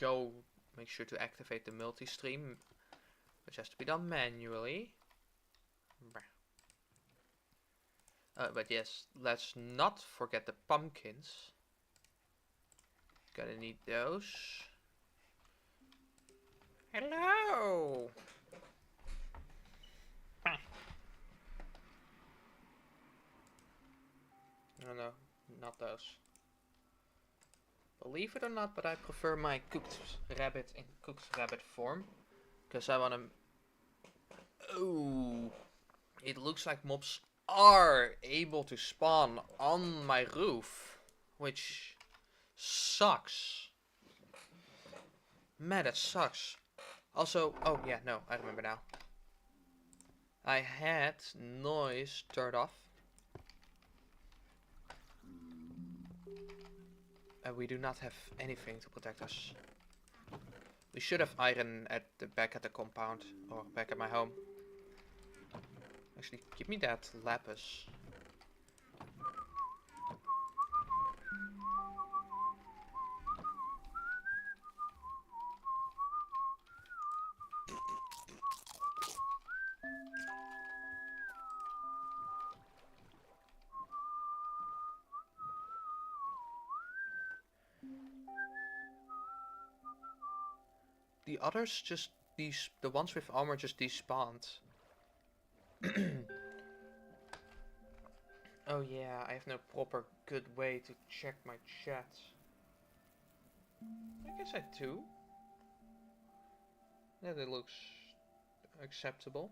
go make sure to activate the multi-stream, which has to be done manually. But yes, let's not forget the pumpkins. Gonna need those. Hello! No, not those. Believe it or not, but I prefer my cooked rabbit in cooked rabbit form. Because I want to... Oh! It looks like mobs are able to spawn on my roof. Which sucks. Man, that sucks. Also, oh yeah, no, I remember now. I had noise turned off. We do not have anything to protect us. We should have iron at the back at the compound, or back at my home. Actually, give me that lapis. The others just the ones with armor just despawned. Oh yeah, I have no proper good way to check my chat. I guess I do. Yeah, that looks acceptable.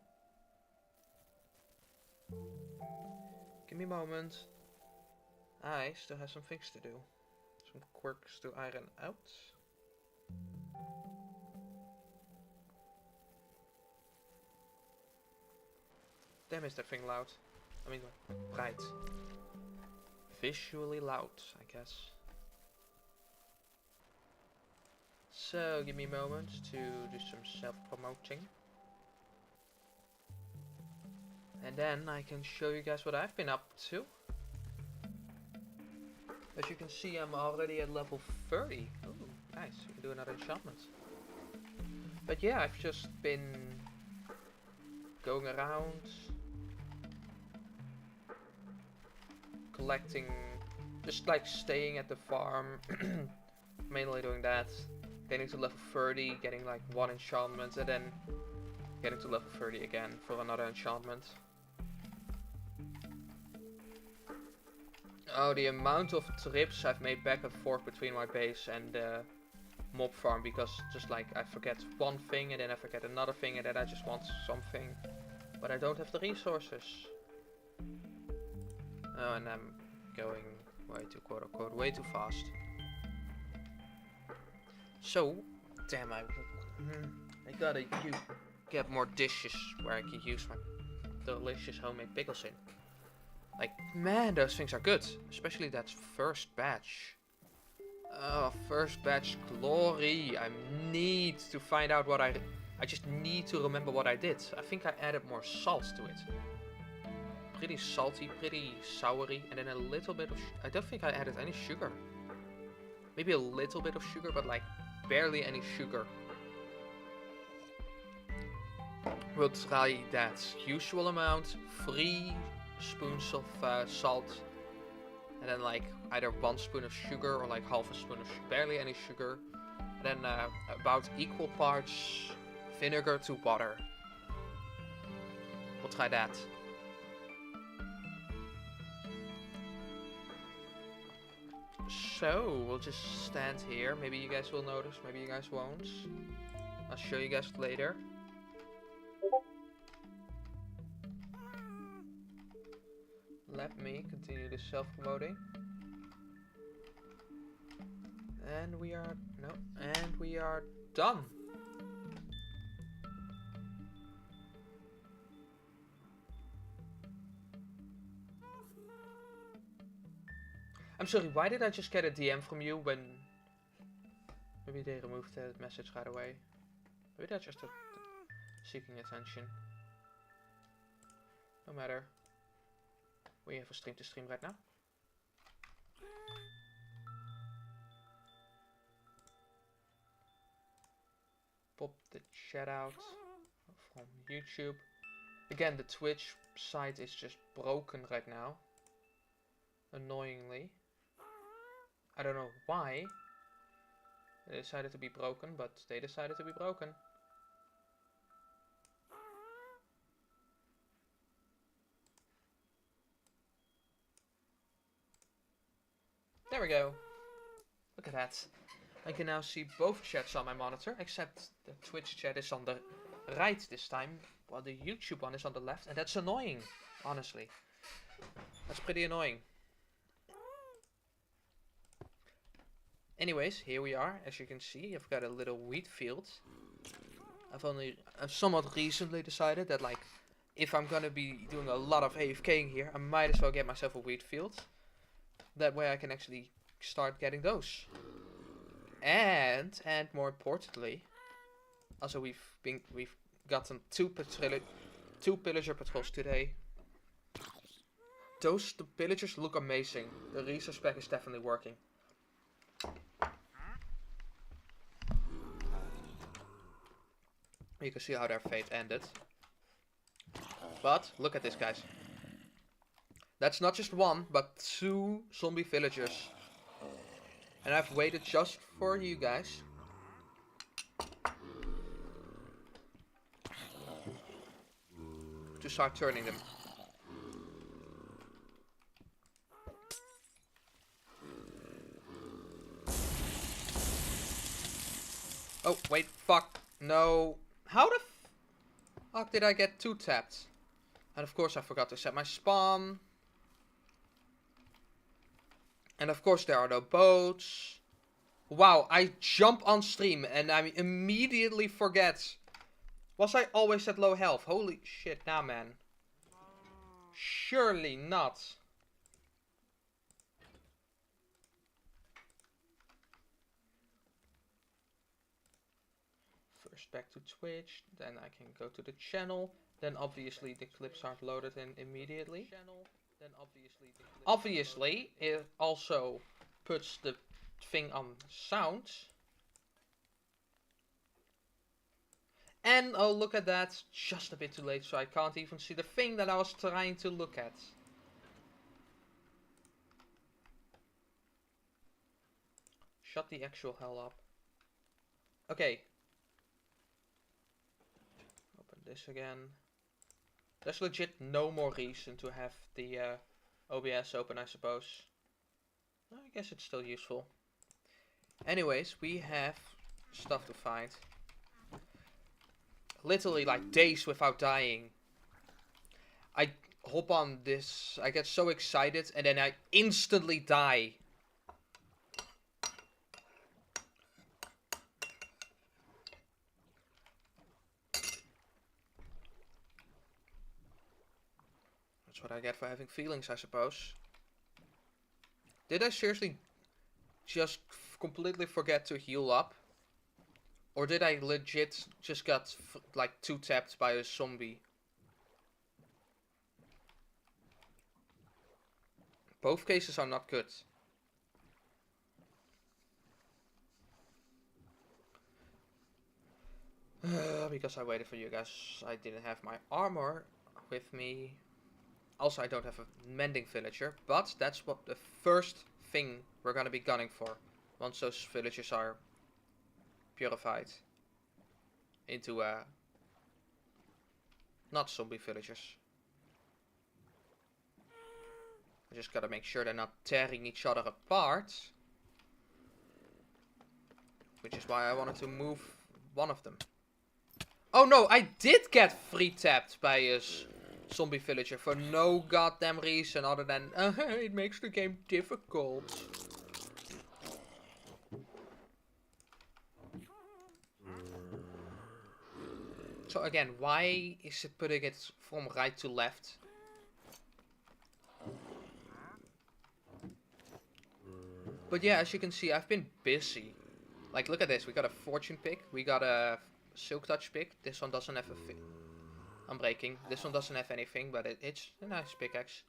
Give me a moment. I still have some things to do. Some quirks to iron out. Damn, is that thing loud? I mean, bright. Visually loud, I guess. So, give me a moment to do some self-promoting. And then I can show you guys what I've been up to. As you can see, I'm already at level 30. Oh, nice. You can do another enchantment. But yeah, I've just been going around, collecting, just like staying at the farm, mainly doing that, getting to level 30, getting like 1 enchantment, and then getting to level 30 again for another enchantment. Oh, the amount of trips I've made back and forth between my base and the mob farm, because just like I forget one thing and then I forget another thing and then I just want something, but I don't have the resources. Oh, and I'm going way too, quote unquote, way too fast. So, damn, I gotta get more dishes where I can use my delicious homemade pickles in. Like, man, those things are good. Especially that first batch. Oh, first batch glory. I need to find out what I just need to remember what I did. I think I added more salt to it. Pretty salty, pretty soury, and then a little bit of... I don't think I added any sugar. Maybe a little bit of sugar, but like barely any sugar. We'll try that usual amount, 3 spoons of salt, and then like either 1 spoon of sugar or like half a spoon of barely any sugar, and then about equal parts vinegar to water. We'll try that. So we'll just stand here. Maybe you guys will notice, maybe you guys won't. I'll show you guys later. Let me continue the self-promoting. And we are... no. And we are done. I'm sorry, why did I just get a DM from you when... Maybe they removed the message right away. Maybe that's just seeking attention. No matter. We have a stream to stream right now. pop the chat out from YouTube. Again, the Twitch site is just broken right now. Annoyingly. I don't know why they decided to be broken, but they decided to be broken. There we go. Look at that. I can now see both chats on my monitor, except the Twitch chat is on the right this time, while the YouTube one is on the left, and that's annoying, honestly. That's pretty annoying. Anyways, here we are. As you can see, I've got a little wheat field. I've somewhat recently decided that, like, if I'm gonna be doing a lot of AFKing here, I might as well get myself a wheat field. That way I can actually start getting those. And more importantly, also we've gotten two pillager patrols today. The pillagers look amazing. The resource pack is definitely working. You can see how their fate ended. But look at this, guys. That's not just one, but 2 zombie villagers. And I've waited just for you guys. To start turning them. Oh, wait, fuck. No. How the fuck did I get 2 tapped? And of course I forgot to set my spawn. And of course there are no boats. Wow, I jump on stream and I immediately forget. Was I always at low health? Holy shit, nah man. Surely not. First back to Twitch, then I can go to the channel. Then obviously the clips aren't loaded in immediately. Obviously, it also puts the thing on sound. And oh, look at that, just a bit too late, so I can't even see the thing that I was trying to look at. Shut the actual hell up. Okay. Open this again. There's legit no more reason to have the OBS open, I suppose. I guess it's still useful. Anyways, we have stuff to find. Literally like days without dying. I hop on this, I get so excited and then I instantly die. That's what I get for having feelings, I suppose. Did I seriously just completely forget to heal up? Or did I legit just got like 2 tapped by a zombie? Both cases are not good. Because I waited for you guys. I didn't have my armor with me. Also, I don't have a mending villager. But that's what the first thing we're gonna be gunning for. Once those villagers are purified into not zombie villagers. I just gotta make sure they're not tearing each other apart. Which is why I wanted to move one of them. Oh no, I did get free tapped by a zombie villager for no goddamn reason other than it makes the game difficult. So again, why is it putting it from right to left? But yeah, as you can see, I've been busy. Like, look at this. We got a fortune pick. We got a silk touch pick. This one doesn't have a unbreaking. This one doesn't have anything, but it's a nice pickaxe.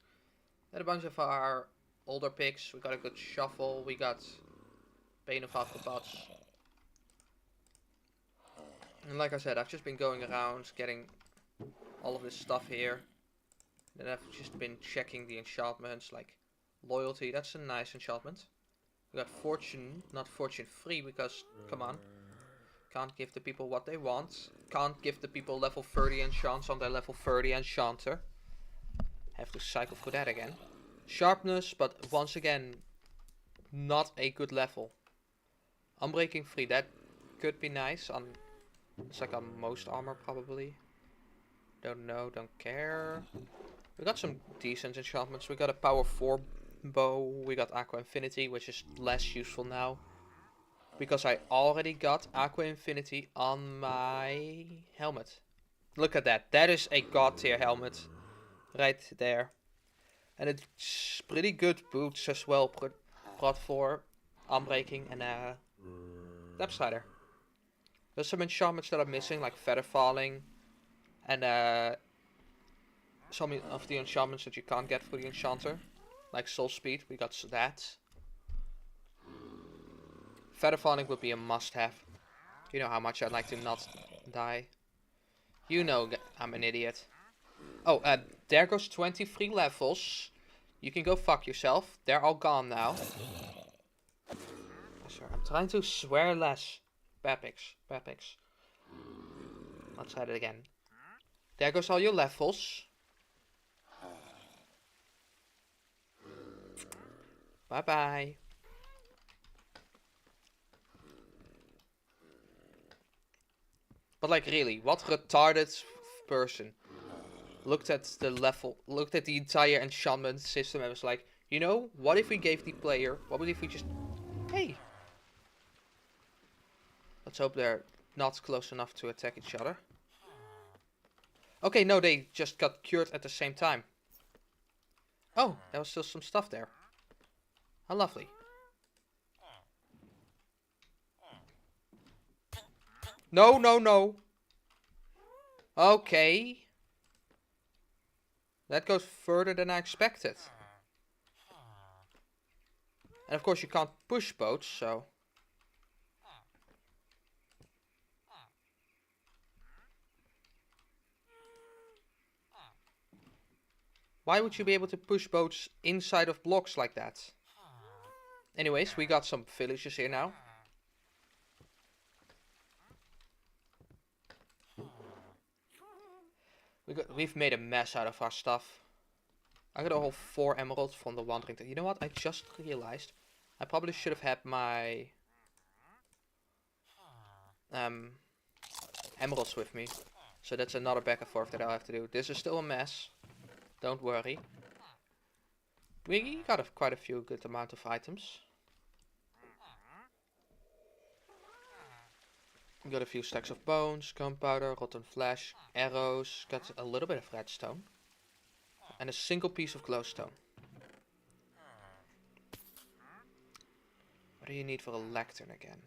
And a bunch of our older picks. We got a good shovel. We got Bane of Arthropods. And like I said, I've just been going around getting all of this stuff here. Then I've just been checking the enchantments, like loyalty. That's a nice enchantment. We got fortune, not fortune free, because, come on. Can't give the people what they want. Can't give the people level 30 enchants on their level 30 enchanter. Have to cycle for that again. Sharpness, but once again, not a good level. Unbreaking free, that could be nice. It's like on most armor probably. Don't know, don't care. We got some decent enchantments. We got a power 4 bow. We got Aqua Infinity, which is less useful now. Because I already got Aqua Infinity on my helmet. Look at that. That is a god tier helmet. Right there. And it's pretty good boots as well. Prot 4, Unbreaking, and Depth Slider. There's some enchantments that I'm missing, like Feather Falling. And some of the enchantments that you can't get for the enchanter. Like Soul Speed, we got that. Feather Falling would be a must-have. You know how much I'd like to not die. You know I'm an idiot. Oh, there goes 20 free levels. You can go fuck yourself. They're all gone now. Sorry, I'm trying to swear less. Bapix. Let's try it again. There goes all your levels. Bye-bye. But like really, what retarded person looked at the level, looked at the entire enchantment system and was like, you know, what if we gave the player, what if we just, hey. Let's hope they're not close enough to attack each other. Okay, no, they just got cured at the same time. Oh, there was still some stuff there. How lovely. No, no, no. Okay. That goes further than I expected. And of course you can't push boats, so... Why would you be able to push boats inside of blocks like that? Anyways, we got some villagers here now. We've made a mess out of our stuff. I got a whole 4 emeralds from the wandering. You know what? I just realized I probably should have had my emeralds with me. So that's another back and forth that I'll have to do. This is still a mess. Don't worry. We got quite a few good amount of items. We got a few stacks of bones, gunpowder, rotten flesh, arrows. Got a little bit of redstone. And a single piece of glowstone. What do you need for a lectern again?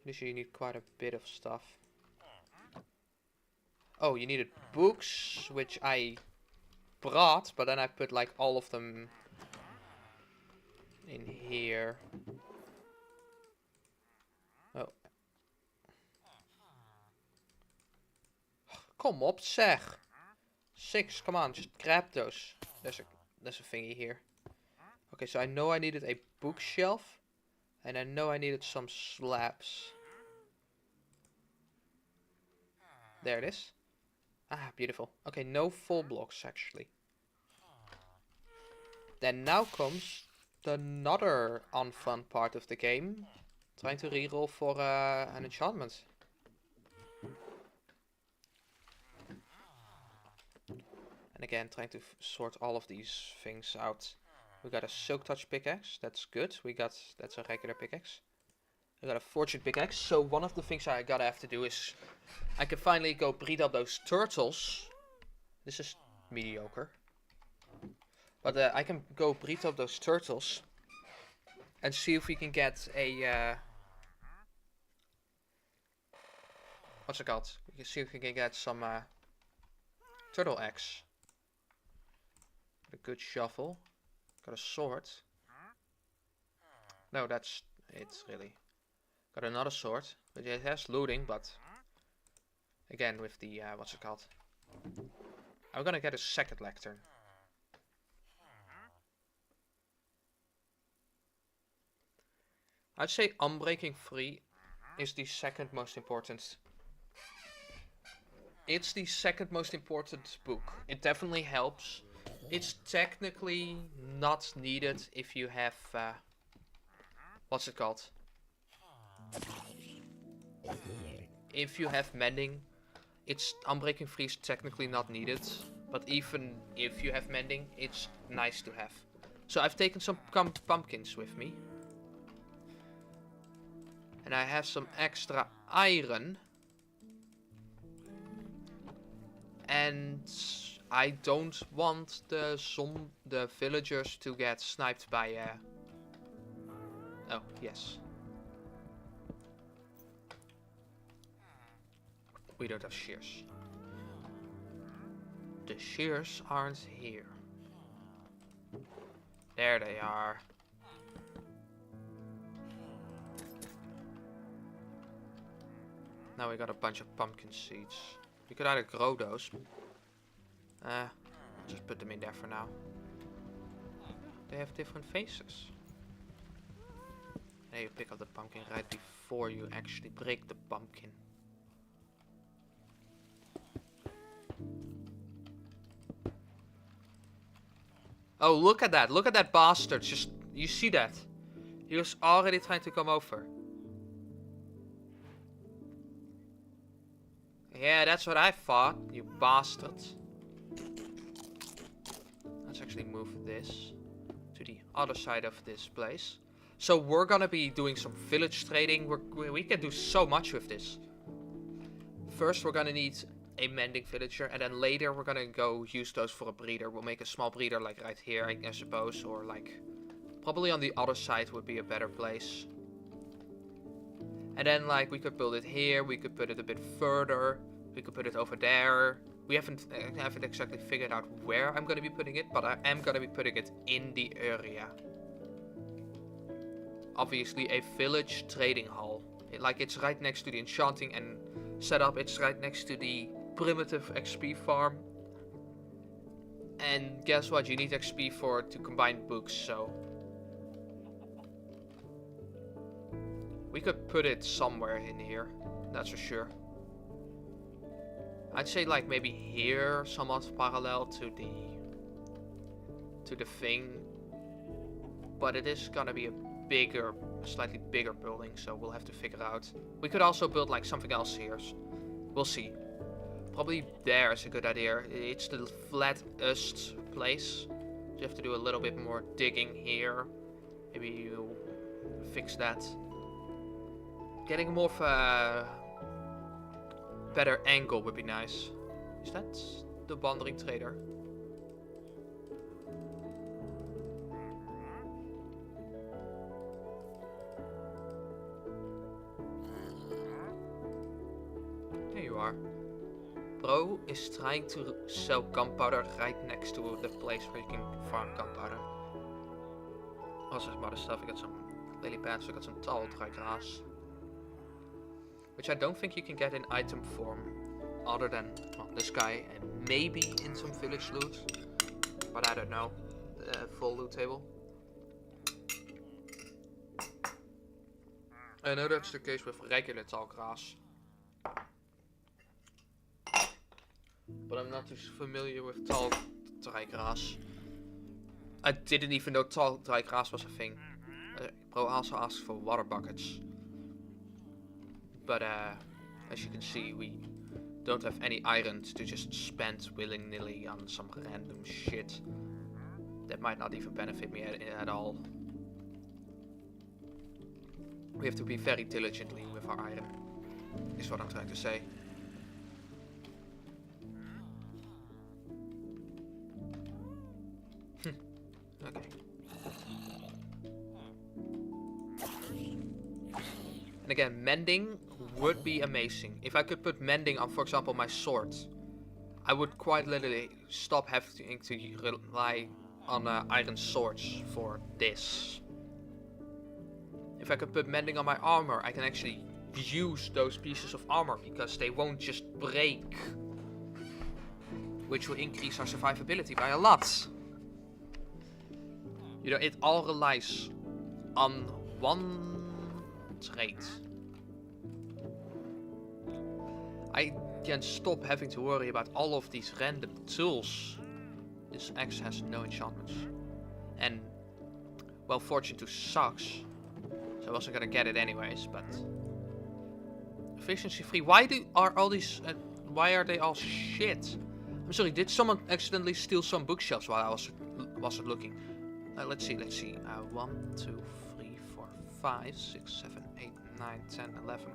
Usually you need quite a bit of stuff. Oh, you needed books, which I brought, but then I put like all of them in here. Oh. Kom op, zeg. 6, come on, just grab those. There's a thingy here. Okay, so I know I needed a bookshelf. And I know I needed some slabs. There it is. Ah, beautiful. Okay, no full blocks actually. Then now comes another unfun part of the game. Trying to reroll for an enchantment. And again, trying to sort all of these things out. We got a Silk Touch pickaxe. That's good. That's a regular pickaxe. I got a Fortune pickaxe. So one of the things I gotta have to do is I can finally go breed up those turtles. This is mediocre. But I can go breed up those turtles and see if we can get a what's it called? We can see if we can get some turtle eggs. A good shovel. Got a sword. No, that's it really. Got another sword. It has looting, but again with the what's it called? I'm gonna get a second lectern. I'd say Unbreaking Free is the second most important. It's the second most important book. It definitely helps. It's technically not needed if you have what's it called? If you have mending, it's Unbreaking Free is technically not needed. But even if you have mending, it's nice to have. So I've taken some pumpkins with me. And I have some extra iron. And I don't want the villagers to get sniped by oh, yes. We don't have shears. The shears aren't here. There they are. Now we got a bunch of pumpkin seeds. We could either grow those. Just put them in there for now. They have different faces. And you pick up the pumpkin right before you actually break the pumpkin. Oh, look at that. Look at that bastard. Just, you see that? He was already trying to come over. Yeah, that's what I thought, you bastard. Let's actually move this to the other side of this place. So we're gonna be doing some village trading. We can do so much with this. First, we're gonna need a mending villager, and then later we're gonna go use those for a breeder. We'll make a small breeder like right here, I suppose, or like probably on the other side would be a better place. And then like we could build it here, we could put it a bit further, we could put it over there. We haven't exactly figured out where I'm gonna be putting it, but I am gonna be putting it in the area. Obviously a village trading hall. It's right next to the enchanting and setup. It's right next to the primitive XP farm. And guess what? You need XP to combine books, so we could put it somewhere in here. That's for sure. I'd say like maybe here, somewhat parallel to the thing. But it is gonna be a slightly bigger building, so we'll have to figure out. We could also build like something else here. We'll see. Probably there is a good idea. It's the flattest place. So you have to do a little bit more digging here. Maybe you fix that. Getting more of a better angle would be nice. Is that the wandering trader? There you are. Bro is trying to sell gunpowder right next to the place where you can farm gunpowder. Also some other stuff. I got some lily pads, I got some tall dry grass. Which I don't think you can get in item form other than this guy and maybe in some village loot. But I don't know. The full loot table. I know that's the case with regular tall grass. But I'm not too familiar with tall dry grass. I didn't even know tall dry grass was a thing. Bro also asked for water buckets. But as you can see, we don't have any iron to just spend willy-nilly on some random shit that might not even benefit me at all. We have to be very diligently with our iron, is what I'm trying to say. Okay. And again, mending would be amazing. If I could put mending on, for example, my sword, I would quite literally stop having to rely on iron swords for this. If I could put mending on my armor, I can actually use those pieces of armor because they won't just break, which will increase our survivability by a lot. You know, it all relies on one trait. I can stop having to worry about all of these random tools. This axe has no enchantments. And, well, Fortune 2 sucks. So I wasn't gonna get it anyways, but... Efficiency 3. Why are all these... why are they all shit? I'm sorry, did someone accidentally steal some bookshelves while I wasn't looking? Let's see. 1, 2, 3, 4, 5, 6, 7, 8, 9, 10, 11,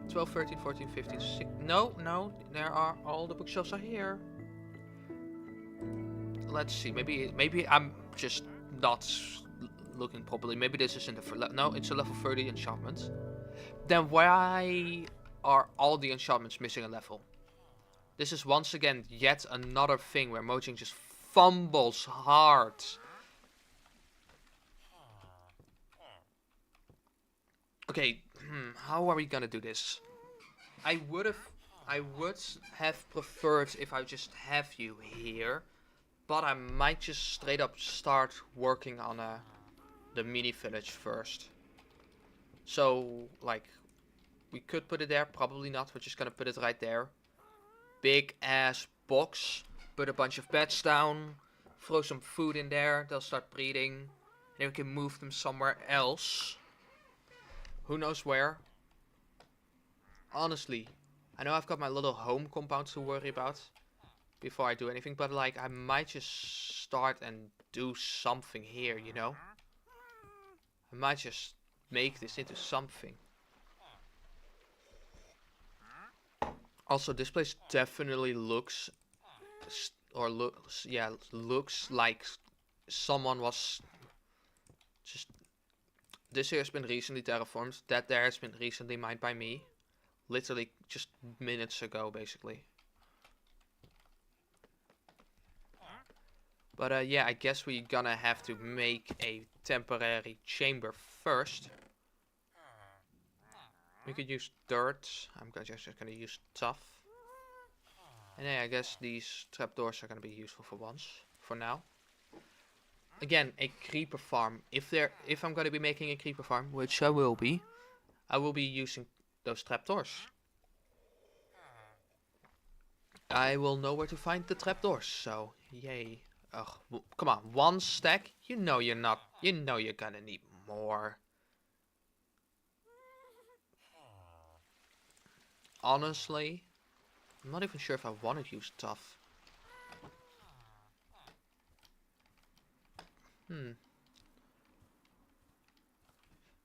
12, 13, 14, 15, 16... No, there are... all the bookshelves are here. Let's see, maybe I'm just not looking properly. Maybe this isn't a... no, it's a level 30 enchantment. Then why are all the enchantments missing a level? This is once again yet another thing where Mojang just fumbles hard. Okay, how are we gonna do this? I would have preferred if I just have you here, but I might just straight up start working on the mini village first. So, like, we could put it there, probably not. We're just gonna put it right there. Big ass box, put a bunch of beds down, throw some food in there, they'll start breeding, and then we can move them somewhere else. Who knows where? Honestly, I know I've got my little home compound to worry about before I do anything, but like I might just start and do something here, you know? I might just make this into something. Also, this place definitely looks like someone was just... This here has been recently terraformed. That there has been recently mined by me. Literally just minutes ago, basically. But yeah, I guess we're gonna have to make a temporary chamber first. We could use dirt. I'm just gonna use tuff. And yeah, I guess these trapdoors are gonna be useful for once. For now. Again, a creeper farm. If I'm gonna be making a creeper farm, which I will be using those trapdoors. I will know where to find the trapdoors, so yay. Ugh, come on, one stack? You know you're gonna need more. Honestly, I'm not even sure if I want to use tuff.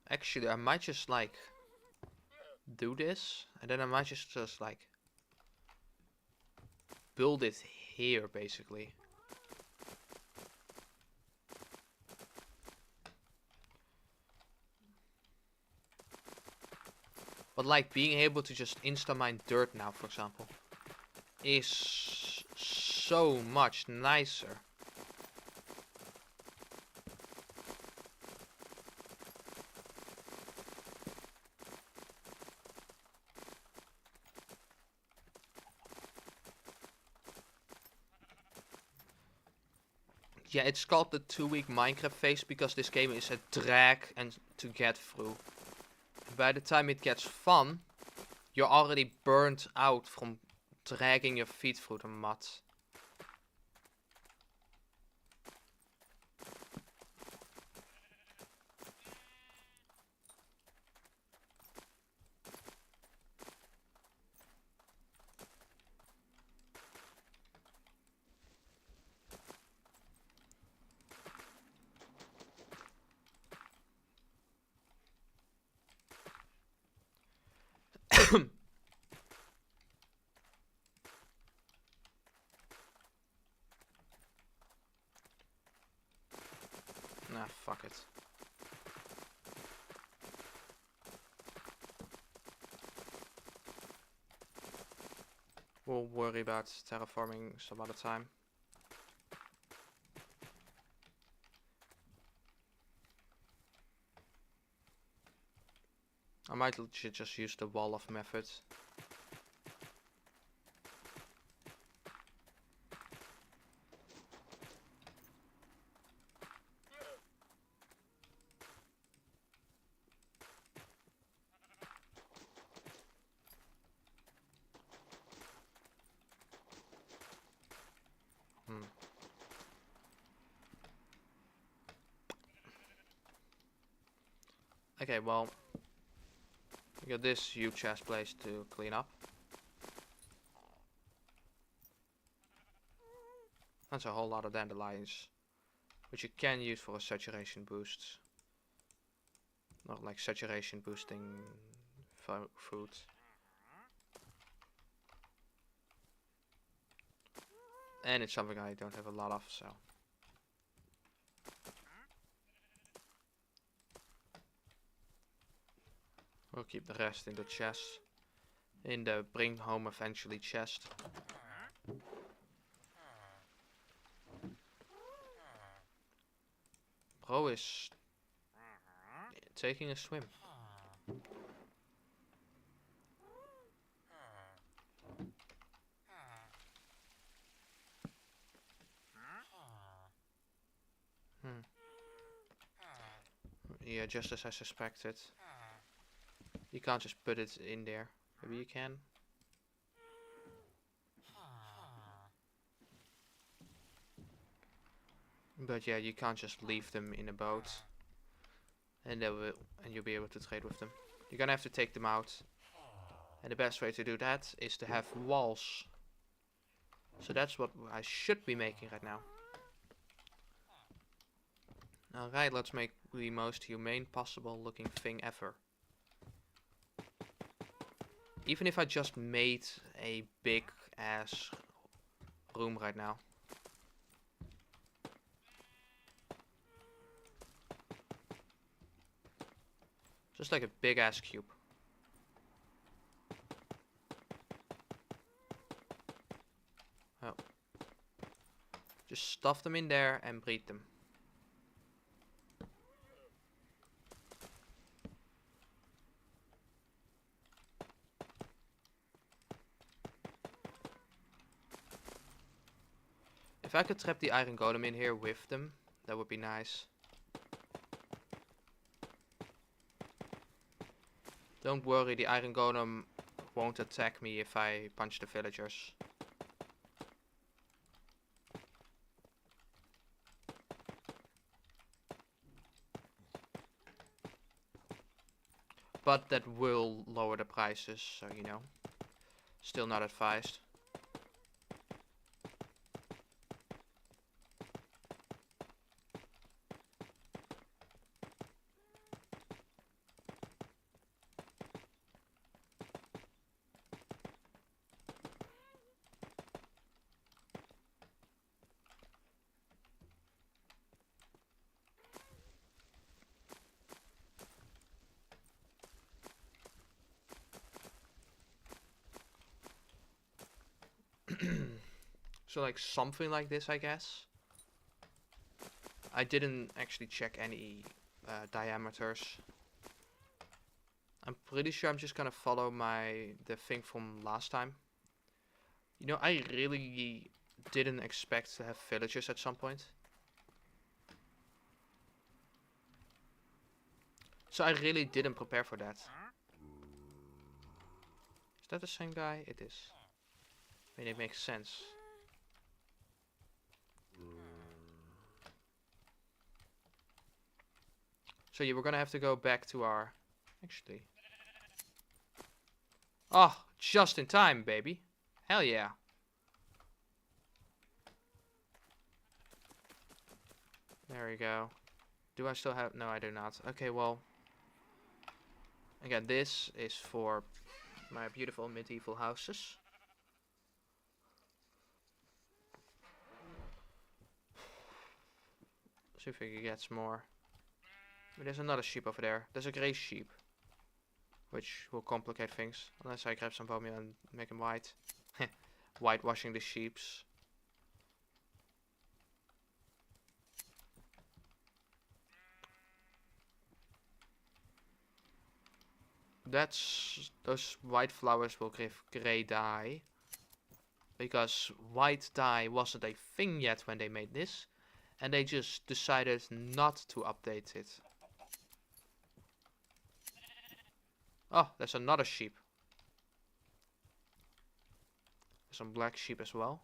Actually, I might just like do this, and then I might just like build it here, basically. But like being able to just insta-mine dirt now, for example, is so much nicer. Yeah, it's called the 2-week Minecraft phase because this game is a drag and to get through. By the time it gets fun, you're already burnt out from dragging your feet through the mud. Nah, fuck it. We'll worry about terraforming some other time. I might just use the wall of method. Okay, well, we got this huge chest place to clean up. That's a whole lot of dandelions, which you can use for a saturation boost. Not like saturation boosting food. And it's something I don't have a lot of, so. We'll keep the rest in the chest. In the bring home eventually chest. Bro is taking a swim. Yeah, just as I suspected. You can't just put it in there. Maybe you can. But yeah, you can't just leave them in a boat. And you'll be able to trade with them. You're gonna have to take them out. And the best way to do that is to have walls. So that's what I should be making right now. Alright, let's make the most humane possible looking thing ever. Even if I just made a big ass room right now. Just like a big ass cube. Oh. Just stuff them in there and breed them. If I could trap the iron golem in here with them, that would be nice. Don't worry, the iron golem won't attack me if I punch the villagers. But that will lower the prices, so you know. Still not advised. So like something like this, I guess. I didn't actually check any diameters. I'm pretty sure I'm just gonna follow the thing from last time. You know, I really didn't expect to have villagers at some point. So I really didn't prepare for that. Is that the same guy? It is. I mean, it makes sense. So yeah, we're gonna have to go back to our... Actually... Oh, just in time, baby. Hell yeah. There we go. Do I still have... No, I do not. Okay, well... Again, this is for my beautiful medieval houses. See if we can get some more. But there's another sheep over there. There's a grey sheep. Which will complicate things. Unless I grab some bone meal and make them white. Whitewashing the sheeps. those white flowers will give grey dye. Because white dye wasn't a thing yet when they made this. And they just decided not to update it. Oh, there's another sheep. There's some black sheep as well.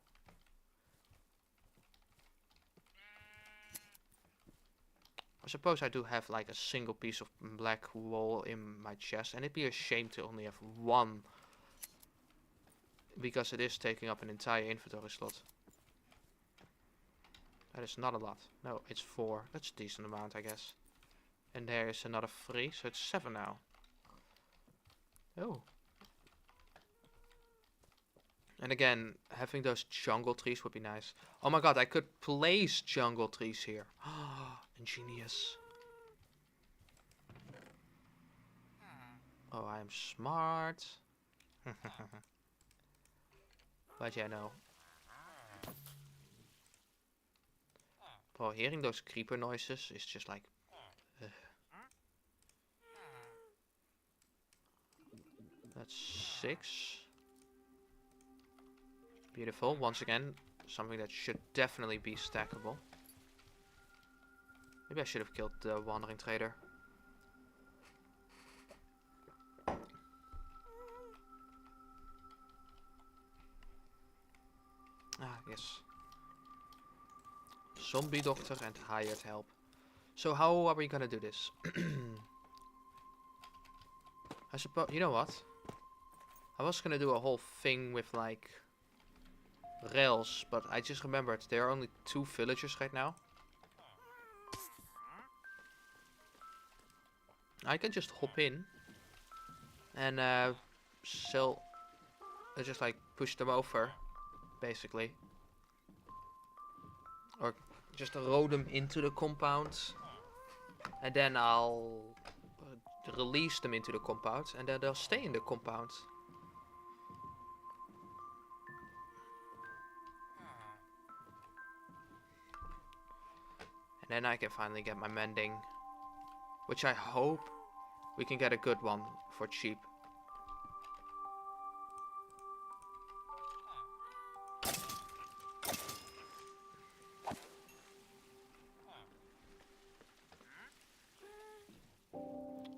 I suppose I do have like a single piece of black wool in my chest. And it'd be a shame to only have one. Because it is taking up an entire inventory slot. That is not a lot. No, it's 4. That's a decent amount, I guess. And there is another 3, so it's 7 now. Oh. And again, having those jungle trees would be nice. Oh my god, I could place jungle trees here. Ah, ingenious. Oh, I am smart. But yeah, no. Bro, hearing those creeper noises is just like... That's 6. Beautiful. Once again, something that should definitely be stackable. Maybe I should have killed the wandering trader. Ah, yes. Zombie doctor and hired help. So how are we gonna do this? I suppose, you know what? I was gonna do a whole thing with like rails, but I just remembered there are only 2 villagers right now. I can just hop in and sell, just like push them over, basically. Or just row them into the compound. And then I'll release them into the compound. And then they'll stay in the compound. And then I can finally get my mending. Which I hope we can get a good one for cheap.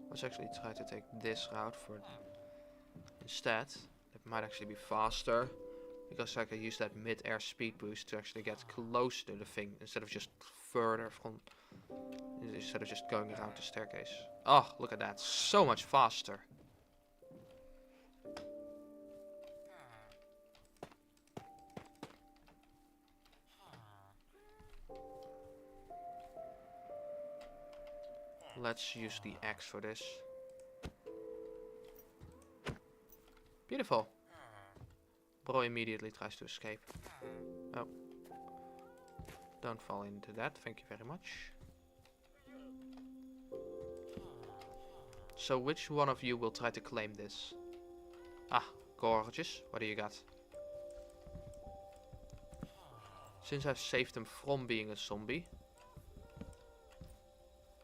Let's actually try to take this route for instead. It might actually be faster. Because I can use that mid-air speed boost to actually get close to the thing. Instead of just further from... Instead of just going around the staircase. Oh, look at that. So much faster. Let's use the axe for this. Beautiful. Bro immediately tries to escape. Oh. Don't fall into that. Thank you very much. So which one of you will try to claim this? Ah, gorgeous. What do you got? Since I've saved him from being a zombie.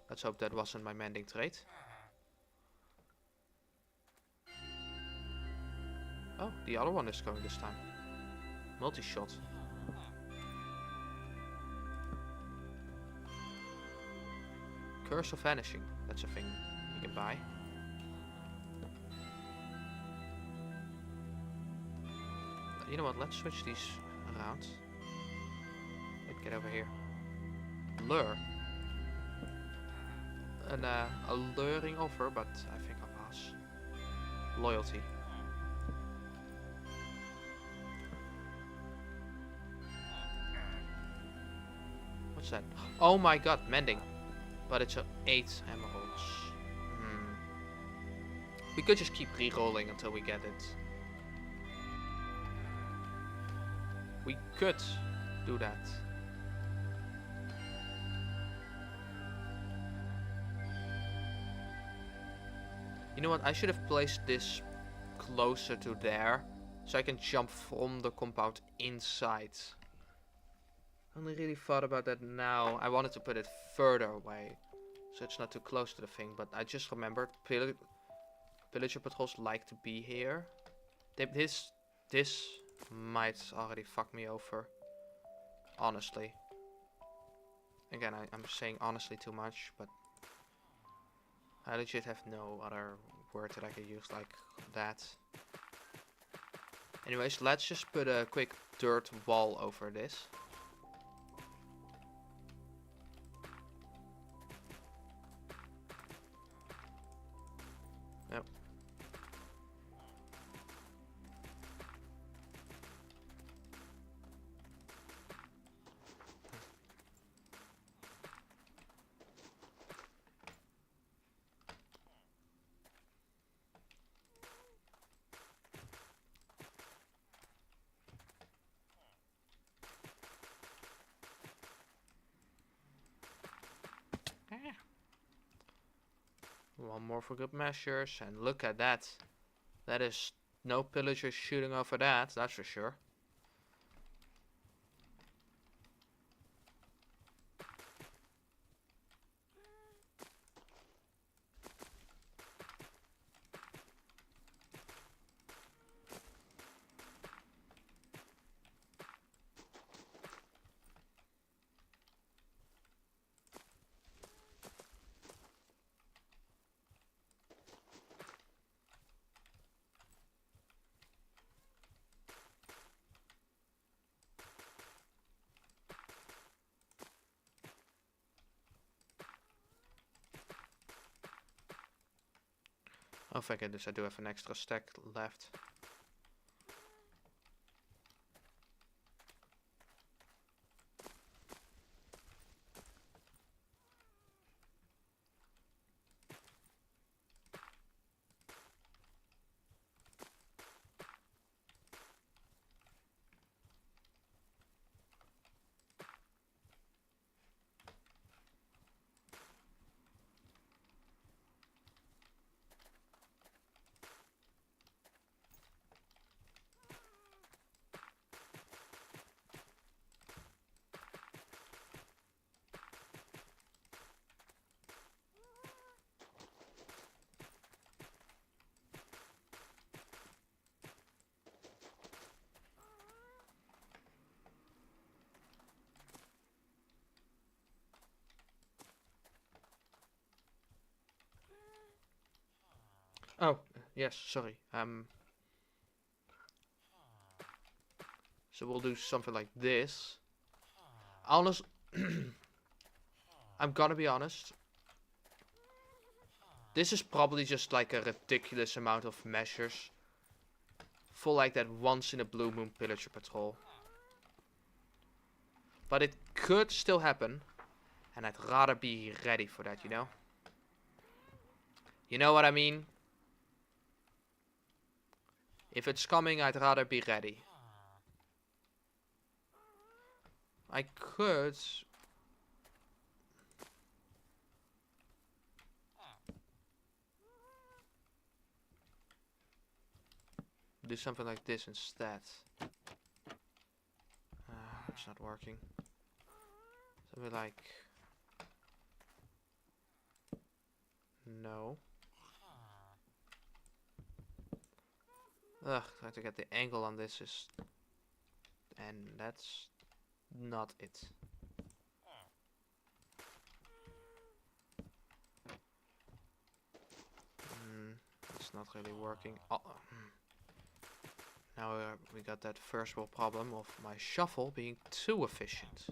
Let's hope that wasn't my mending trait. Oh, the other one is going this time. Multi-shot. Curse of Vanishing. That's a thing you can buy. You know what? Let's switch these around. Wait, get over here. Lure. An alluring offer, but I think I'll pass. Loyalty. What's that? Oh my god, mending. But it's 8 emeralds. We could just keep re-rolling until we get it. We could do that. You know what? I should have placed this closer to there. So I can jump from the compound inside. I only really thought about that now. I wanted to put it further away. So it's not too close to the thing. But I just remembered Pillager patrols like to be here. This might already fuck me over. Honestly. Again, I'm saying honestly too much, but I legit have no other word that I could use like that. Anyways, let's just put a quick dirt wall over this. Yep. One more for good measures, and look at that. That is no pillagers shooting over that, that's for sure. Oh, thank goodness, I do have an extra stack left. Oh, yes, sorry. So we'll do something like this. Honest, I'm gonna be honest. This is probably just like a ridiculous amount of measures for like that once in a blue moon pillager patrol. But it could still happen, and I'd rather be ready for that, you know? You know what I mean? If it's coming, I'd rather be ready. I could... do something like this instead. It's not working. Something like... no. Ugh, trying to get the angle on this is... and that's not it. It's not really working. Oh, now we got that first world problem of my shuffle being too efficient.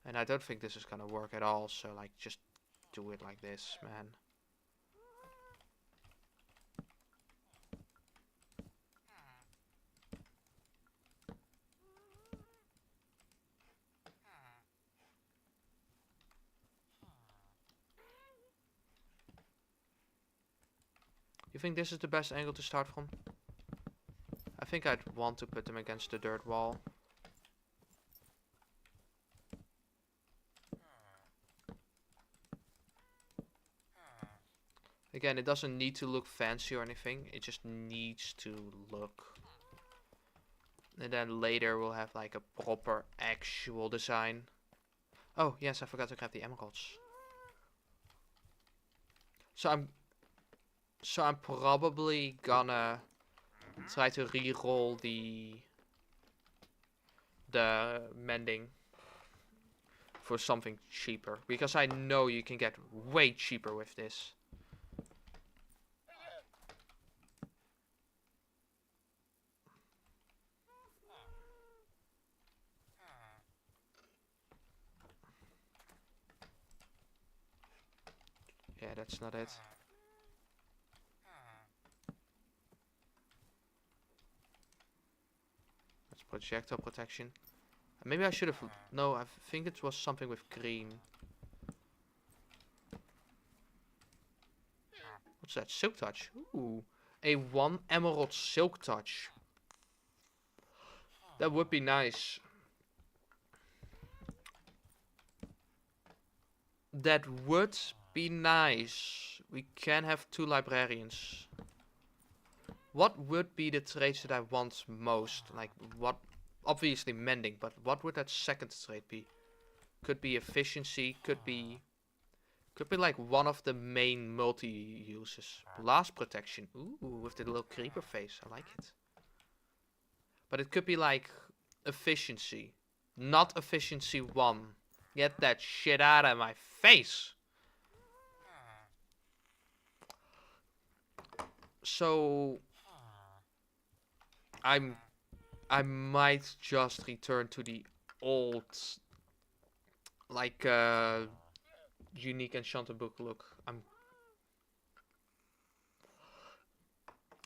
And I don't think this is gonna work at all, so like just do it like this, man. You think this is the best angle to start from? I think I'd want to put them against the dirt wall. Again, it doesn't need to look fancy or anything. It just needs to look. And then later we'll have like a proper actual design. Oh, yes, I forgot to grab the emeralds. So So I'm probably gonna try to re-roll the mending for something cheaper, because I know you can get way cheaper with this. Yeah, that's not it. That's projectile protection. Maybe I should have... No, I think it was something with green. What's that? Silk touch. Ooh. A 1 emerald silk touch. That would be nice. That would be nice. We can have 2 librarians. What would be the traits that I want most? Like, what? Obviously mending, but what would that second trait be? Could be efficiency, could be like one of the main multi-uses. Blast protection. Ooh, with the little creeper face. I like it. But it could be like efficiency. Not efficiency 1. Get that shit out of my face. So I might just return to the old, like, unique enchanted book look.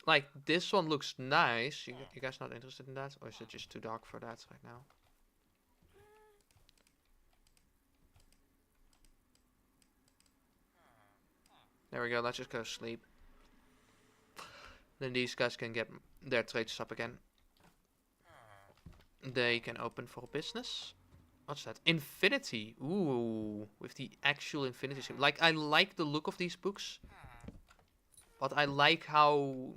Like, this one looks nice. You guys not interested in that? Or is it just too dark for that right now? There we go, let's just go to sleep. Then these guys can get their traits up again. They can open for business. What's that? Infinity. Ooh, with the actual infinity symbol. Like, I like the look of these books. But I like how...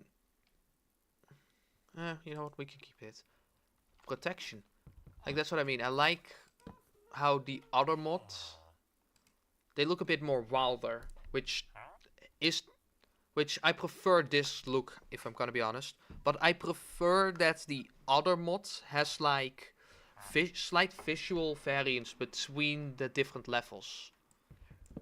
you know what, we can keep it. Protection. Like, that's what I mean. I like how the other mods, they look a bit more wilder. Which I prefer this look, if I'm gonna be honest. But I prefer that the other mod has like slight visual variance between the different levels,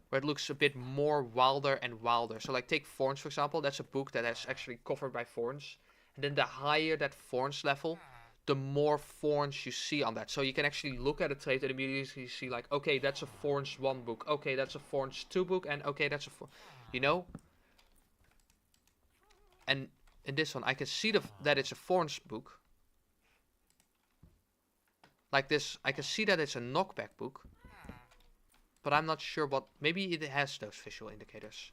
where it looks a bit more wilder and wilder. So like take Thorns for example, that's a book that is actually covered by thorns. And then the higher that thorns level, the more thorns you see on that. So you can actually look at a trait and immediately see like, okay, that's a Thorns 1 book. Okay, that's a Thorns 2 book. And okay, that's a... You know? And in this one, I can see that it's a Thorns book. Like this, I can see that it's a knockback book. But I'm not sure what... Maybe it has those visual indicators.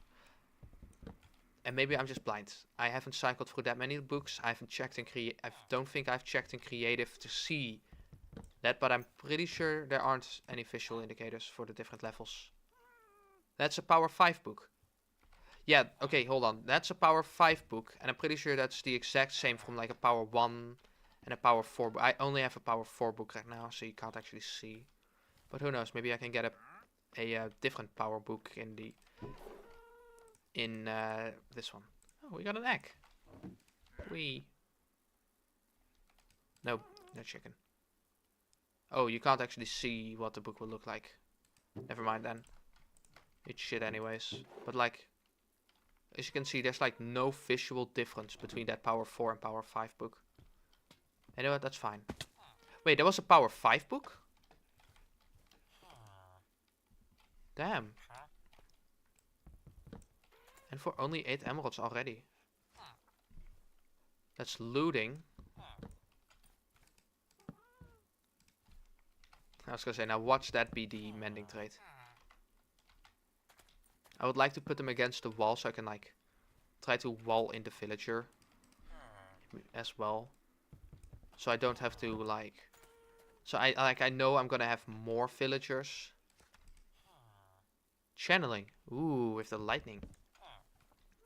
And maybe I'm just blind. I haven't cycled through that many books. I haven't checked in I don't think I've checked in creative to see that, but I'm pretty sure there aren't any visual indicators for the different levels. That's a power 5 book. Yeah, okay, hold on. That's a power 5 book, and I'm pretty sure that's the exact same from like a power 1 and a power 4 book. I only have a power 4 book right now, so you can't actually see. But who knows, maybe I can get a different power book in the... this one. Oh, we got an egg. No chicken. Oh, you can't actually see what the book will look like. Never mind then. It's shit anyways. But like, as you can see, there's like no visual difference between that power 4 and power 5 book. You know what, that's fine. Wait, there was a power 5 book? Damn. And for only 8 emeralds already. That's looting. I was gonna say, now watch that be the mending trait. I would like to put them against the wall so I can like try to wall in the villager as well. So I don't have to like... So I know I'm gonna have more villagers. Channeling. Ooh, with the lightning.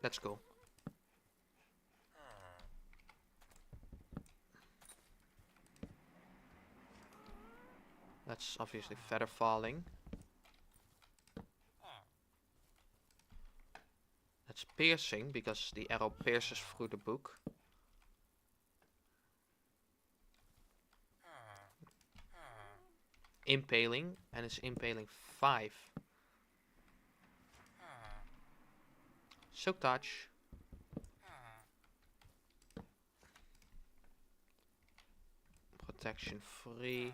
That's cool. That's obviously feather falling. That's piercing, because the arrow pierces through the book. Impaling, and it's impaling 5. Silk touch. Protection 3.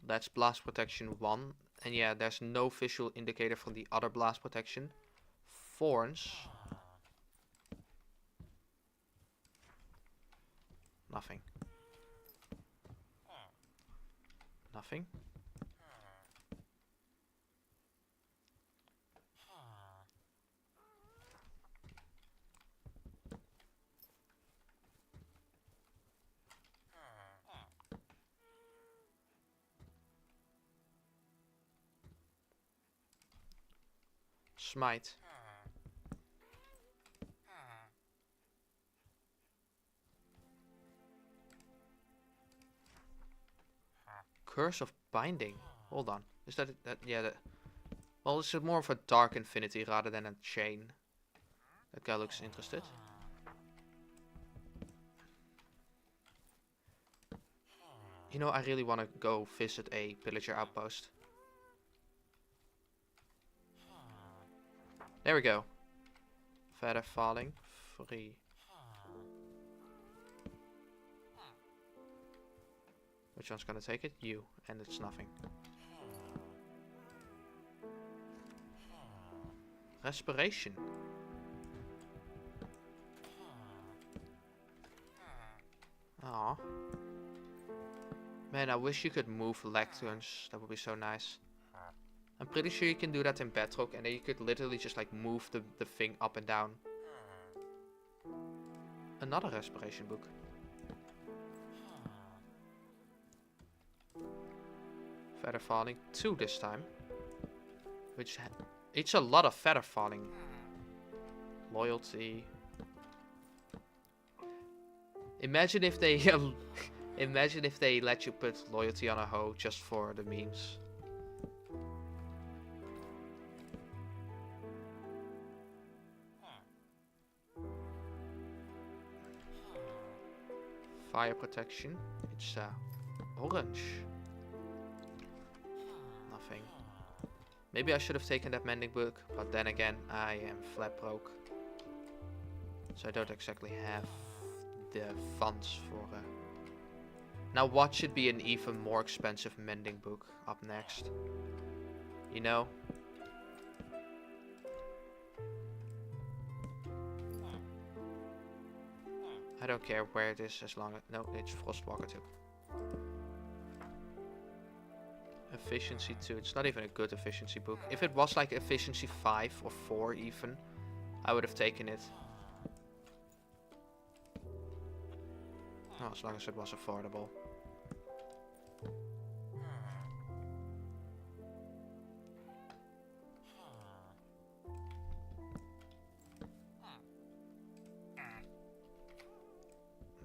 That's blast protection 1. And yeah, there's no visual indicator from the other blast protection. Thorns. Nothing. Nothing. Smite. Curse of Binding. Hold on. Is that yeah, well, it's more of a dark infinity rather than a chain. That guy looks interested. You know, I really want to go visit a pillager outpost. There we go. Feather falling. 3. Which one's gonna take it? You. And it's nothing. Respiration. Aw. Man, I wish you could move lecterns. That would be so nice. I'm pretty sure you can do that in Bedrock, and then you could literally just like move the thing up and down. Another respiration book. Feather falling 2 this time. Which it's a lot of feather falling. Loyalty. Imagine if they imagine if they let you put loyalty on a hoe just for the memes. Fire protection. It's orange. Nothing. Maybe I should have taken that mending book, but then again, I am flat broke. So I don't exactly have the funds for... Now what should be an even more expensive mending book up next? You know? I don't care where it is as long as... No, it's Frostwalker 2. Efficiency 2. It's not even a good efficiency book. If it was like efficiency 5 or 4 even, I would have taken it. Oh, as long as it was affordable.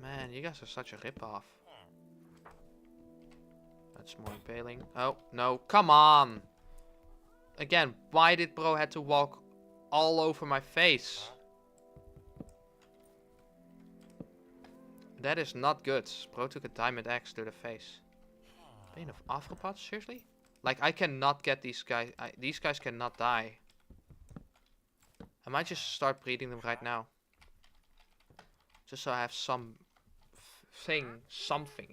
Man, you guys are such a ripoff. That's more impaling. Oh, no. Come on! Again, why did bro had to walk all over my face? That is not good. Bro took a diamond axe to the face. Bane of Arthropods? Seriously? Like, I cannot get these guys... these guys cannot die. I might just start breeding them right now. Just so I have something,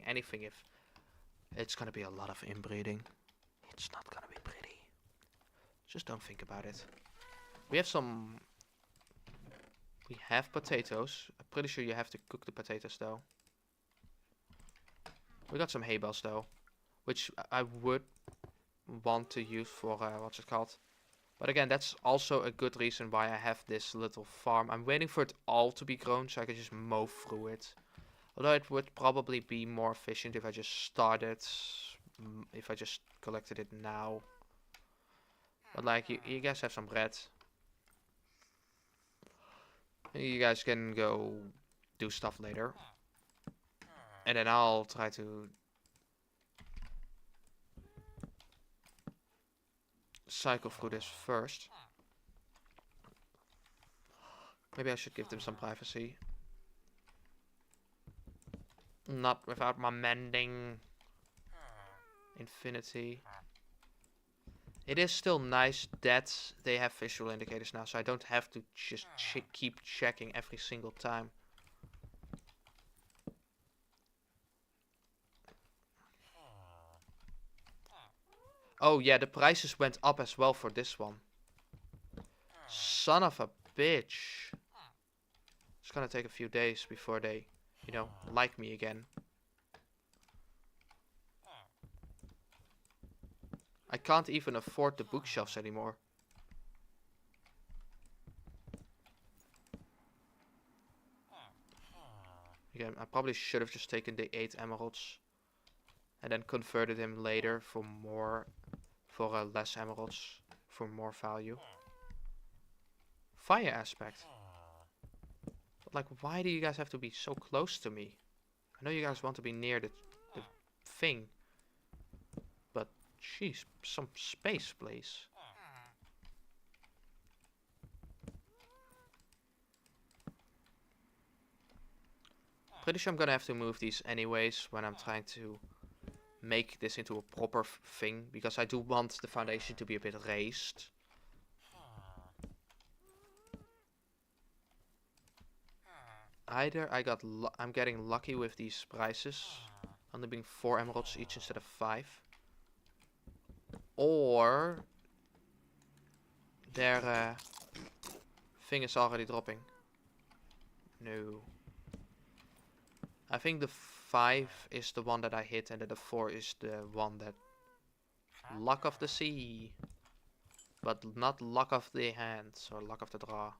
anything. If it's gonna be a lot of inbreeding. It's not gonna be pretty. Just don't think about it. We have some... We have potatoes. I'm pretty sure you have to cook the potatoes though. We got some hay bales though. Which I would want to use for, what's it called? But again, that's also a good reason why I have this little farm. I'm waiting for it all to be grown so I can just mow through it. Although it would probably be more efficient if I just started, if I just collected it now. But like, you guys have some bread. You guys can go do stuff later. And then I'll try to cycle through this first. Maybe I should give them some privacy. Not without my mending infinity. It is still nice that they have visual indicators now, so I don't have to just keep checking every single time. Oh yeah, the prices went up as well for this one. Son of a bitch. It's gonna take a few days before they, you know, like me again. I can't even afford the bookshelves anymore. Again, I probably should have just taken the 8 emeralds. And then converted him later for more, for less emeralds. For more value. Fire aspect. But like, why do you guys have to be so close to me? I know you guys want to be near the thing. But, jeez, some space, please. Pretty sure I'm gonna have to move these anyways when I'm trying to make this into a proper thing. Because I do want the foundation to be a bit raised. Either I'm getting lucky with these prices, only being 4 emeralds each instead of 5, or their thing is already dropping. No, I think the 5 is the one that I hit, and then the 4 is the one that luck of the sea, but not luck of the hands or luck of the draw.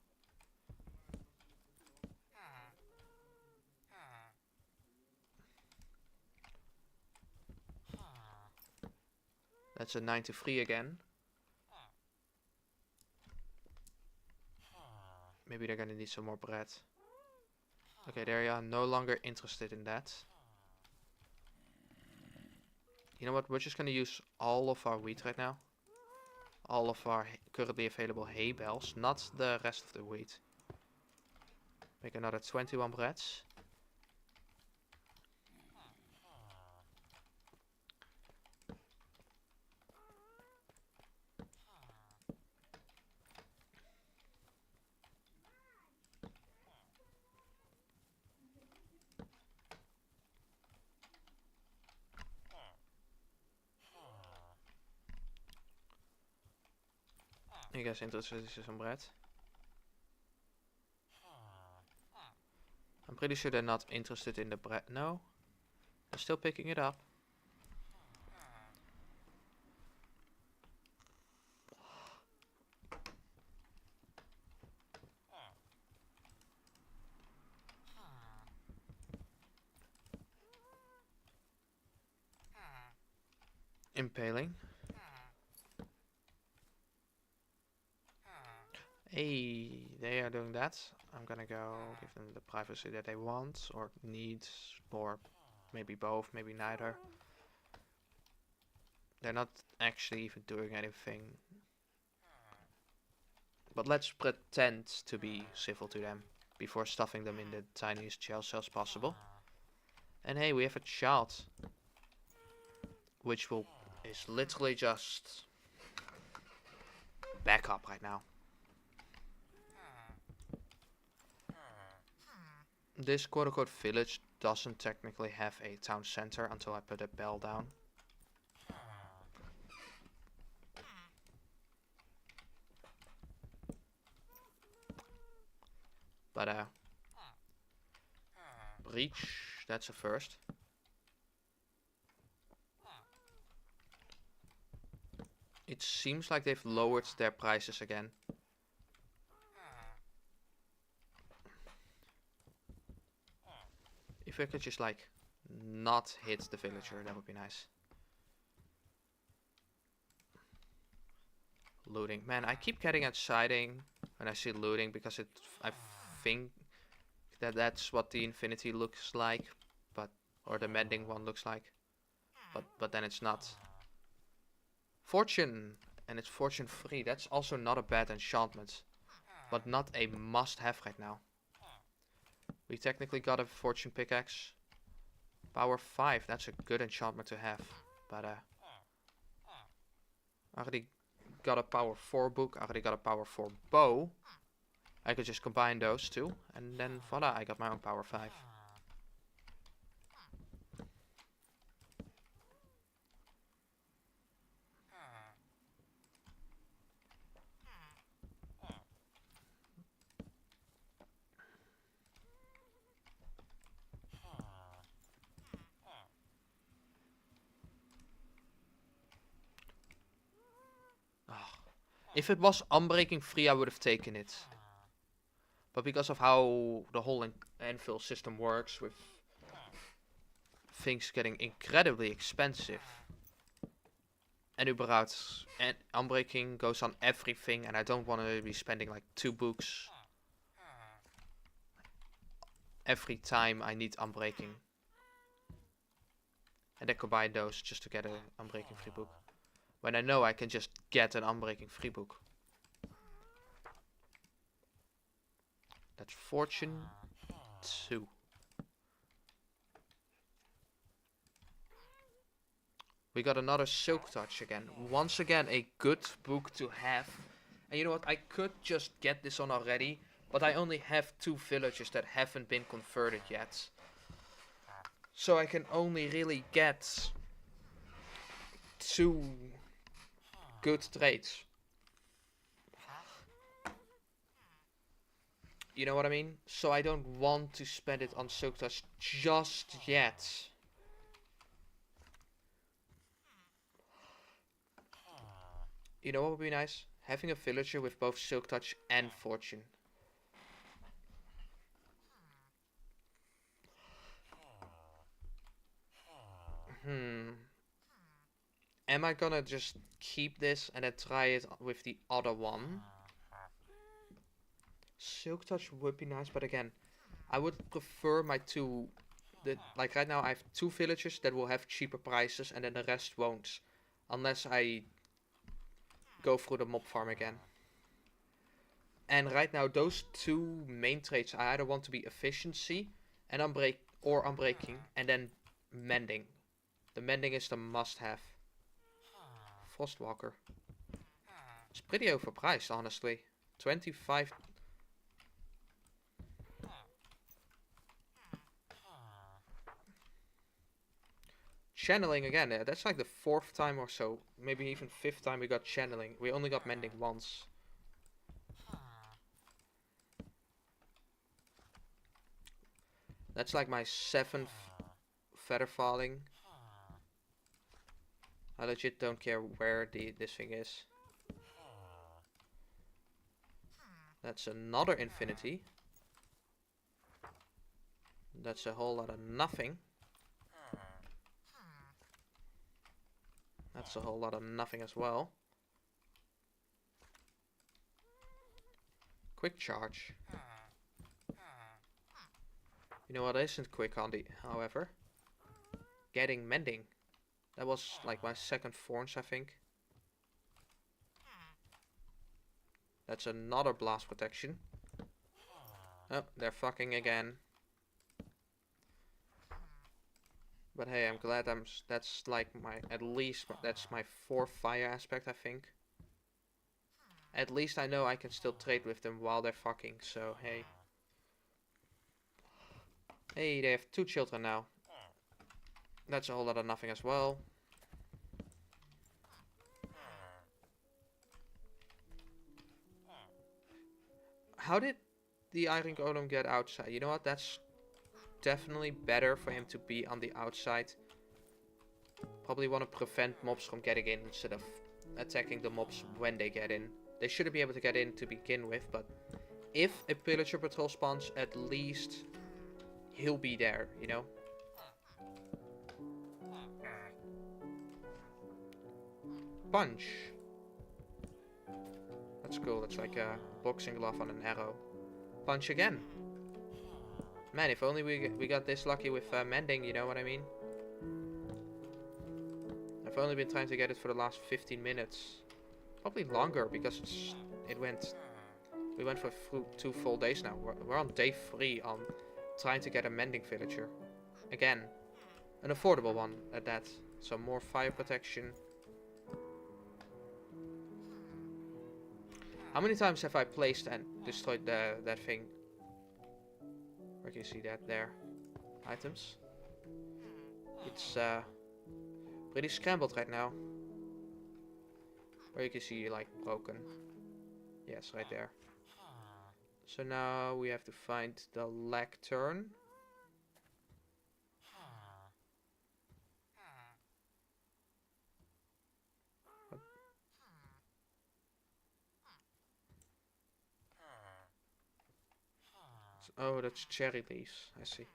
That's a 93 again. Maybe they're gonna need some more bread. Okay, they are no longer interested in that. You know what, we're just gonna use all of our wheat right now. All of our currently available hay bales, not the rest of the wheat. Make another 21 breads. You guys interested in some bread? I'm pretty sure they're not interested in the bread. No? They're still picking it up. Impaling. Hey, they are doing that. I'm gonna go give them the privacy that they want or need, or maybe both, maybe neither. They're not actually even doing anything. But let's pretend to be civil to them before stuffing them in the tiniest jail cells possible. And hey, we have a child, which is literally just back up right now. This quote-unquote village doesn't technically have a town center until I put a bell down. But breach, that's a first. It seems like they've lowered their prices again. If I could just like not hit the villager, that would be nice. Looting. Man, I keep getting exciting when I see looting because I think that that's what the infinity looks like, or the mending one looks like. But then it's not. Fortune, and it's fortune free. That's also not a bad enchantment. but not a must-have right now. We technically got a fortune pickaxe. Power 5, that's a good enchantment to have. But I already got a power 4 book, I already got a power 4 bow. I could just combine those two, and then voila, I got my own power 5. If it was unbreaking free, I would have taken it. But because of how the whole anvil system works, with things getting incredibly expensive, and überhaupt, and unbreaking goes on everything, and I don't want to be spending like 2 books every time I need unbreaking. And then combine those just to get an unbreaking free book. When I know I can just get an unbreaking free book. That's fortune 2. We got another Silk Touch again. Once again, a good book to have. And you know what? I could just get this on already. But I only have 2 villages that haven't been converted yet. So I can only really get 2 good trades. You know what I mean? So I don't want to spend it on Silk Touch just yet. You know what would be nice? Having a villager with both Silk Touch and Fortune. Am I gonna just keep this and then try it with the other one? Silk Touch would be nice, but again, I would prefer my 2... like right now I have 2 villagers that will have cheaper prices and then the rest won't. Unless I go through the mob farm again. And right now those 2 main traits, I either want to be efficiency and unbreaking and then mending. The mending is the must-have. Frostwalker. It's pretty overpriced, honestly. 25. Channeling again. That's like the 4th time or so. Maybe even 5th time we got channeling. We only got mending once. That's like my 7th feather falling. I legit don't care where this thing is. That's another infinity. That's a whole lot of nothing. That's a whole lot of nothing as well. Quick charge. You know what isn't quick on the, however? Getting mending. That was like my 2nd thorns, I think. That's another blast protection. Oh, they're fucking again. But hey, I'm glad that's like my, at least that's my 4th fire aspect, I think. At least I know I can still trade with them while they're fucking, so hey. Hey, they have 2 children now. That's a whole lot of nothing as well. How did the Iron Golem get outside? You know what? That's definitely better for him to be on the outside. Probably want to prevent mobs from getting in instead of attacking the mobs when they get in. They shouldn't be able to get in to begin with, but if a pillager patrol spawns, at least he'll be there, you know? Punch. That's cool. That's like a boxing glove on an arrow. Punch again. Man, if only we got this lucky with mending, you know what I mean? I've only been trying to get it for the last 15 minutes. Probably longer, because it went We went for 2 full days now. We're on day 3 on trying to get a mending villager. Again, an affordable one at that. So more fire protection. How many times have I placed and destroyed that thing? Where can you see that? There. Items. It's pretty scrambled right now. Where you can see like broken. Yes, right there. So now we have to find the lectern. Oh, that's cherry leaves. I see.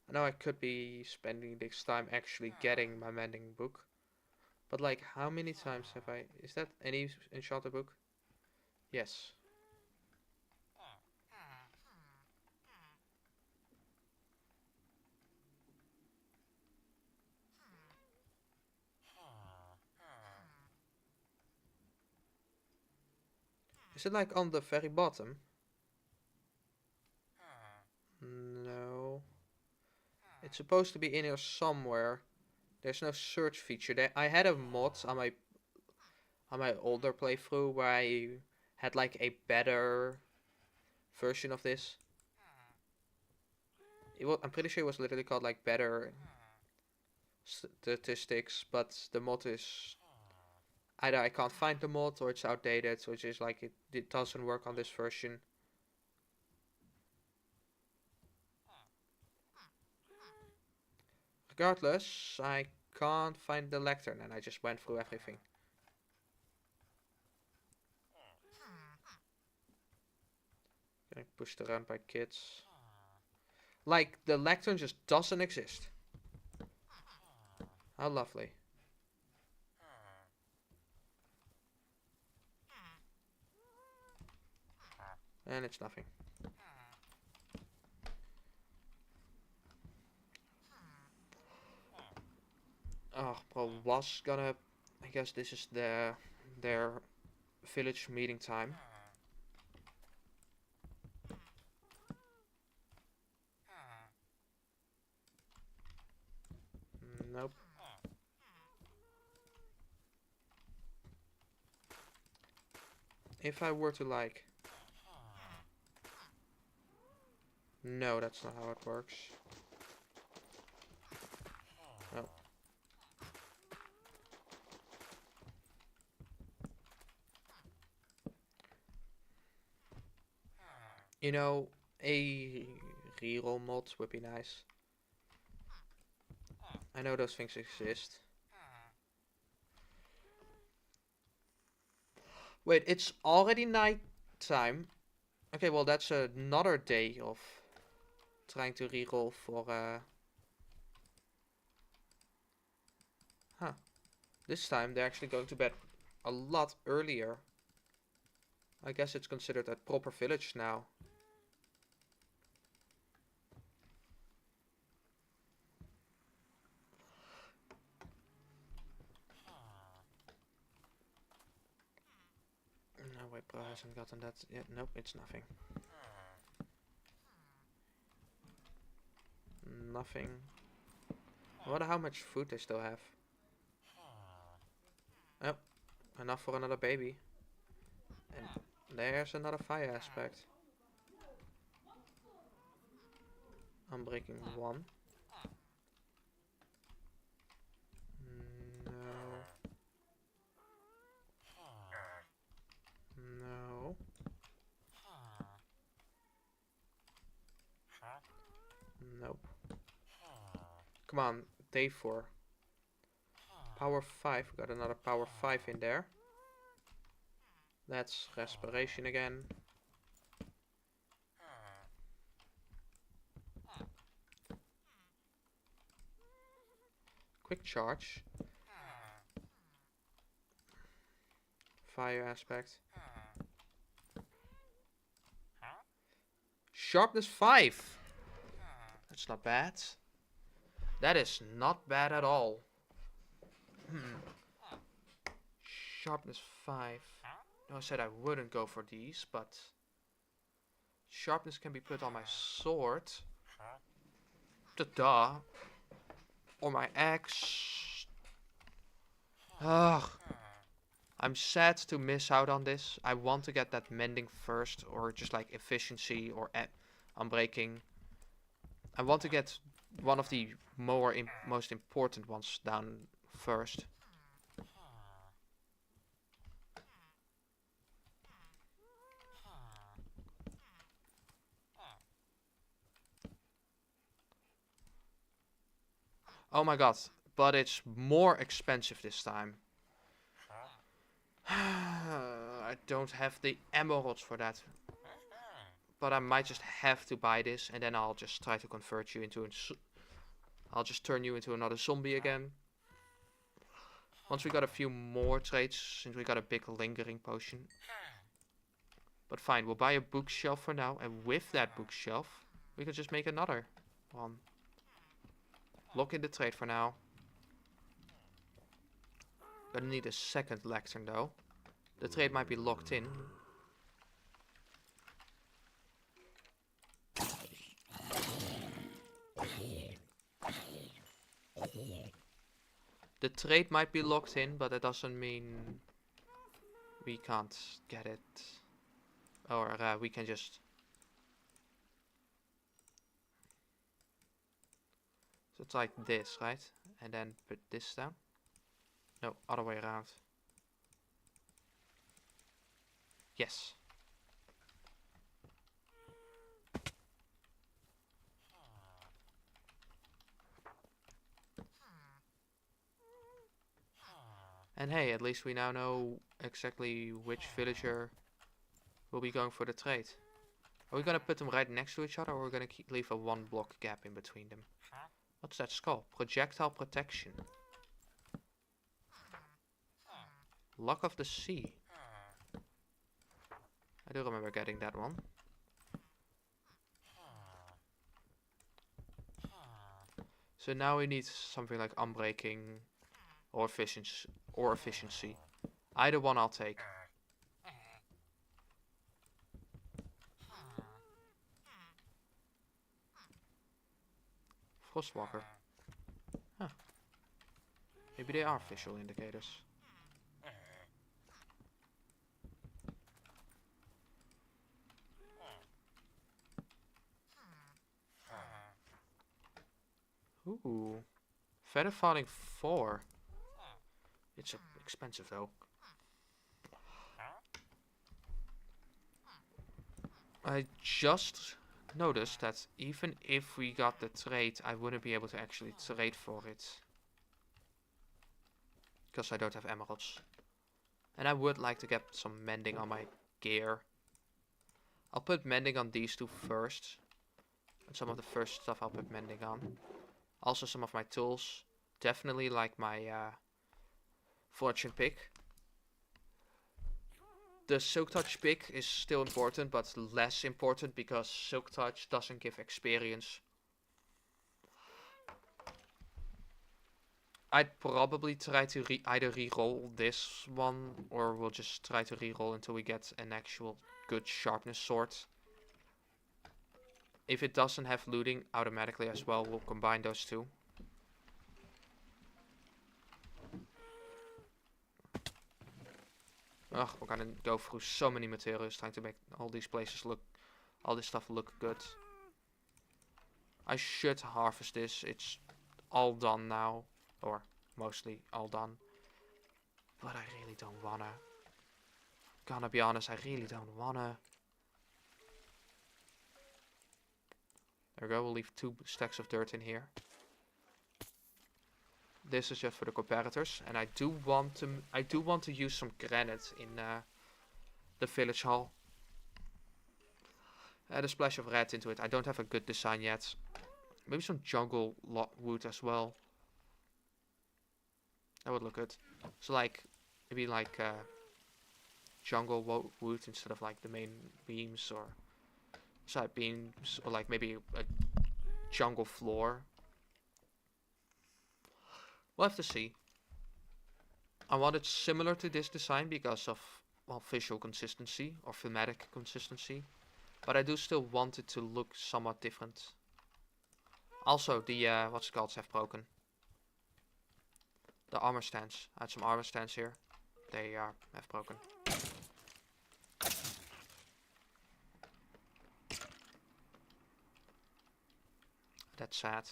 I know I could be spending this time actually getting my mending book. But like, how many times have I... Is that any enchanted book? Yes. Is it like on the very bottom? No. It's supposed to be in here somewhere. There's no search feature. I had a mod on my older playthrough where I had like a better version of this. I'm pretty sure it was literally called like better statistics, but the mod is either I can't find the mod or it's outdated, so it's just like it doesn't work on this version. Regardless, I can't find the lectern and I just went through everything. Getting pushed around by kids. Like, the lectern just doesn't exist. How lovely. And it's nothing. Oh, bro, was gonna... I guess this is their village meeting time. Nope. If I were to like... No, that's not how it works. No. You know, a reroll mod would be nice. I know those things exist. Wait, it's already night time. Okay, well that's another day of trying to reroll for Huh. This time they're actually going to bed a lot earlier. I guess it's considered a proper village now. No, wait, bro hasn't gotten that yet. Nope, it's nothing. Nothing. I wonder how much food they still have. Oh, enough for another baby. And there's another fire aspect. I'm breaking one. No. Nope. Come on, day 4. Power 5, we got another power 5 in there. That's respiration again. Quick charge. Fire aspect. Sharpness 5. That's not bad. That is not bad at all. Sharpness 5. No, I said I wouldn't go for these, but sharpness can be put on my sword. Ta-da. Or my axe. Ugh. I'm sad to miss out on this. I want to get that mending first, or just like efficiency or unbreaking. I want to get one of the most important ones down first. Oh my god, but it's more expensive this time. I don't have the emeralds for that. But I might just have to buy this, and then I'll just try to convert you into I'll just turn you into another zombie again. Once we got a few more traits, since we got a big lingering potion. But fine, we'll buy a bookshelf for now, and with that bookshelf, we can just make another one. Lock in the trade for now. Gonna need a second lectern though. The trade might be locked in. The trade might be locked in, but that doesn't mean we can't get it. Or we can just... So it's like this, right? And then put this down. No, other way around. Yes. And hey, at least we now know exactly which villager will be going for the trade. Are we gonna put them right next to each other, or are we gonna leave a 1 block gap in between them? What's that skull? Projectile protection. Luck of the Sea. I do remember getting that one. So now we need something like unbreaking or efficiency. Either one I'll take. Frostwalker. Huh. Maybe they are visual indicators. Ooh. Feather Falling 4. It's expensive though. I just noticed that even if we got the trade, I wouldn't be able to actually trade for it. Because I don't have emeralds. And I would like to get some mending on my gear. I'll put mending on these two first. And some of the first stuff I'll put mending on. Also some of my tools. Definitely like my fortune pick. The Silk Touch pick is still important, but less important because Silk Touch doesn't give experience. I'd probably try to either re-roll this one, or we'll just try to re-roll until we get an actual good sharpness sword. If it doesn't have looting automatically as well, we'll combine those two. Ugh, we're gonna go through so many materials trying to make all these places look, all this stuff look good. I should harvest this. It's all done now, or mostly all done. But I really don't wanna. Gonna be honest, I really don't wanna. There we go. We'll leave 2 stacks of dirt in here. This is just for the comparators, and I do want to use some granite in the village hall. Add a splash of red into it. I don't have a good design yet. Maybe some jungle wood as well. That would look good. So like maybe like jungle wood instead of like the main beams or side beams, or like maybe a jungle floor. We'll have to see. I want it similar to this design because of, well, visual consistency or thematic consistency. But I do still want it to look somewhat different. Also, the, what's it called, have broken. The armor stands. I had some armor stands here. They have broken. That's sad.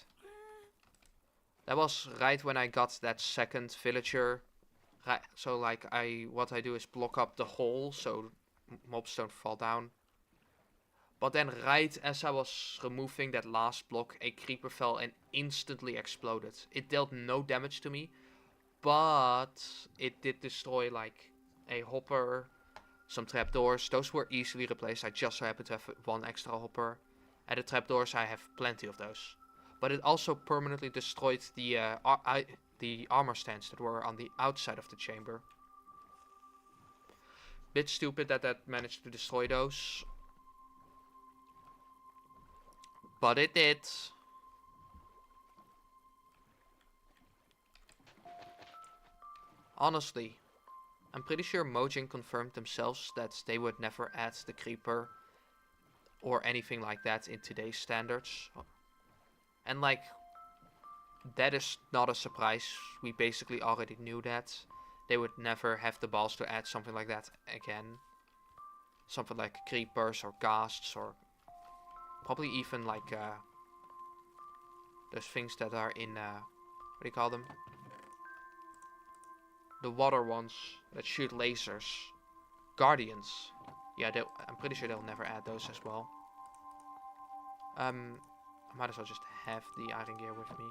That was right when I got that second villager. Right, so like what I do is block up the hole so mobs don't fall down. But then right as I was removing that last block, a creeper fell and instantly exploded. It dealt no damage to me, but it did destroy like a hopper, some trapdoors. Those were easily replaced. I just so happened to have one extra hopper. And the trapdoors, I have plenty of those. But it also permanently destroyed the armor stands that were on the outside of the chamber. Bit stupid that that managed to destroy those. But it did. Honestly, I'm pretty sure Mojang confirmed themselves that they would never add the creeper or anything like that in today's standards. And like, that is not a surprise. We basically already knew that. They would never have the balls to add something like that again. Something like creepers or ghasts or probably even like those things that are in, what do you call them? The water ones that shoot lasers. Guardians. Yeah, I'm pretty sure they'll never add those as well. I might as well just have the iron gear with me.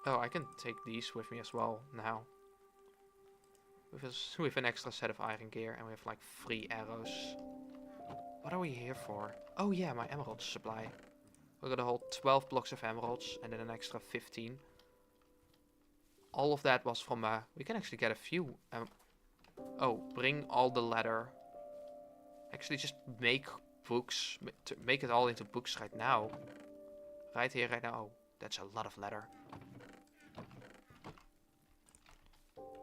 Oh, I can take these with me as well now. With an extra set of iron gear and we have like 3 arrows. What are we here for? Oh yeah, my emerald supply. We're gonna hold 12 blocks of emeralds and then an extra 15. All of that was from, we can actually get a few. Oh, bring all the leather. Actually just make books. Make it all into books right now. Right here, right now. Oh, that's a lot of leather.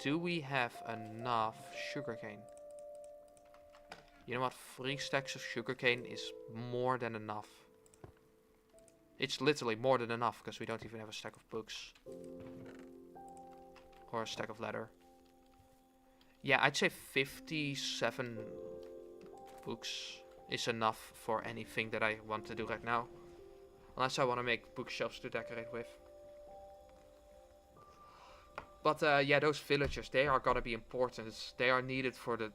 Do we have enough sugarcane? You know what? 3 stacks of sugarcane is more than enough. It's literally more than enough because we don't even have a stack of books. Or a stack of leather. Yeah, I'd say 57 books is enough for anything that I want to do right now. Unless I want to make bookshelves to decorate with. But yeah, those villagers, they are gonna be important. They are needed for the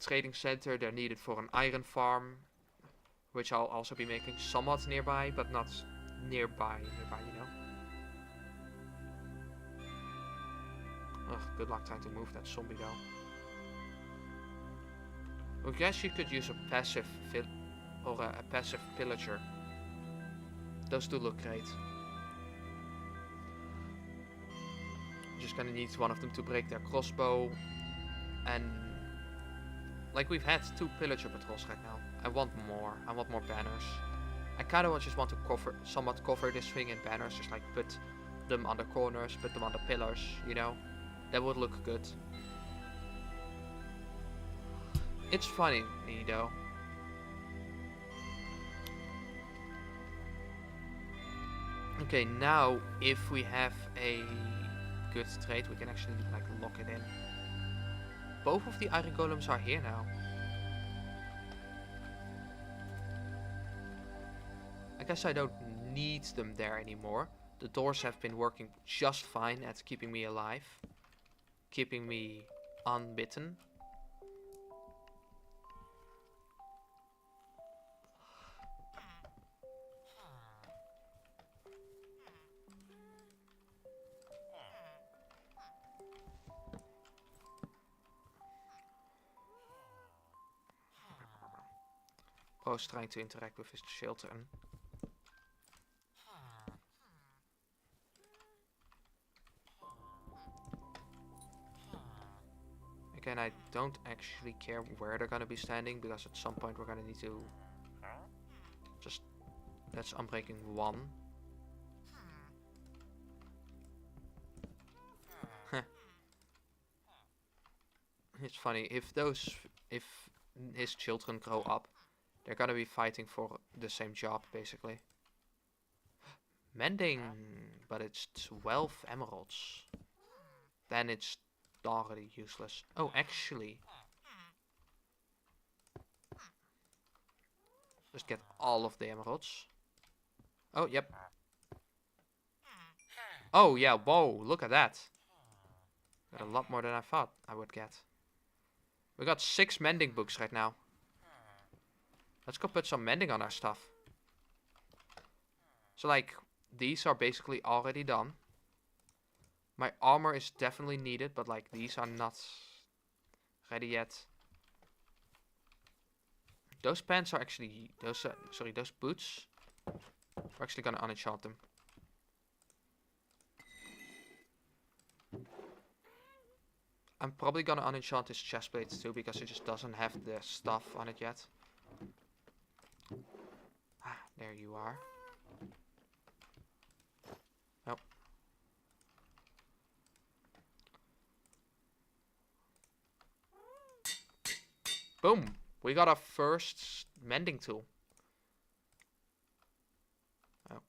trading center. They're needed for an iron farm, which I'll also be making somewhat nearby, but not nearby, you know. Ugh, good luck trying to move that zombie though. I guess you could use a passive a passive pillager. Those do look great. Just gonna need one of them to break their crossbow. And like we've had 2 pillager patrols right now. I want more. I want more banners. I kind of just want to somewhat cover this thing in banners. Just like put them on the corners, put them on the pillars, you know. That would look good. It's funny though. Okay, now if we have a good trade, we can actually like lock it in. Both of the iron golems are here now. I guess I don't need them there anymore. The doors have been working just fine at keeping me alive. Keeping me unbitten. Bro's trying to interact with his children. Again, I don't actually care where they're gonna be standing, because at some point we're gonna need to just... That's unbreaking 1. It's funny, if his children grow up, they're gonna be fighting for the same job, basically. Mending, but it's 12 emeralds. Then it's already useless. Oh, actually. Just get all of the emeralds. Oh, yep. Oh, yeah, whoa, look at that. Got a lot more than I thought I would get. We got 6 mending books right now. Let's go put some mending on our stuff. So, like, these are basically already done. My armor is definitely needed, but, like, these are not ready yet. Those pants are actually, those boots, we're actually gonna unenchant them. I'm probably gonna unenchant this chestplate too, because it just doesn't have the stuff on it yet. Ah, there you are. Nope. Boom! We got our first mending tool. Oh.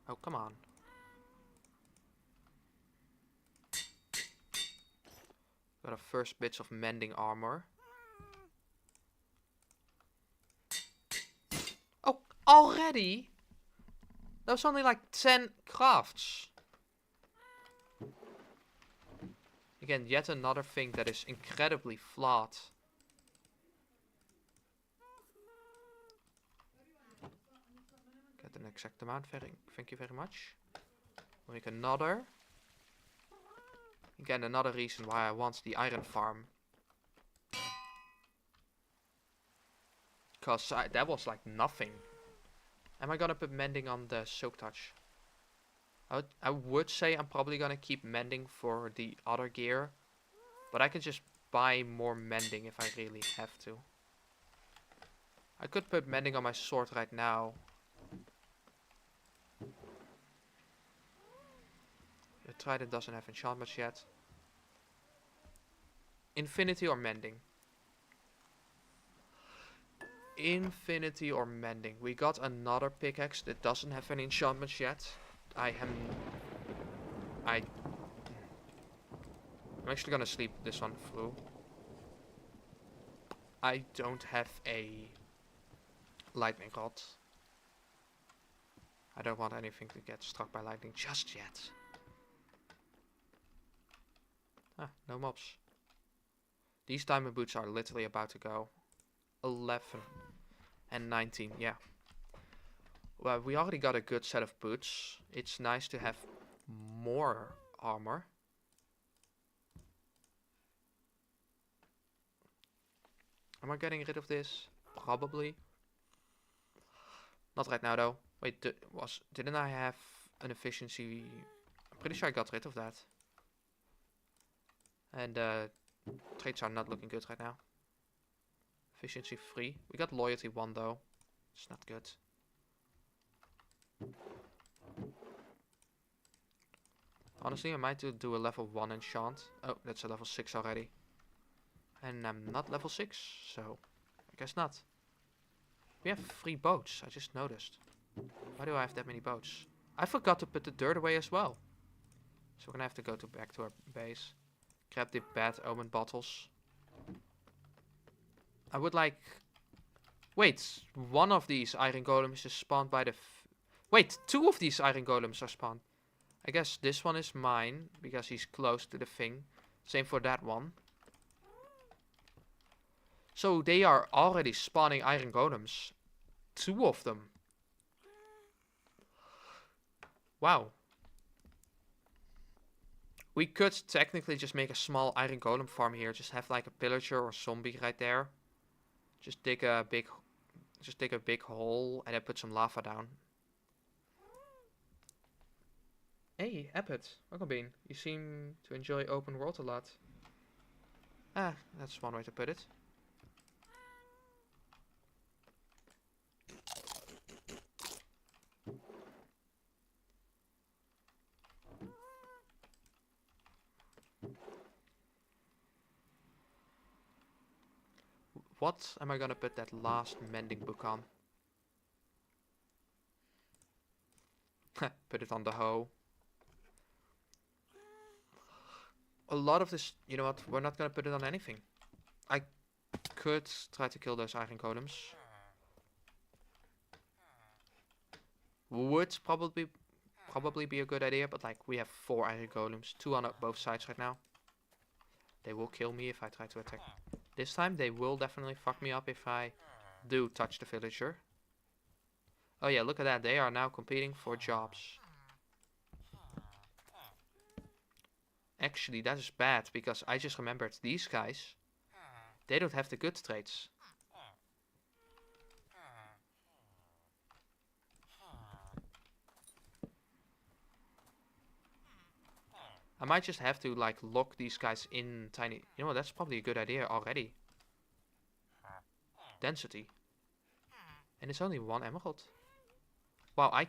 Oh, come on. Got our first bits of mending armor. Oh, already? That was only like 10 crafts. Again, yet another thing that is incredibly flawed. Get an exact amount, thank you very much. Make another. Again, another reason why I want the iron farm. Because that was like nothing. Am I gonna put mending on the silk touch? I would say I'm probably gonna keep mending for the other gear. But I can just buy more mending if I really have to. I could put mending on my sword right now. The trident doesn't have enchantments yet. Infinity or mending? Infinity or mending. We got another pickaxe that doesn't have any enchantments yet. I'm actually gonna sleep this one through. I don't have a lightning rod. I don't want anything to get struck by lightning just yet. Ah, no mobs. These diamond boots are literally about to go. 11 and 19, yeah. Well, we already got a good set of boots. It's nice to have more armor. Am I getting rid of this? Probably. Not right now though. Wait, didn't I have an efficiency? I'm pretty sure I got rid of that. And traits are not looking good right now. Efficiency 3. We got loyalty 1 though. It's not good. Honestly, I might do a level 1 enchant. Oh, that's a level 6 already. And I'm not level 6, so I guess not. We have 3 boats, I just noticed. Why do I have that many boats? I forgot to put the dirt away as well. So we're gonna have to go back to our base. Grab the bad omen bottles. I would like... Wait, one of these iron golems is spawned by the... Wait, 2 of these iron golems are spawned. I guess this one is mine, because he's close to the thing. Same for that one. So they are already spawning iron golems. 2 of them. Wow. We could technically just make a small iron golem farm here. Just have like a pillager or zombie right there. Just dig a big hole and then put some lava down. Hey, Epic, welcome Bean. You seem to enjoy open world a lot. Ah, that's one way to put it. What am I gonna put that last mending book on? Put it on the hoe. A lot of this, you know what, we're not gonna put it on anything. I could try to kill those iron golems. Would probably be a good idea, but like we have 4 iron golems, 2 on both sides right now. They will kill me if I try to attack. This time they will definitely fuck me up if I do touch the villager. Oh yeah, look at that, they are now competing for jobs. Actually, that is bad, because I just remembered these guys, they don't have the good traits. I might just have to like lock these guys in tiny... You know what, that's probably a good idea already. Density. And it's only 1 emerald. Wow, I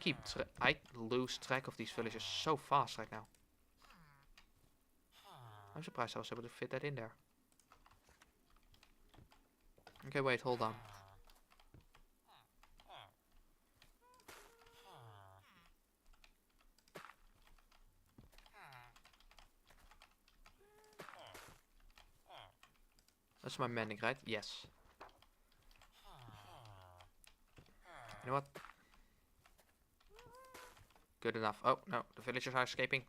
lose track of these villagers so fast right now. I'm surprised I was able to fit that in there. Okay, wait, hold on. That's my mending, right? Yes. You know what? Good enough. Oh, no, the villagers are escaping.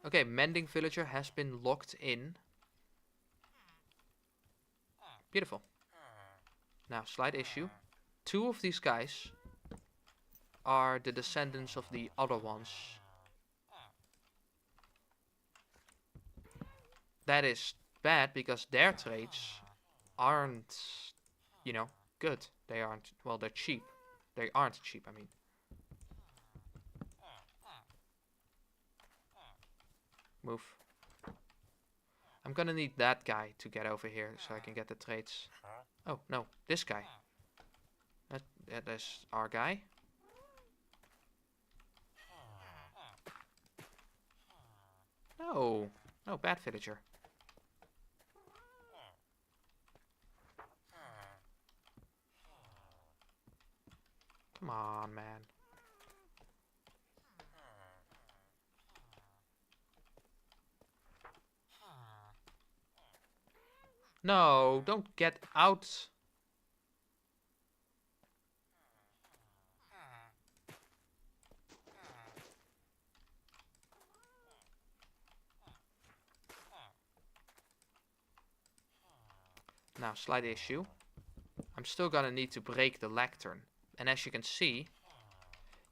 Okay, mending villager has been locked in. Beautiful. Now, slight issue. 2 of these guys are the descendants of the other ones. That is bad because their traits aren't, you know, good. They aren't, well, they're cheap. They aren't cheap, I mean. Move. I'm gonna need that guy to get over here so I can get the traits. Oh, no, this guy. That is our guy. No, no, bad villager. Come on, man. No, don't get out. Now, slight issue. I'm still gonna need to break the lectern. And as you can see,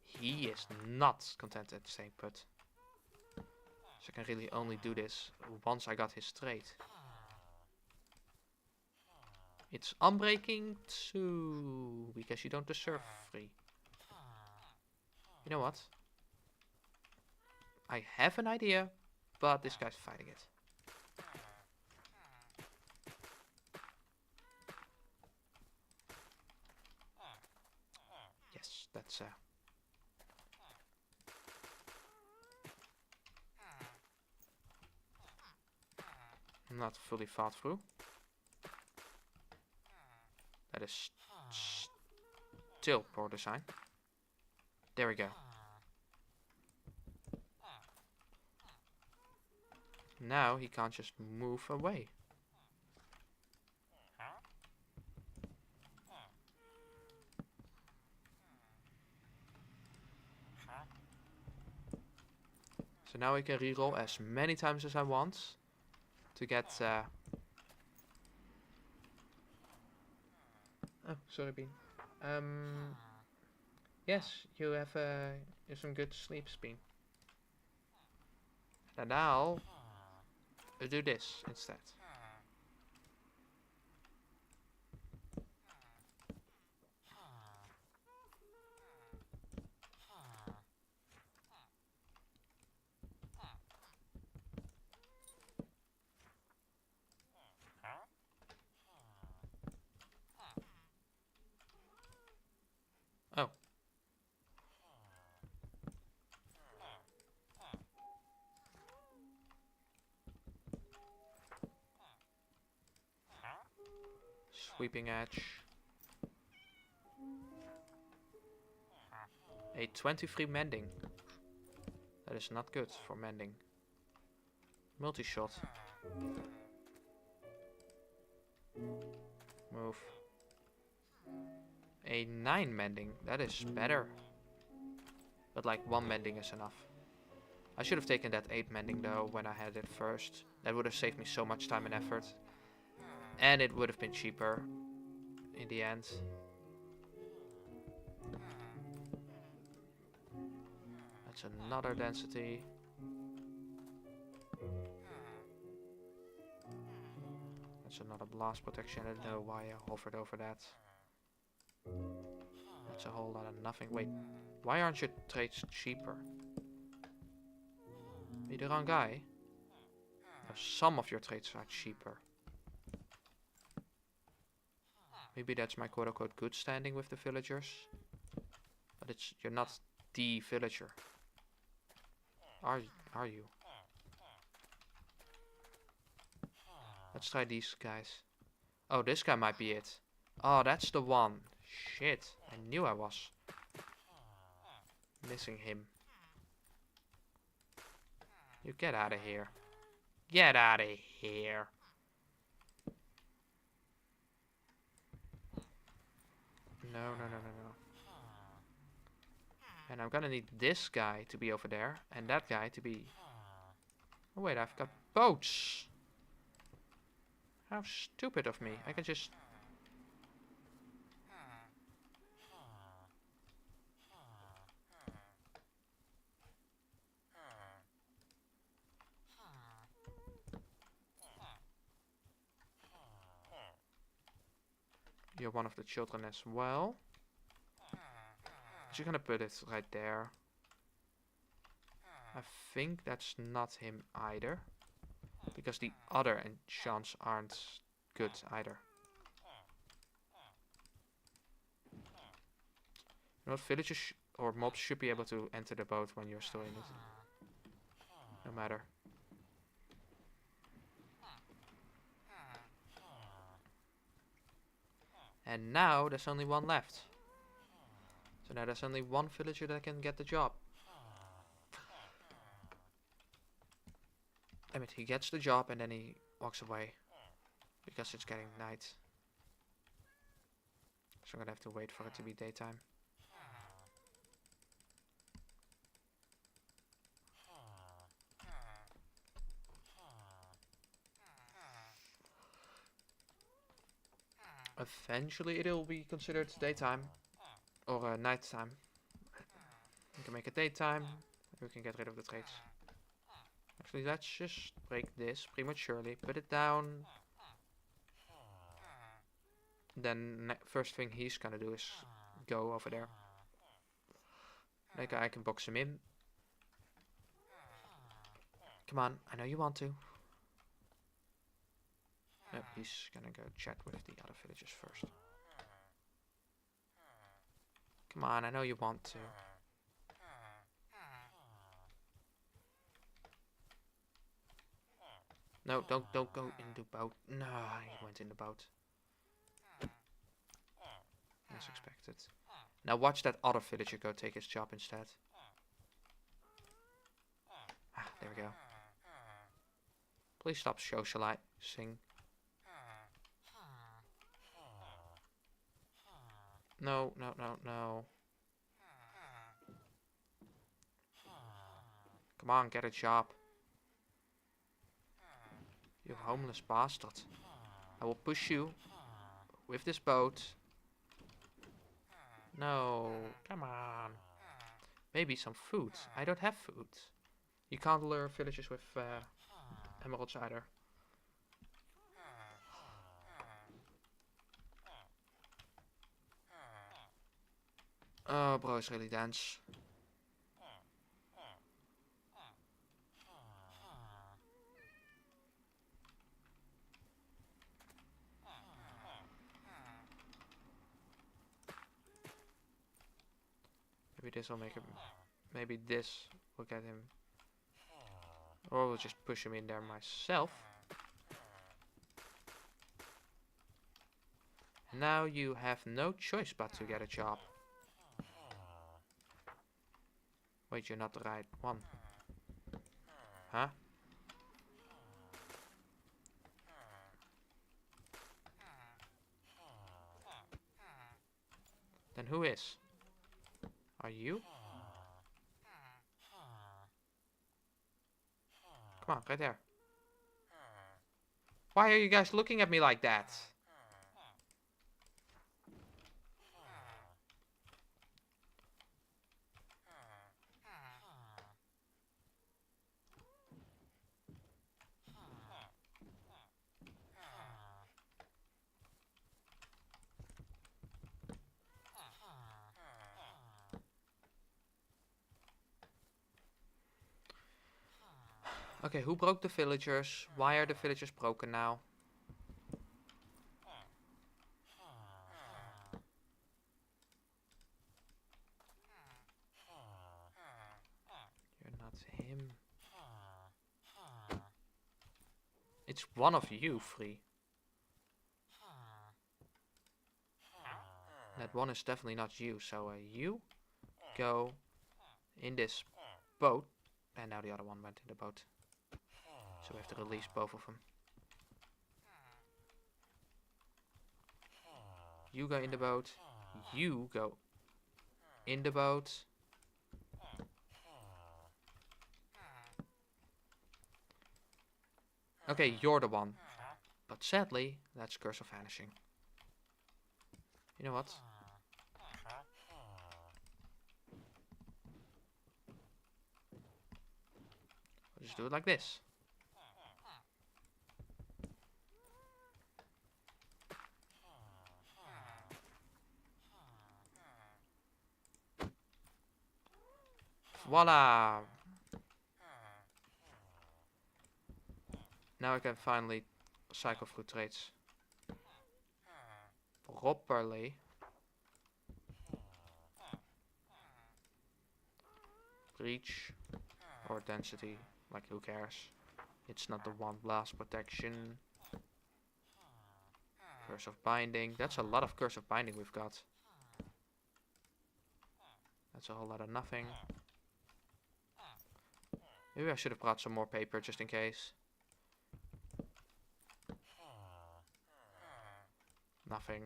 he is not contented to stay put. So I can really only do this once I got his trait. It's unbreaking 2, because you don't deserve 3. You know what? I have an idea, but this guy's fighting it. Yes, that's not fully thought through. That is still poor design. There we go. Now he can't just move away. So now I can reroll as many times as I want to get... Oh, sorry, Bean. Yes, you have some good sleeps, Bean. And now, do this instead. Oh. Sweeping edge. A 23 mending. That is not good for mending. Multi-shot. Move. A 9 mending. That is better. But like 1 mending is enough. I should have taken that 8 mending though when I had it first. That would have saved me so much time and effort. And it would have been cheaper in the end. That's another density. That's another blast protection. I don't know why I hovered over that. That's a whole lot of nothing. Wait, why aren't your trades cheaper? Are you the wrong guy? No, some of your trades are cheaper. Maybe that's my quote-unquote good standing with the villagers. But you're not the villager. Are you? Let's try these guys. Oh, this guy might be it. Oh, that's the one. Shit, I knew I was missing him. You get out of here. Get out of here. No. And I'm gonna need this guy to be over there. And that guy to be... Oh wait, I've got boats. How stupid of me. I can just... You're one of the children as well. You're gonna put it right there. I think that's not him either. Because the other enchants aren't good either. You know what, villagers or mobs should be able to enter the boat when you're still in it. No matter. And now there's only one left. So now there's only one villager that can get the job. Damn it, he gets the job and then he walks away. Because it's getting night. So I'm gonna have to wait for it to be daytime. Eventually it'll be considered daytime. Or nighttime. We can make it daytime. We can get rid of the trades. Actually, let's just break this prematurely. Put it down. Then first thing he's gonna do is go over there. Like I can box him in. Come on, I know you want to. No, he's gonna go chat with the other villagers first. Come on, I know you want to. No, don't go in the boat. No, he went in the boat. As expected. Now watch that other villager go take his job instead. Ah, there we go. Please stop socializing. No. Come on, get a job. You homeless bastard. I will push you with this boat. No, come on. Maybe some food. I don't have food. You can't lure villagers with emeralds either. Oh, bro is really dense. Maybe this will make him. Maybe this will get him. Or we'll just push him in there myself. Now you have no choice but to get a job. Wait, you're not the right one. Huh? Then who is? Are you? Come on, right there. Why are you guys looking at me like that? Okay, who broke the villagers? Why are the villagers broken now? You're not him. It's one of you, Free. That one is definitely not you, so you go in this boat. And now the other one went in the boat. So we have to release both of them. You go in the boat. You go in the boat. Okay, you're the one. But sadly, that's Curse of Vanishing. You know what? We'll just do it like this. Voila! Now I can finally cycle through trades properly. Reach or density, like who cares? It's not the one blast protection. Curse of Binding. That's a lot of Curse of Binding we've got. That's a whole lot of nothing. Maybe I should have brought some more paper just in case. Nothing.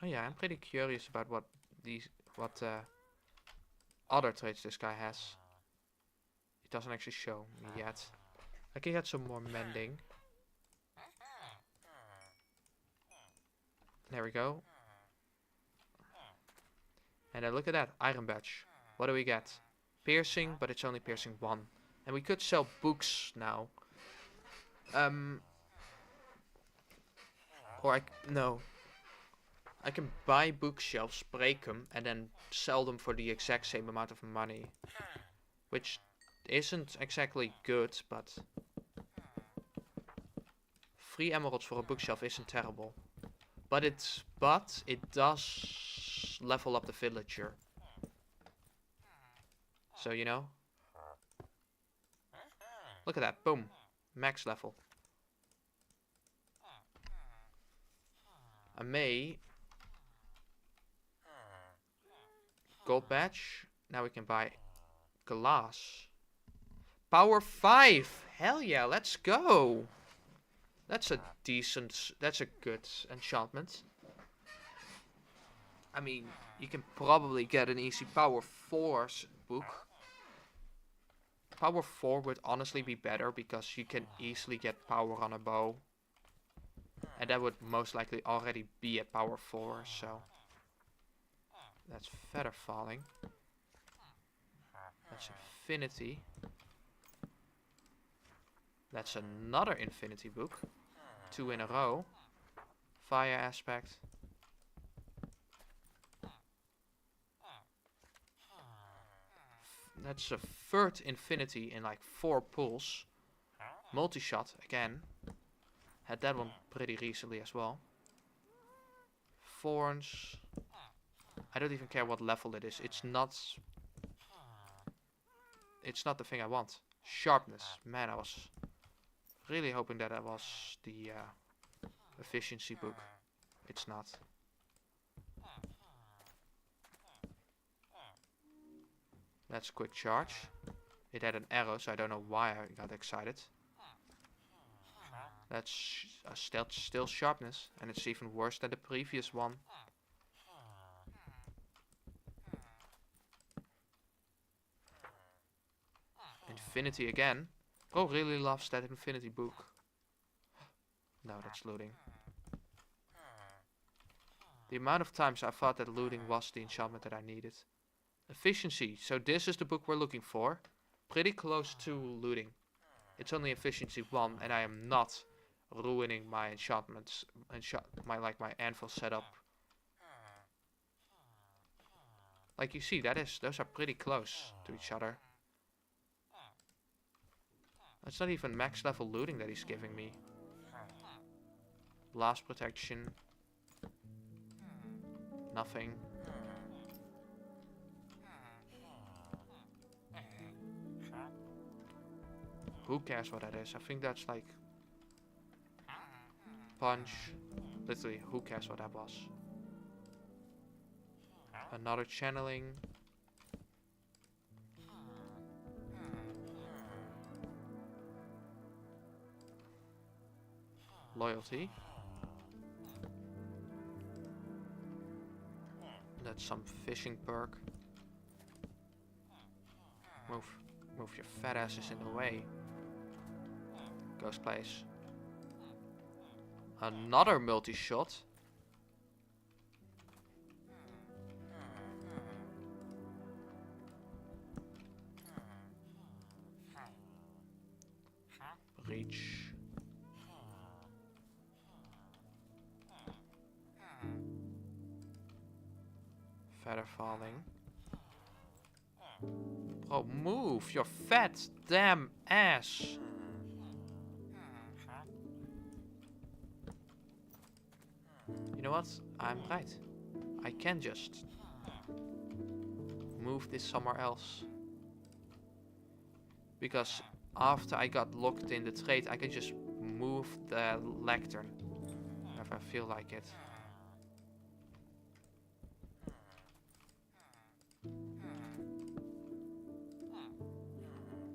Oh yeah, I'm pretty curious about what other traits this guy has. It doesn't actually show me yet. I can get some more mending. There we go. And then look at that, Iron Badge. What do we get? Piercing, but it's only piercing 1. And we could sell books now. No. I can buy bookshelves, break them, and then sell them for the exact same amount of money. Which isn't exactly good, but 3 emeralds for a bookshelf isn't terrible. But it does level up the villager. So, you know. Look at that, boom. Max level. I may gold badge. Now we can buy glass. Power 5. Hell yeah, let's go. That's a good enchantment. I mean, you can probably get an easy Power 4 book. Power 4 would honestly be better because you can easily get power on a bow. And that would most likely already be a Power 4, so. That's Feather Falling. That's Infinity. That's another Infinity book. 2 in a row. Fire Aspect. That's a 3rd Infinity in like 4 pulls. Multi-shot again. Had that one pretty recently as well. Thorns. I don't even care what level it is. It's not the thing I want. Sharpness. Man, I was really hoping that was the efficiency book. It's not. That's quick charge. It had an arrow, so I don't know why I got excited. That's still sharpness, and it's even worse than the previous one. Infinity again. Bro really loves that infinity book. No, that's looting. The amount of times I thought that looting was the enchantment that I needed. Efficiency. So this is the book we're looking for. Pretty close to looting. It's only efficiency 1, and I am not ruining my enchantments, my anvil setup. Like you see, those are pretty close to each other. That's not even max level looting that he's giving me. Blast protection. Nothing. Who cares what that is? I think that's like punch. Literally, who cares what that was? Another channeling. Loyalty. That's some fishing perk. Move your fat asses in the way. Ghost place. Another multi-shot. Reach. Feather falling. Bro, move your fat damn ass. You know what? I'm right. I can just move this somewhere else. Because after I got locked in the trade, I can just move the lectern if I feel like it.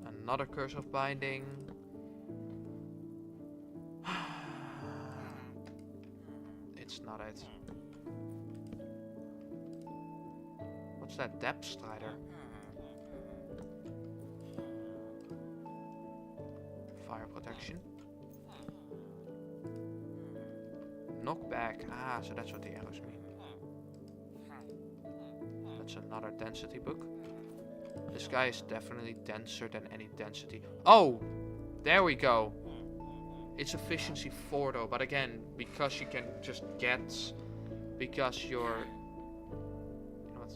Another curse of binding. It's not it. What's that? Depth Strider. Fire protection. Knockback. Ah, so that's what the arrows mean. That's another density book. This guy is definitely denser than any density. Oh! There we go. It's efficiency 4 though, but again, because you can just get... Because you're... You know what?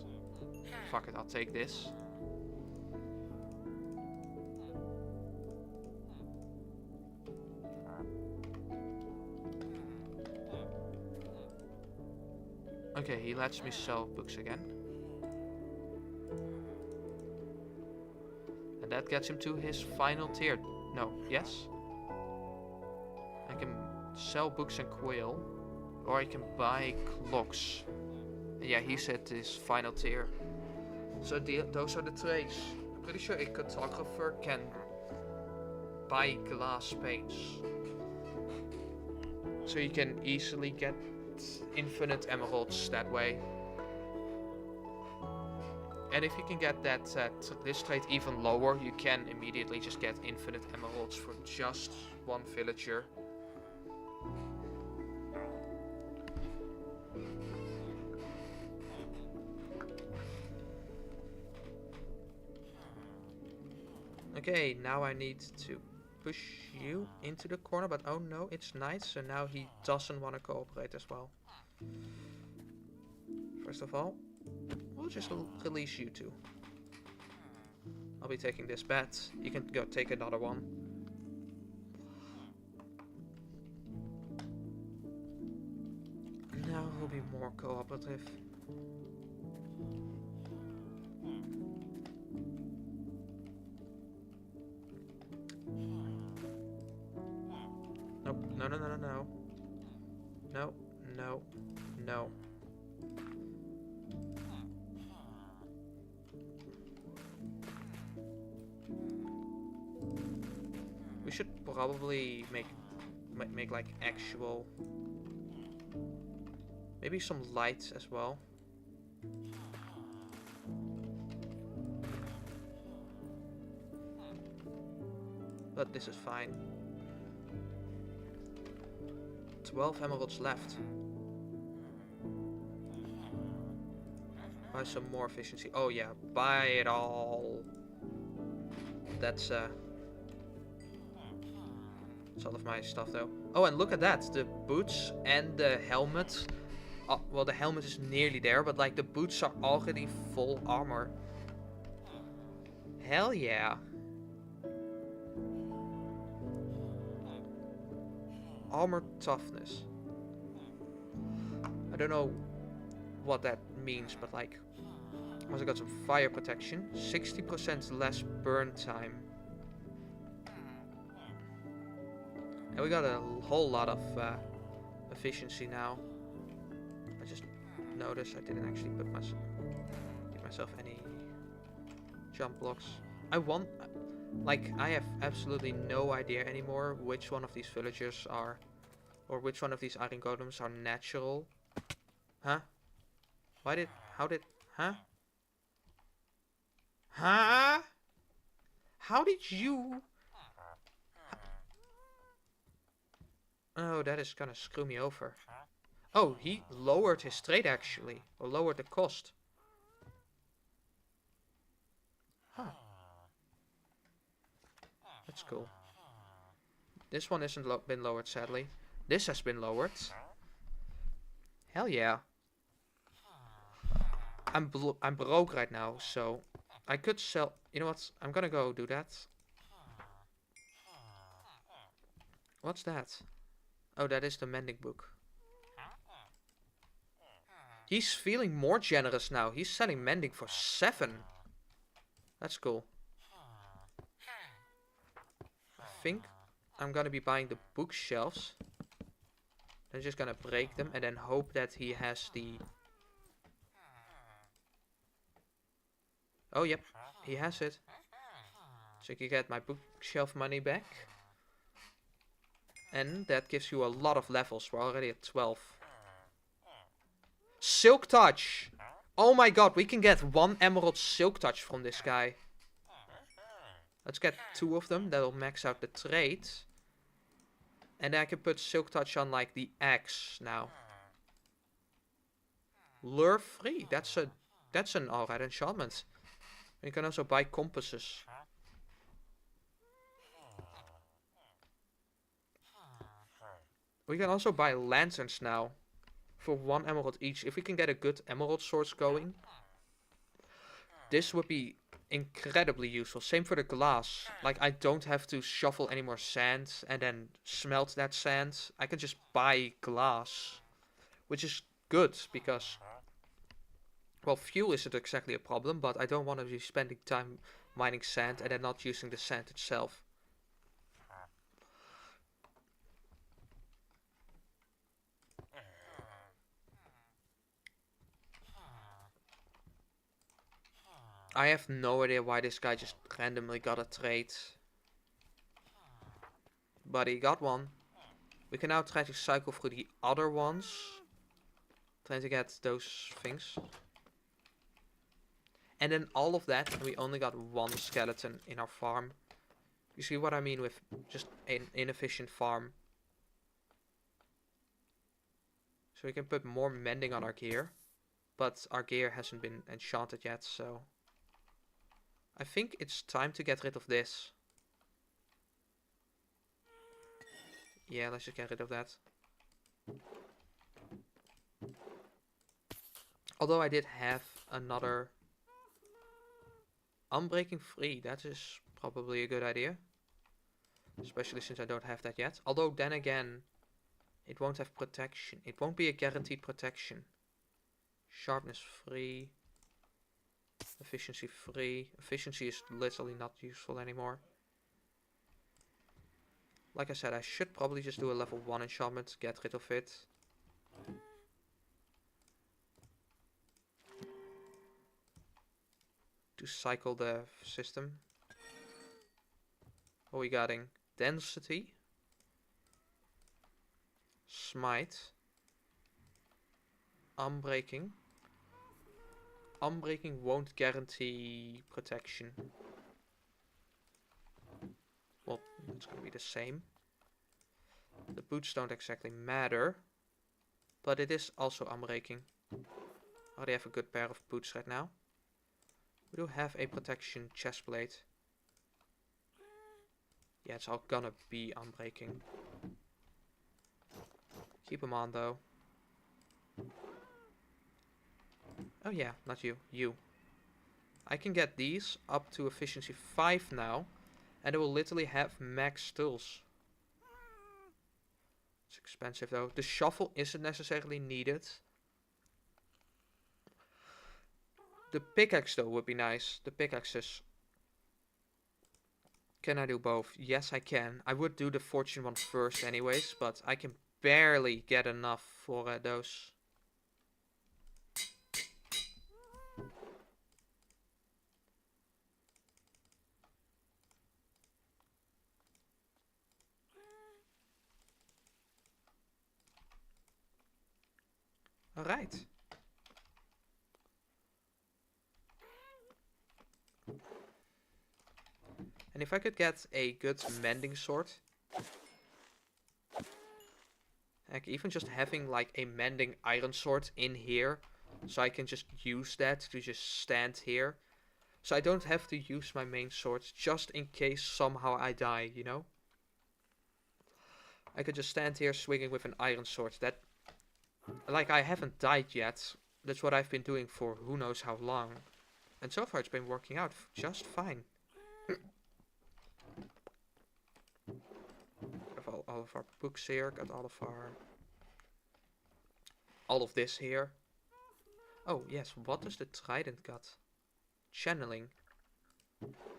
Fuck it, I'll take this. Okay, he lets me sell books again. And that gets him to his final tier. No, yes? I can sell books and quail. Or I can buy clocks. And yeah, he's at his final tier. So those are the trades. I'm pretty sure a cartographer can buy glass paints. So you can easily get infinite emeralds that way. And if you can get that this trade even lower, you can immediately just get infinite emeralds for just one villager. Okay, now I need to push you into the corner, but oh no, it's night, so now he doesn't want to cooperate as well. First of all, we'll just release you two. I'll be taking this bet. You can go take another one. Now we'll be more cooperative. no, no, no, no, no, no. No, no, no. We should probably make like actual, maybe some lights as well. But this is fine. 12 emeralds left. Buy some more efficiency. Oh yeah, buy it all. That's all of my stuff though. Oh, and look at that. The boots and the helmet. Well, the helmet is nearly there, but like the boots are already full armor. Hell yeah. Armor toughness. I don't know what that means, but like, also got some fire protection, 60% less burn time, and we got a whole lot of efficiency now. I just noticed I didn't actually give myself any jump blocks. I have absolutely no idea anymore which one of these villagers are, or which one of these iron golems are natural. Huh? Huh? Huh? How did you? Oh, that is gonna screw me over. Oh, he lowered his trade actually, or lowered the cost. Huh. That's cool. This one isn't been lowered, sadly. This has been lowered. Hell yeah. I'm broke right now, so I could sell. You know what? I'm gonna go do that. What's that? Oh, that is the mending book. He's feeling more generous now. He's selling mending for 7. That's cool. I think I'm gonna be buying the bookshelves. I'm just gonna break them and then hope that he has the... Oh, yep. He has it. So you can get my bookshelf money back. And that gives you a lot of levels. We're already at 12. Silk Touch! Oh my god, we can get 1 emerald Silk Touch from this guy. Let's get 2 of them. That'll max out the trade. And then I can put Silk Touch on like the axe now. Lure free. That's an alright enchantment. You can also buy compasses. We can also buy lanterns now. For 1 emerald each. If we can get a good emerald source going. This would be incredibly useful. Same for the glass. Like, I don't have to shovel any more sand and then smelt that sand. I can just buy glass. Which is good because... Well, fuel isn't exactly a problem, but I don't want to be spending time mining sand and then not using the sand itself. I have no idea why this guy just randomly got a trade. But he got one. We can now try to cycle through the other ones. Trying to get those things. And then all of that, and we only got 1 skeleton in our farm. You see what I mean with just an inefficient farm. So we can put more mending on our gear. But our gear hasn't been enchanted yet, so... I think it's time to get rid of this. Yeah, let's just get rid of that. Although I did have another... Unbreaking free, that is probably a good idea. Especially since I don't have that yet. Although then again, it won't have protection. It won't be a guaranteed protection. Sharpness free. Efficiency free. Efficiency is literally not useful anymore. like I said, I should probably just do a level 1 enchantment to get rid of it. To cycle the system. What are we getting? Density. Smite. Unbreaking. Unbreaking won't guarantee protection. Well, it's gonna be the same. The boots don't exactly matter. But it is also unbreaking. I already have a good pair of boots right now. We do have a protection chestplate. Yeah, it's all gonna be unbreaking. Keep them on though. Oh yeah, not you. You. I can get these up to efficiency 5 now. And it will literally have max tools. It's expensive though. The shovel isn't necessarily needed. The pickaxe though would be nice. The pickaxes. Can I do both? Yes, I can. I would do the fortune one first anyways, but I can barely get enough for those. Alright. And if I could get a good mending sword. Like even just having like a mending iron sword in here. So I can just use that to just stand here. So I don't have to use my main sword just in case somehow I die, you know? I could just stand here swinging with an iron sword. That, like, I haven't died yet. That's what I've been doing for who knows how long. And so far it's been working out just fine. Got all of our books here. Got all of this here. Oh yes, what does the trident got? Channeling.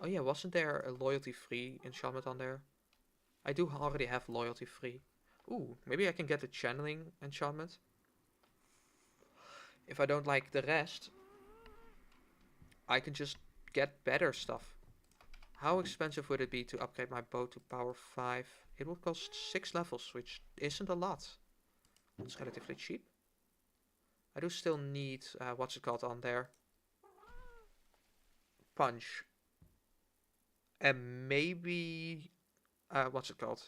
Oh yeah, wasn't there a loyalty free enchantment on there? I do already have loyalty free. Ooh, maybe I can get the channeling enchantment. If I don't like the rest, I can just get better stuff. How expensive would it be to upgrade my bow to power 5? It would cost 6 levels, which isn't a lot. It's relatively cheap. I do still need, what's it called on there? Punch. And maybe, what's it called?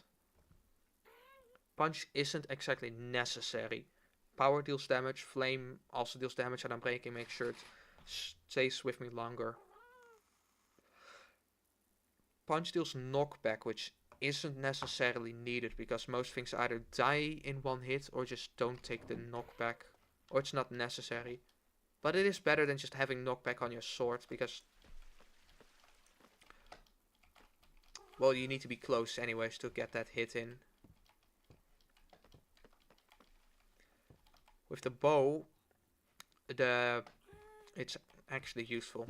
Punch isn't exactly necessary. Power deals damage, flame also deals damage, and unbreaking makes sure it stays with me longer. Punch deals knockback, which isn't necessarily needed because most things either die in one hit or just don't take the knockback, or it's not necessary. But it is better than just having knockback on your sword because, well, you need to be close anyways to get that hit in. With the bow, it's actually useful.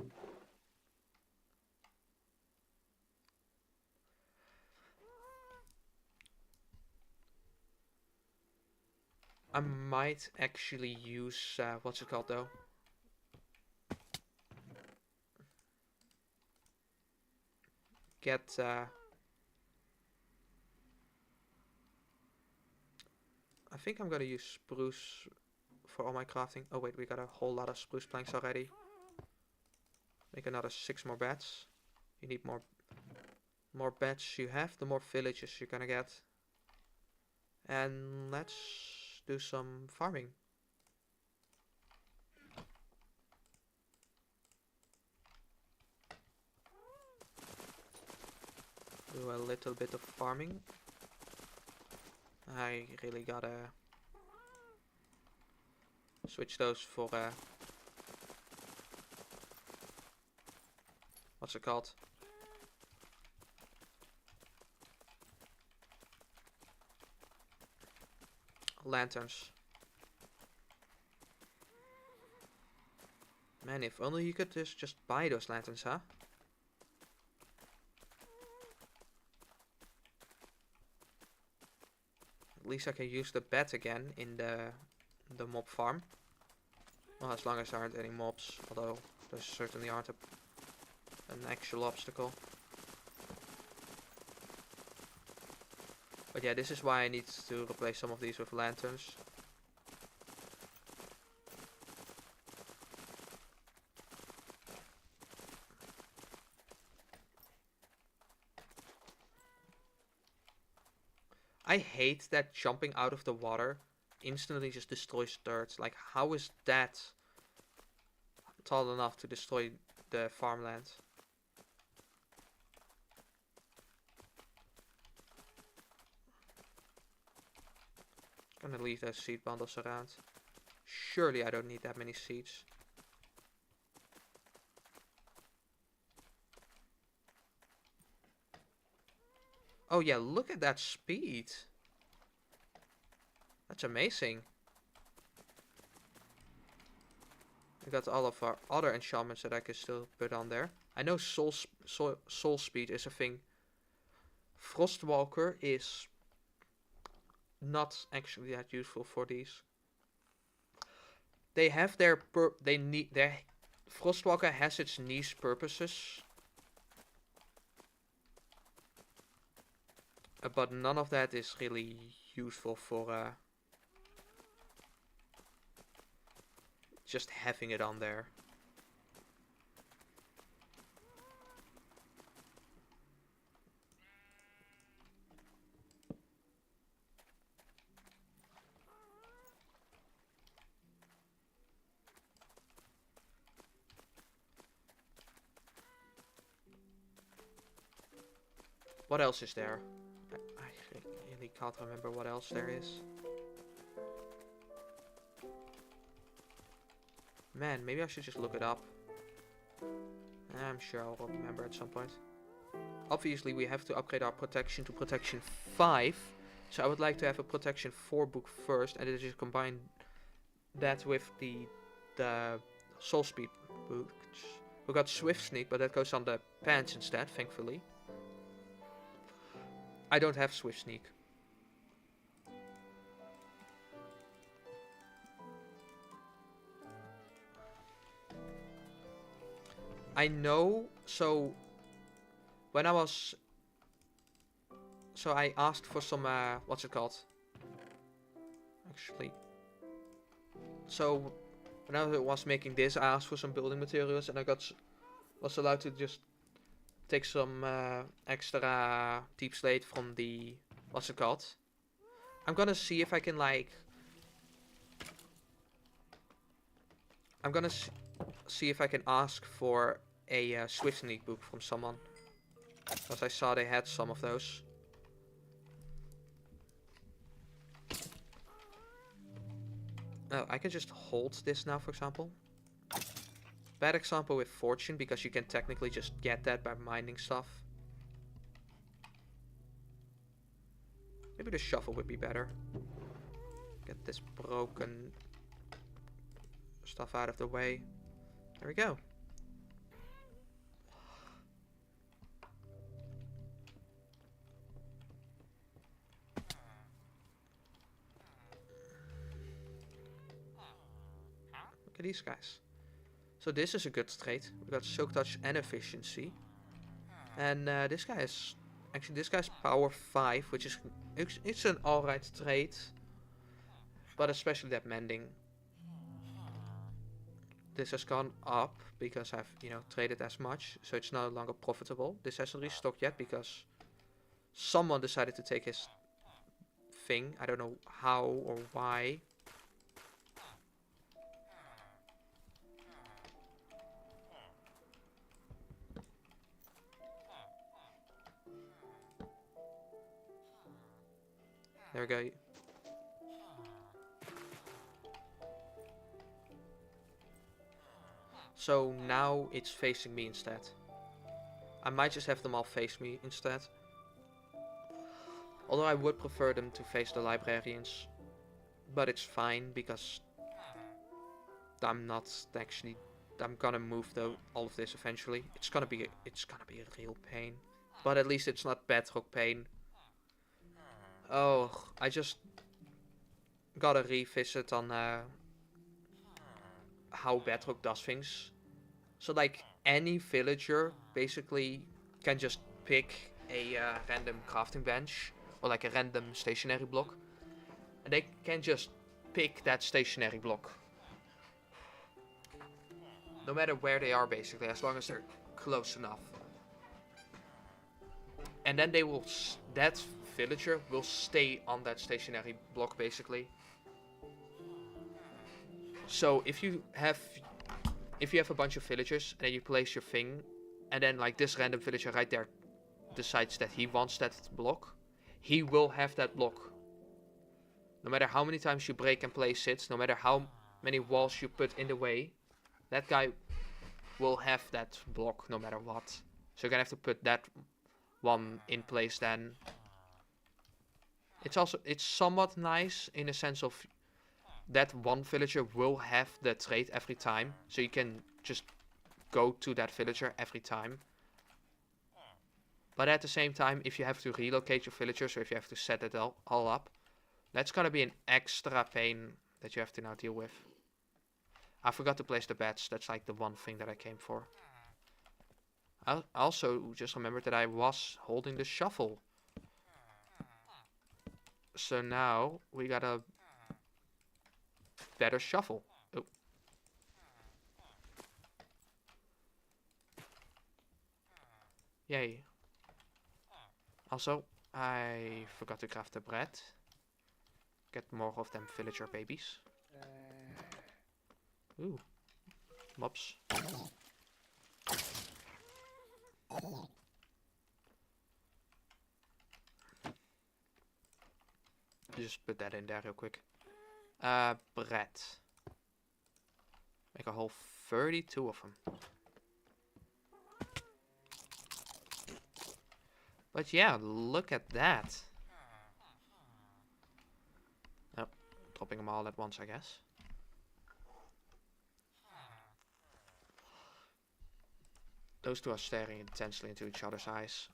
I might actually use, what's it called though? Get, I think I'm gonna use spruce for all my crafting. Oh wait, we got a whole lot of spruce planks already. Make another 6 more beds. You need more beds you have, the more villages you're gonna get. And let's do some farming. Do a little bit of farming. I really gotta switch those for what's it called? Lanterns. Man, if only you could just buy those lanterns, huh? least I can use the bed again in the mob farm. Well, as long as there aren't any mobs, although there certainly aren't an actual obstacle. But yeah, this is why I need to replace some of these with lanterns. I hate that jumping out of the water instantly just destroys dirt. Like, how is that tall enough to destroy the farmland? Gonna leave those seed bundles around. Surely I don't need that many seeds. Oh yeah, look at that speed. That's amazing. We got all of our other enchantments that I can still put on there. I know soul speed is a thing. Frostwalker is not actually that useful for these. They have their Frostwalker has its niche purposes. But none of that is really useful for just having it on there. What else is there? I really can't remember what else there is. Man, maybe I should just look it up. I'm sure I'll remember at some point. Obviously, we have to upgrade our protection to protection 5. So I would like to have a protection 4 book first, and then just combine that with the soul speed books. We got swift sneak, but that goes on the pants instead, thankfully. I don't have swift sneak. I know, so when I was, so I asked for some, what's it called? Actually, so when I was making this, I asked for some building materials, and I was allowed to just take some extra deep slate from the, what's it called? I'm gonna see if I can I'm gonna see if I can ask for a swift sneak book from someone, because I saw they had some of those. Oh, I can just hold this now, for example. Bad example with fortune, because you can technically just get that by mining stuff. Maybe the shovel would be better. Get this broken stuff out of the way. There we go. Look at these guys. So this is a good trait. We got Silk Touch and Efficiency. And this guy is... Actually, this guy's Power 5, which is... It's an alright trait. But especially that Mending. This has gone up because I've, traded as much. So it's no longer profitable. This hasn't restocked yet because someone decided to take his thing. I don't know how or why. There we go. So now it's facing me instead. I might just have them all face me instead. Although I would prefer them to face the librarians. But it's fine because I'm not actually... I'm gonna move all of this eventually. It's gonna be a real pain. But at least it's not bedrock pain. Oh, I just gotta revisit on how Bedrock does things. So like any villager basically can just pick a random crafting bench or like a random stationary block, and they can just pick that stationary block, no matter where they are basically, as long as they're close enough. And then they will, that villager will stay on that stationary block basically. So if you have a bunch of villagers and then you place your thing, and then like this random villager right there decides that he wants that block, he will have that block. No matter how many times you break and place it, no matter how many walls you put in the way, that guy will have that block no matter what. So you're gonna have to put that one in place then. It's somewhat nice in the sense of that one villager will have the trait every time, so you can just go to that villager every time. But at the same time, if you have to relocate your villagers or if you have to set it all up, that's gonna be an extra pain that you have to now deal with. I forgot to place the beds. That's like the one thing that I came for. I also just remembered that I was holding the shovel. So now we got a better shovel. Oh. Yay. Also, I forgot to craft the bread. Get more of them villager babies. Ooh. Mobs. Just put that in there real quick. Bread. Make a whole 32 of them. But yeah, look at that. Oh, dropping them all at once, I guess. Those two are staring intensely into each other's eyes.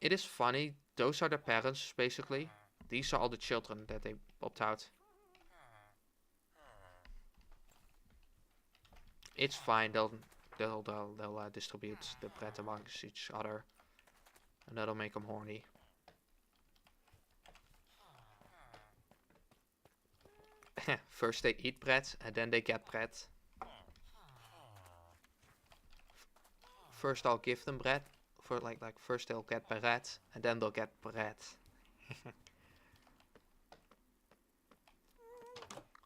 It is funny, those are the parents, basically. These are all the children that they popped out. It's fine, they'll distribute the bread amongst each other. And that'll make them horny. First they eat bread, and then they get bread. First I'll give them bread. For like first they'll get bread, and then they'll get bread.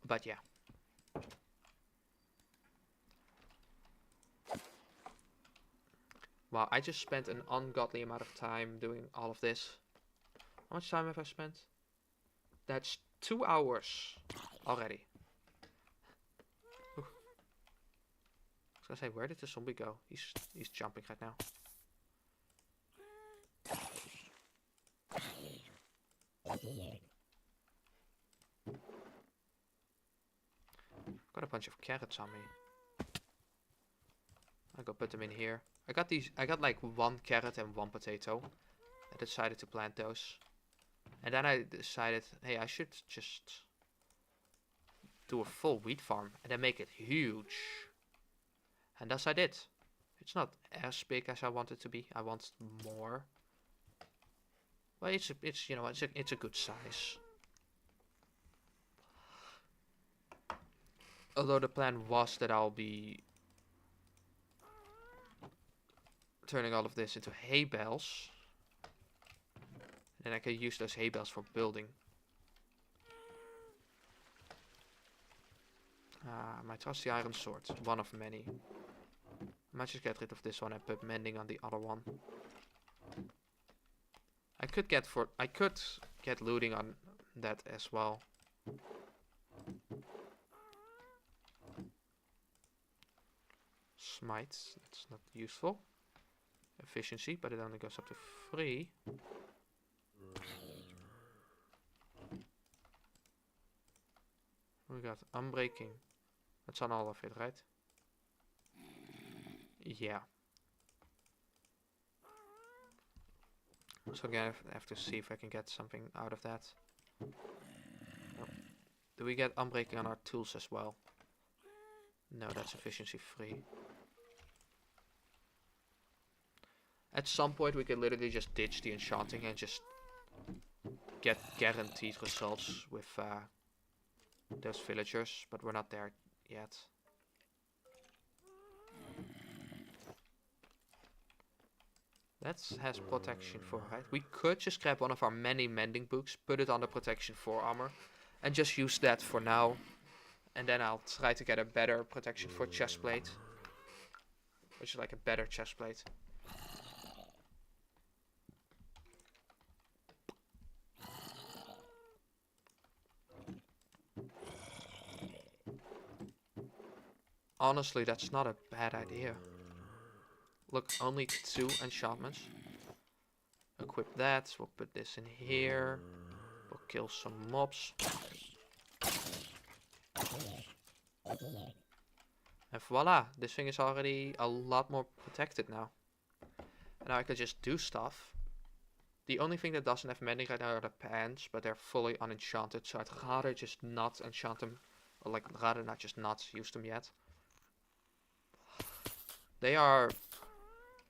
But yeah. Wow, I just spent an ungodly amount of time doing all of this. How much time have I spent? That's 2 hours already. Ooh. I was gonna say, where did the zombie go? He's jumping right now. Got a bunch of carrots on me. I'll go put them in here. I got like 1 carrot and 1 potato. I decided to plant those. And then I decided, hey, I should just do a full wheat farm and then make it huge. And thus I did. It's not as big as I want it to be. I want more. Well, it's you know, it's a good size. Although the plan was that I'll be turning all of this into hay bales. And I can use those hay bales for building. My trusty iron sword. One of many. I might just get rid of this one and put mending on the other one. I could get looting on that as well. Smite. That's not useful. Efficiency, but it only goes up to 3. We got unbreaking. That's on all of it, right? Yeah. So again, I have to see if I can get something out of that. Oh. Do we get unbreaking on our tools as well? No, that's efficiency 3. At some point we could literally just ditch the enchanting and just get guaranteed results with those villagers, but we're not there yet. That has protection 4, right? We could just grab one of our many mending books, put it on the protection 4 armor, and just use that for now. And then I'll try to get a better protection 4 chestplate, which is like a better chestplate. Honestly, that's not a bad idea. Look, only 2 enchantments. Equip that. We'll put this in here. We'll kill some mobs. And voila, this thing is already a lot more protected now. And now I could just do stuff. The only thing that doesn't have mending right now are the pants, but they're fully unenchanted, so I'd rather just not enchant them. Or like, rather not just not use them yet. They are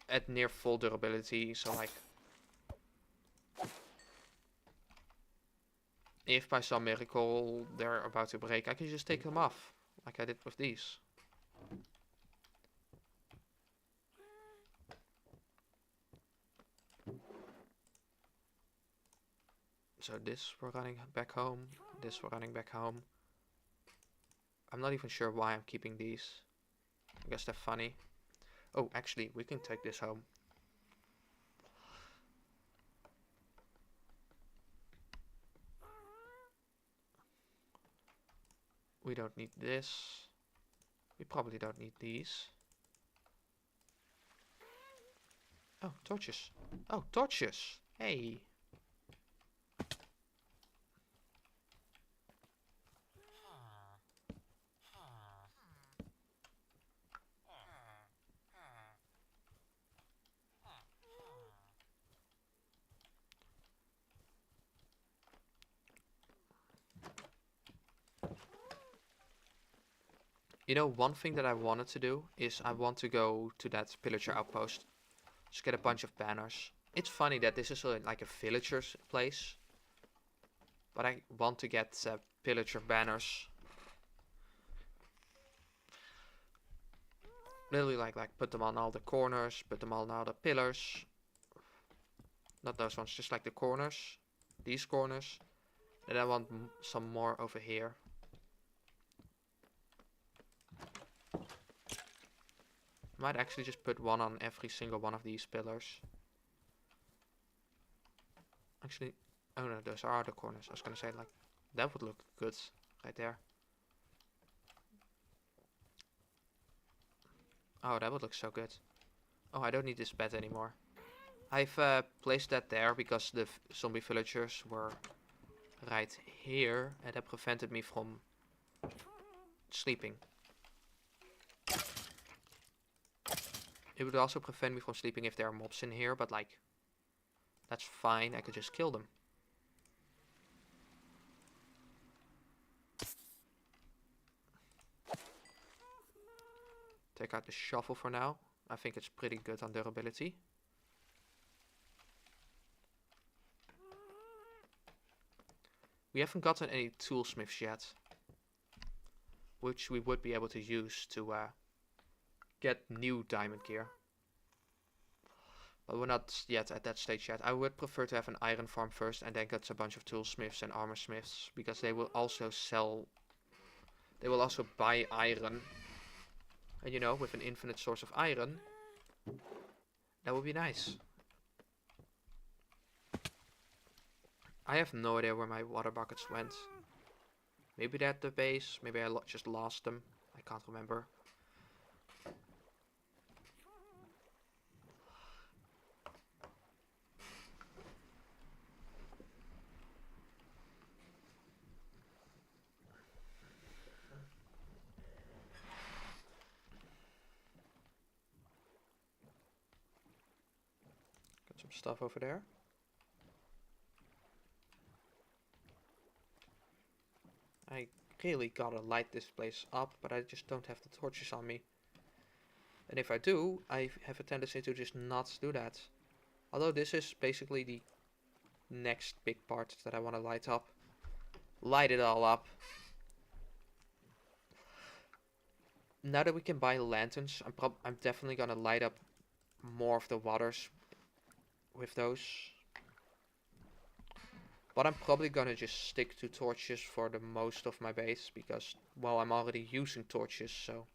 at near full durability, so like, if by some miracle they're about to break, I can just take them off, like I did with these. So this we're running back home, this we're running back home. I'm not even sure why I'm keeping these. I guess they're funny. Oh, actually, we can take this home. We don't need this. We probably don't need these. Oh, torches. Oh, torches. Hey. You know, one thing that I wanted to do is I want to go to that pillager outpost. Just get a bunch of banners. It's funny that this is like a villager's place. But I want to get pillager banners. Literally like put them on all the corners, put them on all the pillars. Not those ones, just like the corners. These corners. And I want some more over here. Might actually just put one on every single one of these pillars. Actually, oh no, those are the corners. I was gonna say, like, that would look good right there. Oh, that would look so good. Oh, I don't need this bed anymore. I've placed that there because the zombie villagers were right here and that prevented me from sleeping. It would also prevent me from sleeping if there are mobs in here, but like, that's fine, I could just kill them. Take out the shovel for now. I think it's pretty good on durability. We haven't gotten any toolsmiths yet, which we would be able to use to get new diamond gear. But we're not yet at that stage yet. I would prefer to have an iron farm first and then get a bunch of toolsmiths and armor smiths, because they will also sell, they will also buy iron. And you know, with an infinite source of iron, that would be nice. I have no idea where my water buckets went. Maybe they're at the base, maybe I just lost them. I can't remember. Got some stuff over there. I really gotta light this place up, but I just don't have the torches on me. And if I do, I have a tendency to just not do that. Although this is basically the next big part that I want to light up. Light it all up. Now that we can buy lanterns, I'm definitely gonna light up more of the waters with those. But I'm probably gonna just stick to torches for the most of my base because, well, I'm already using torches, so,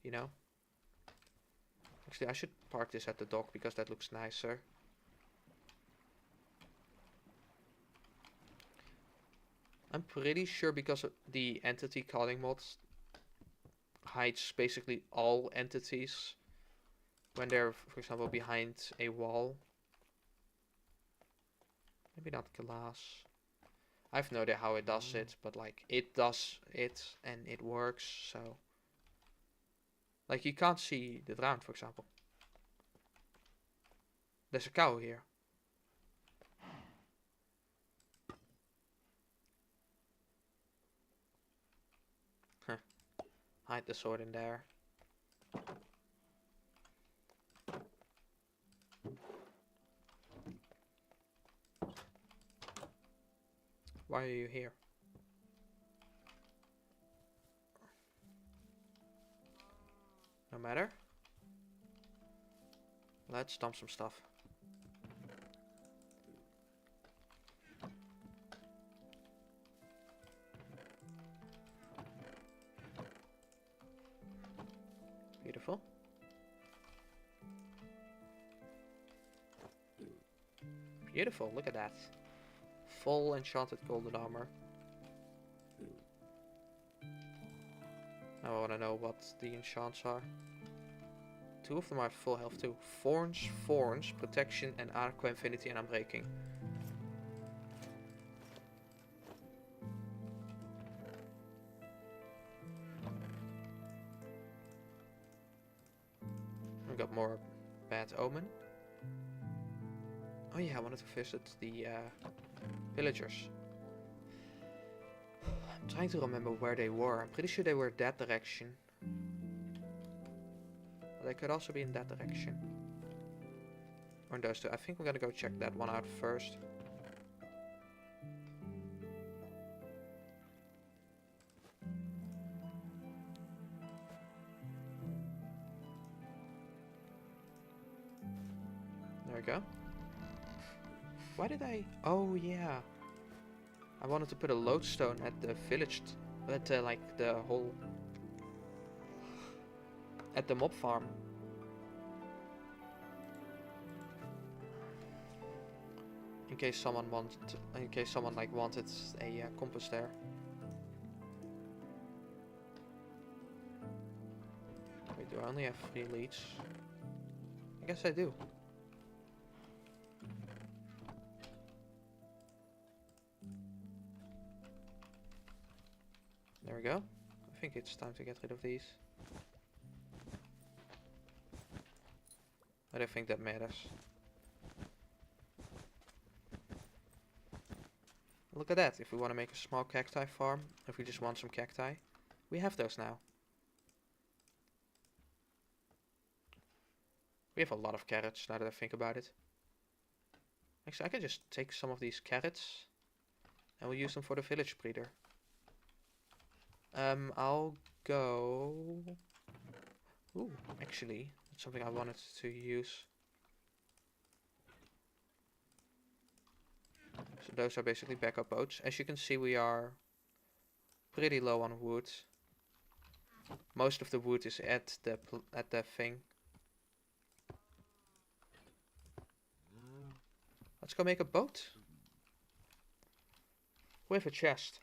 you know. Actually, I should park this at the dock because that looks nicer. I'm pretty sure because of the entity calling mods hides basically all entities when they're, for example, behind a wall. Maybe not glass. I have no idea how it does it, but like it does it and it works, so like you can't see the drown, for example. There's a cow here. Huh. Hide the sword in there. Why are you here? No matter. Let's dump some stuff. Beautiful. Beautiful, look at that. Full enchanted golden armor. Now I want to know what the enchants are. Two of them are full health too. Thorns, protection, and Aqua Infinity and Unbreaking. We got more Bad Omen. Oh yeah, I wanted to visit the villagers. I'm trying to remember where they were. I'm pretty sure they were that direction. But they could also be in that direction. Or in those two. I think I'm gonna go check that one out first. There we go. Why did I... Oh yeah. I wanted to put a lodestone at the village, at like the whole, at the mob farm. In case someone like wanted a compass there. Wait, do I only have 3 leads? I guess I do. There we go. I think it's time to get rid of these. I don't think that matters. Look at that. If we want to make a small cacti farm, if we just want some cacti, we have those now. We have a lot of carrots now that I think about it. Actually, I can just take some of these carrots and we'll use them for the village breeder. I'll go... Ooh, actually, that's something I wanted to use. So those are basically backup boats. As you can see, we are pretty low on wood. Most of the wood is at the thing. Let's go make a boat. With a chest.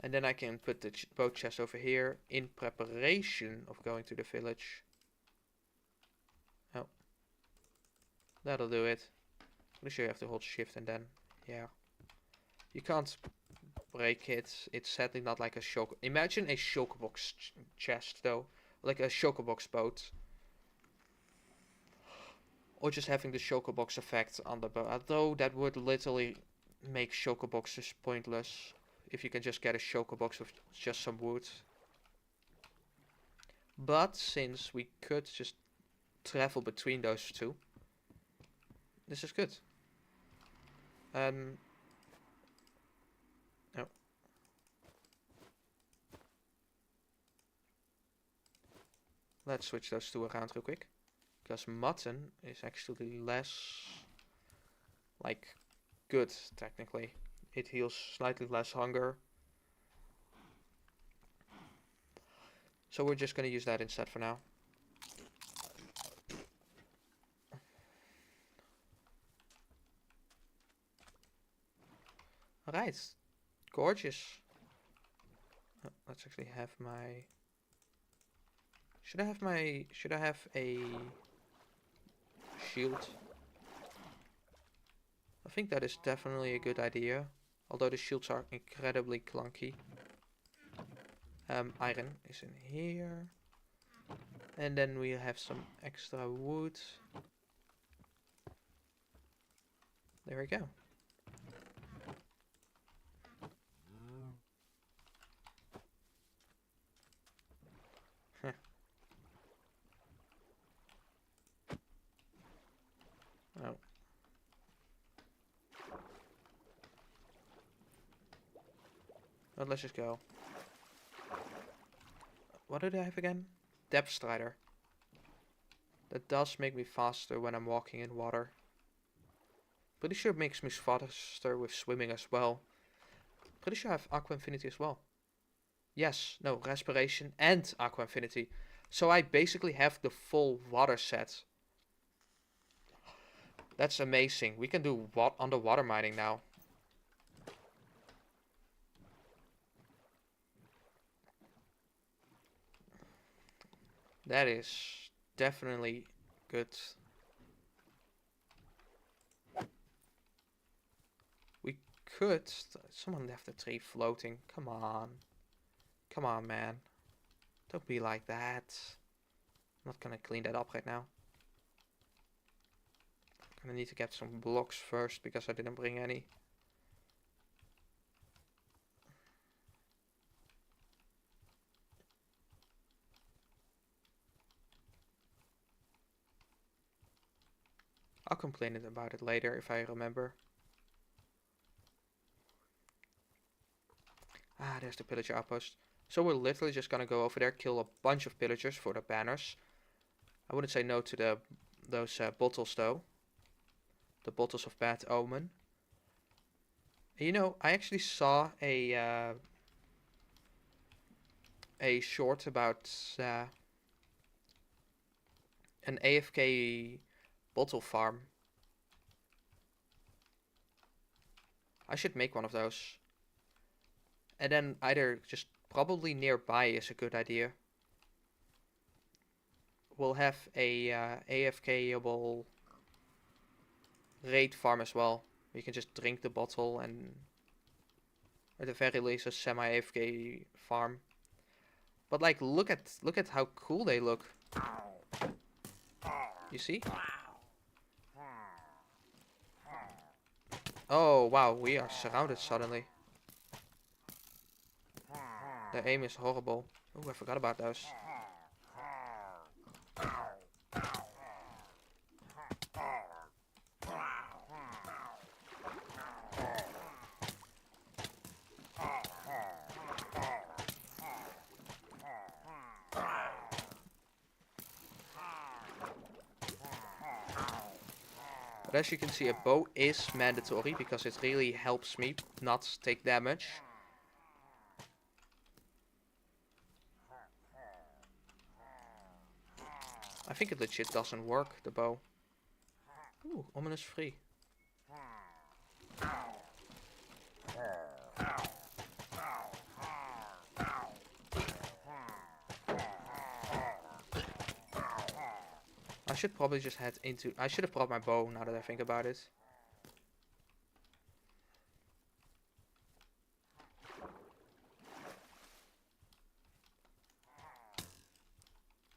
And then I can put the boat chest over here in preparation of going to the village. Oh. That'll do it. Pretty sure you have to hold shift and then, yeah. You can't break it. It's sadly not like a shock. Imagine a shulkerbox chest though. Like a shulkerbox boat. Or just having the shulkerbox effect on the boat. Although that would literally make shulkerboxes pointless. if you can just get a shulker box with just some wood. But since we could just travel between those two, this is good. No. Let's switch those two around real quick. Because mutton is actually less, like, good, technically. It heals slightly less hunger. So we're just going to use that instead for now. Alright. Gorgeous. Let's actually have my... Should I have a shield? I think that is definitely a good idea. Although the shields are incredibly clunky. Iron is in here. And then we have some extra wood. There we go. Oh. Well, let's just go. What did I have again? Depth Strider. That does make me faster when I'm walking in water. Pretty sure it makes me faster with swimming as well. Pretty sure I have Aqua Infinity as well. Yes, no, Respiration and Aqua Infinity. So I basically have the full water set. That's amazing. We can do underwater mining now. That is definitely good. We could... Someone left the tree floating. Come on. Come on, man. Don't be like that. I'm not gonna clean that up right now. I'm gonna need to get some blocks first because I didn't bring any. I'll complain about it later if I remember. Ah, there's the pillager outpost. So we're literally just gonna go over there, kill a bunch of pillagers for the banners. I wouldn't say no to those bottles though. The bottles of bad omen. You know, I actually saw a short about an AFK bottle farm. I should make one of those. And then either just probably nearby is a good idea. We'll have a AFK-able raid farm as well. You can just drink the bottle and at the very least a semi-AFK farm. But like look at how cool they look. You see? Oh wow, we are surrounded suddenly. The aim is horrible. Oh, I forgot about those. But as you can see, a bow is mandatory because it really helps me not take damage. I think it legit doesn't work, the bow. Ooh, ominous free. I should probably just head into... I should have brought my bow now that I think about it.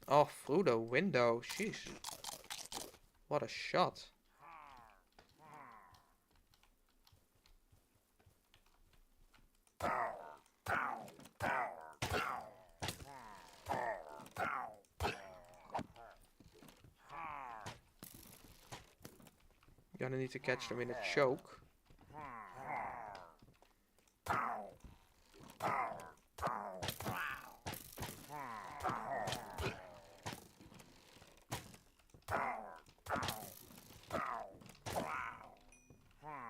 Oh, through the window. Sheesh. What a shot. Gonna need to catch them in a choke.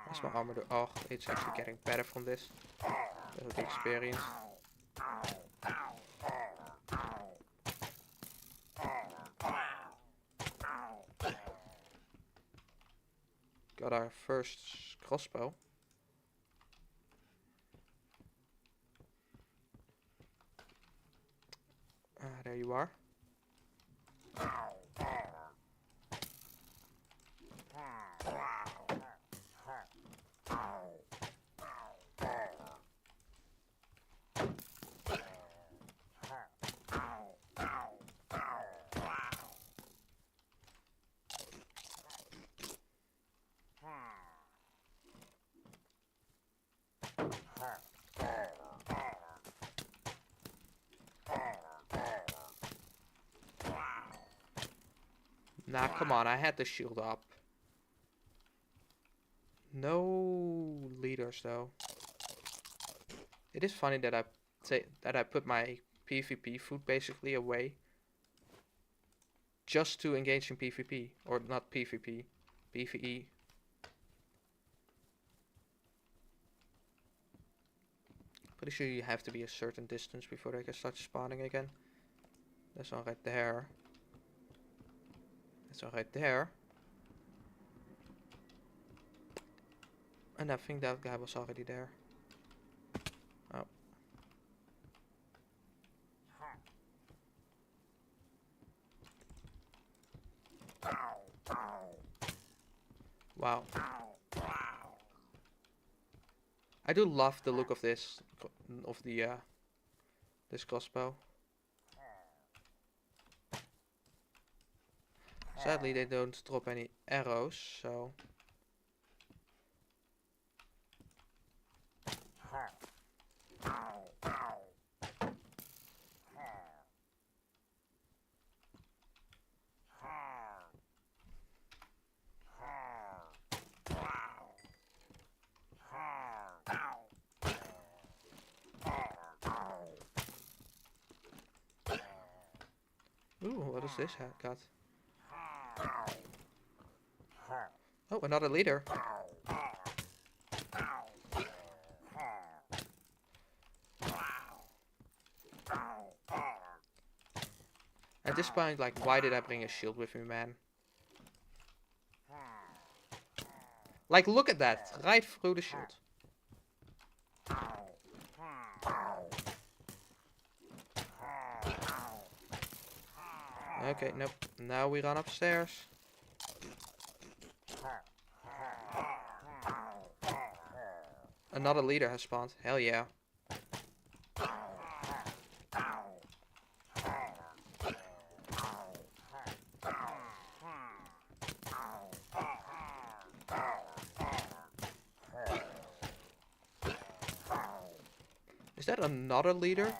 What's my armor do? Oh, it's actually getting better from this. With the experience. Got our first crossbow. There you are. Nah, come on, I had the shield up. No leaders though. It is funny that I put my PvP food basically away just to engage in PvP, or not PvP, PvE. Pretty sure you have to be a certain distance before they can start spawning again. That's one right there. That's one right there. And I think that guy was already there. Oh. Wow. I do love the look of this, this crossbow. Sadly, they don't drop any arrows, so. Ooh, what is this got? Oh, another leader. At this point, like, why did I bring a shield with me, man? Like, look at that. Right through the shield. Okay, nope. Now we run upstairs. Another leader has spawned. Hell yeah. Is that another leader?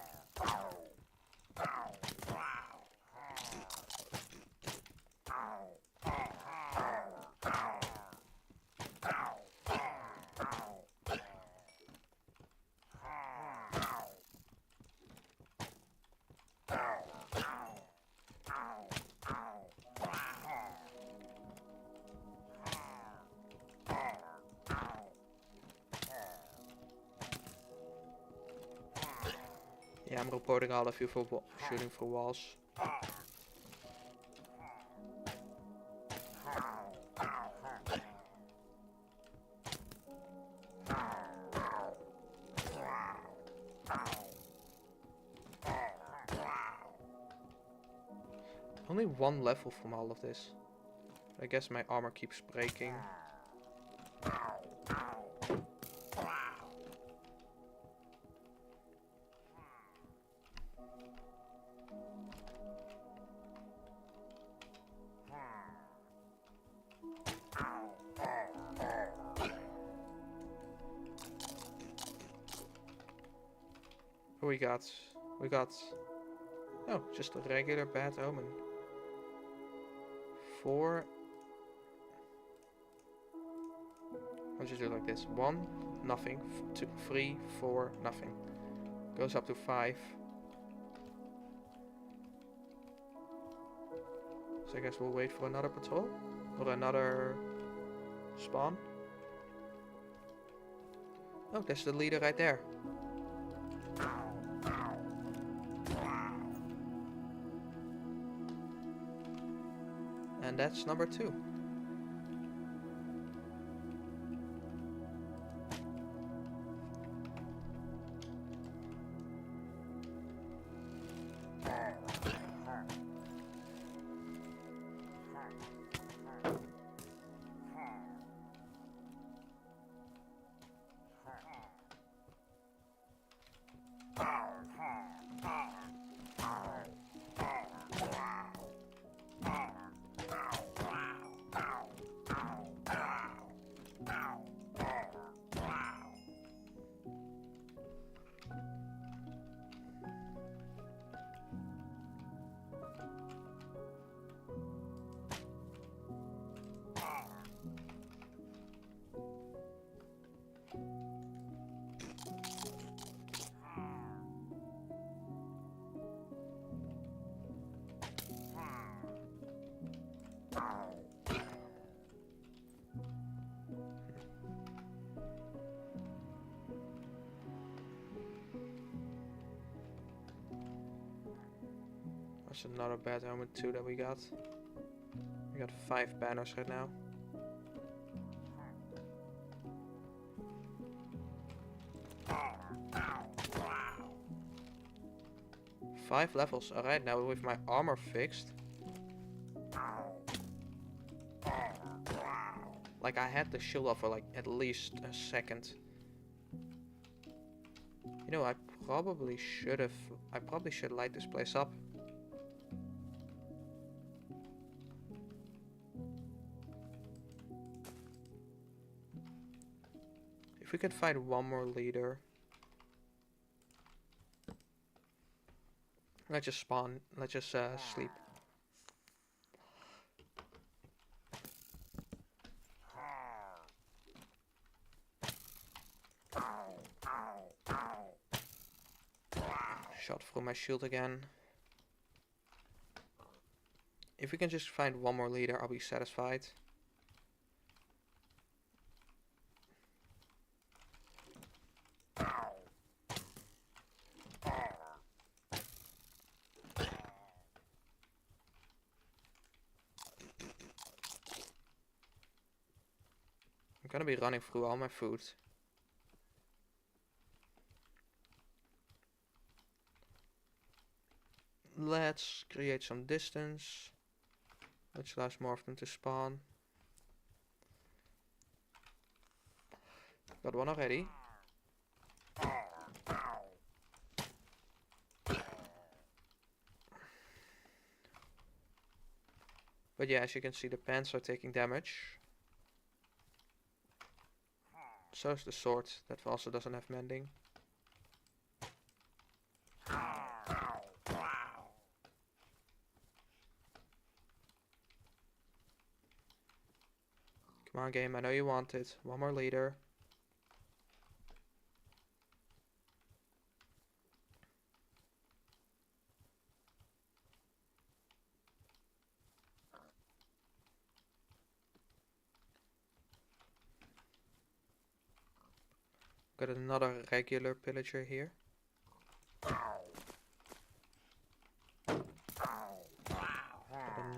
Yeah, I'm reporting all of you for shooting through walls. Only one level from all of this. I guess my armor keeps breaking. What we got? We got... Oh, just a regular bad omen. 4... I'll just do it like this. 1, nothing. 2, 3, 4, nothing. Goes up to 5. So I guess we'll wait for another patrol. Or another spawn. Oh, there's the leader right there. And that's number 2. That's another bad helmet too that we got. We got 5 banners right now. Five levels. Alright, now with my armor fixed. Like I had the shield off for like at least a second. You know, I probably should light this place up. If we could find one more leader. Let's just spawn. Let's just sleep. Shot through my shield again. If we can just find one more leader, I'll be satisfied. I'm gonna be running through all my food. Let's create some distance, which allows more of them to spawn. Got one already. But yeah, as you can see, the pants are taking damage. So is the sword, that also doesn't have mending. Come on, game, I know you want it. One more leader. Got another regular pillager here. Got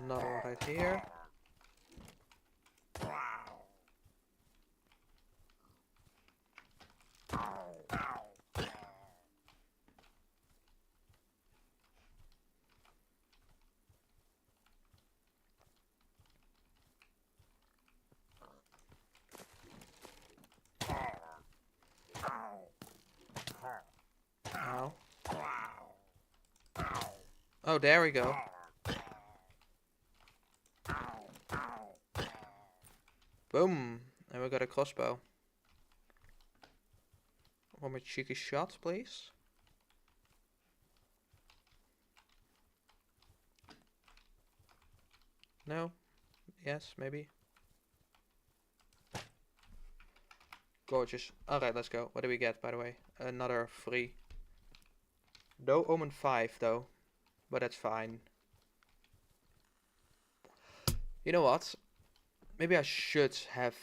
another one right here. Ow. Oh, there we go. Boom. And we got a crossbow. One more cheeky shot, please. No? Yes, maybe. Gorgeous. Alright, let's go. What do we get, by the way? Another 3. No Omen 5, though. But that's fine. You know what? Maybe I should have,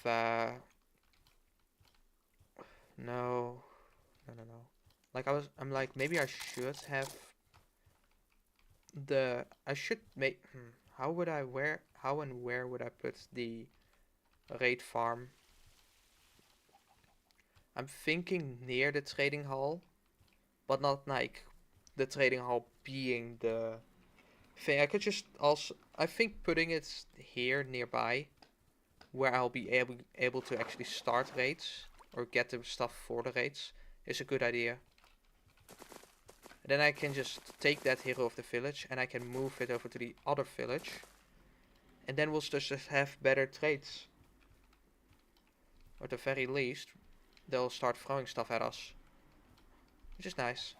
No. No. Like, I'm like, maybe I should have I should make, how and where would I put the raid farm? I'm thinking near the trading hall, but not like the trading hall being the thing. I could just also, I think putting it here nearby, where I'll be able to actually start raids or get the stuff for the raids, is a good idea. And then I can just take that hero of the village and I can move it over to the other village. And then we'll just have better trades. Or at the very least, they'll start throwing stuff at us. Which is nice.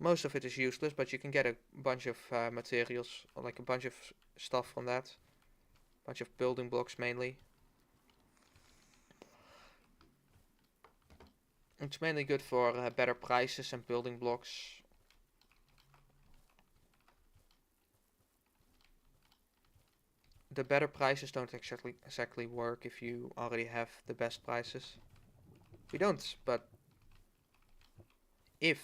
Most of it is useless, but you can get a bunch of materials, or like a bunch of stuff from that. Bunch of building blocks mainly. It's mainly good for better prices and building blocks. The better prices don't exactly work if you already have the best prices. We don't, but if...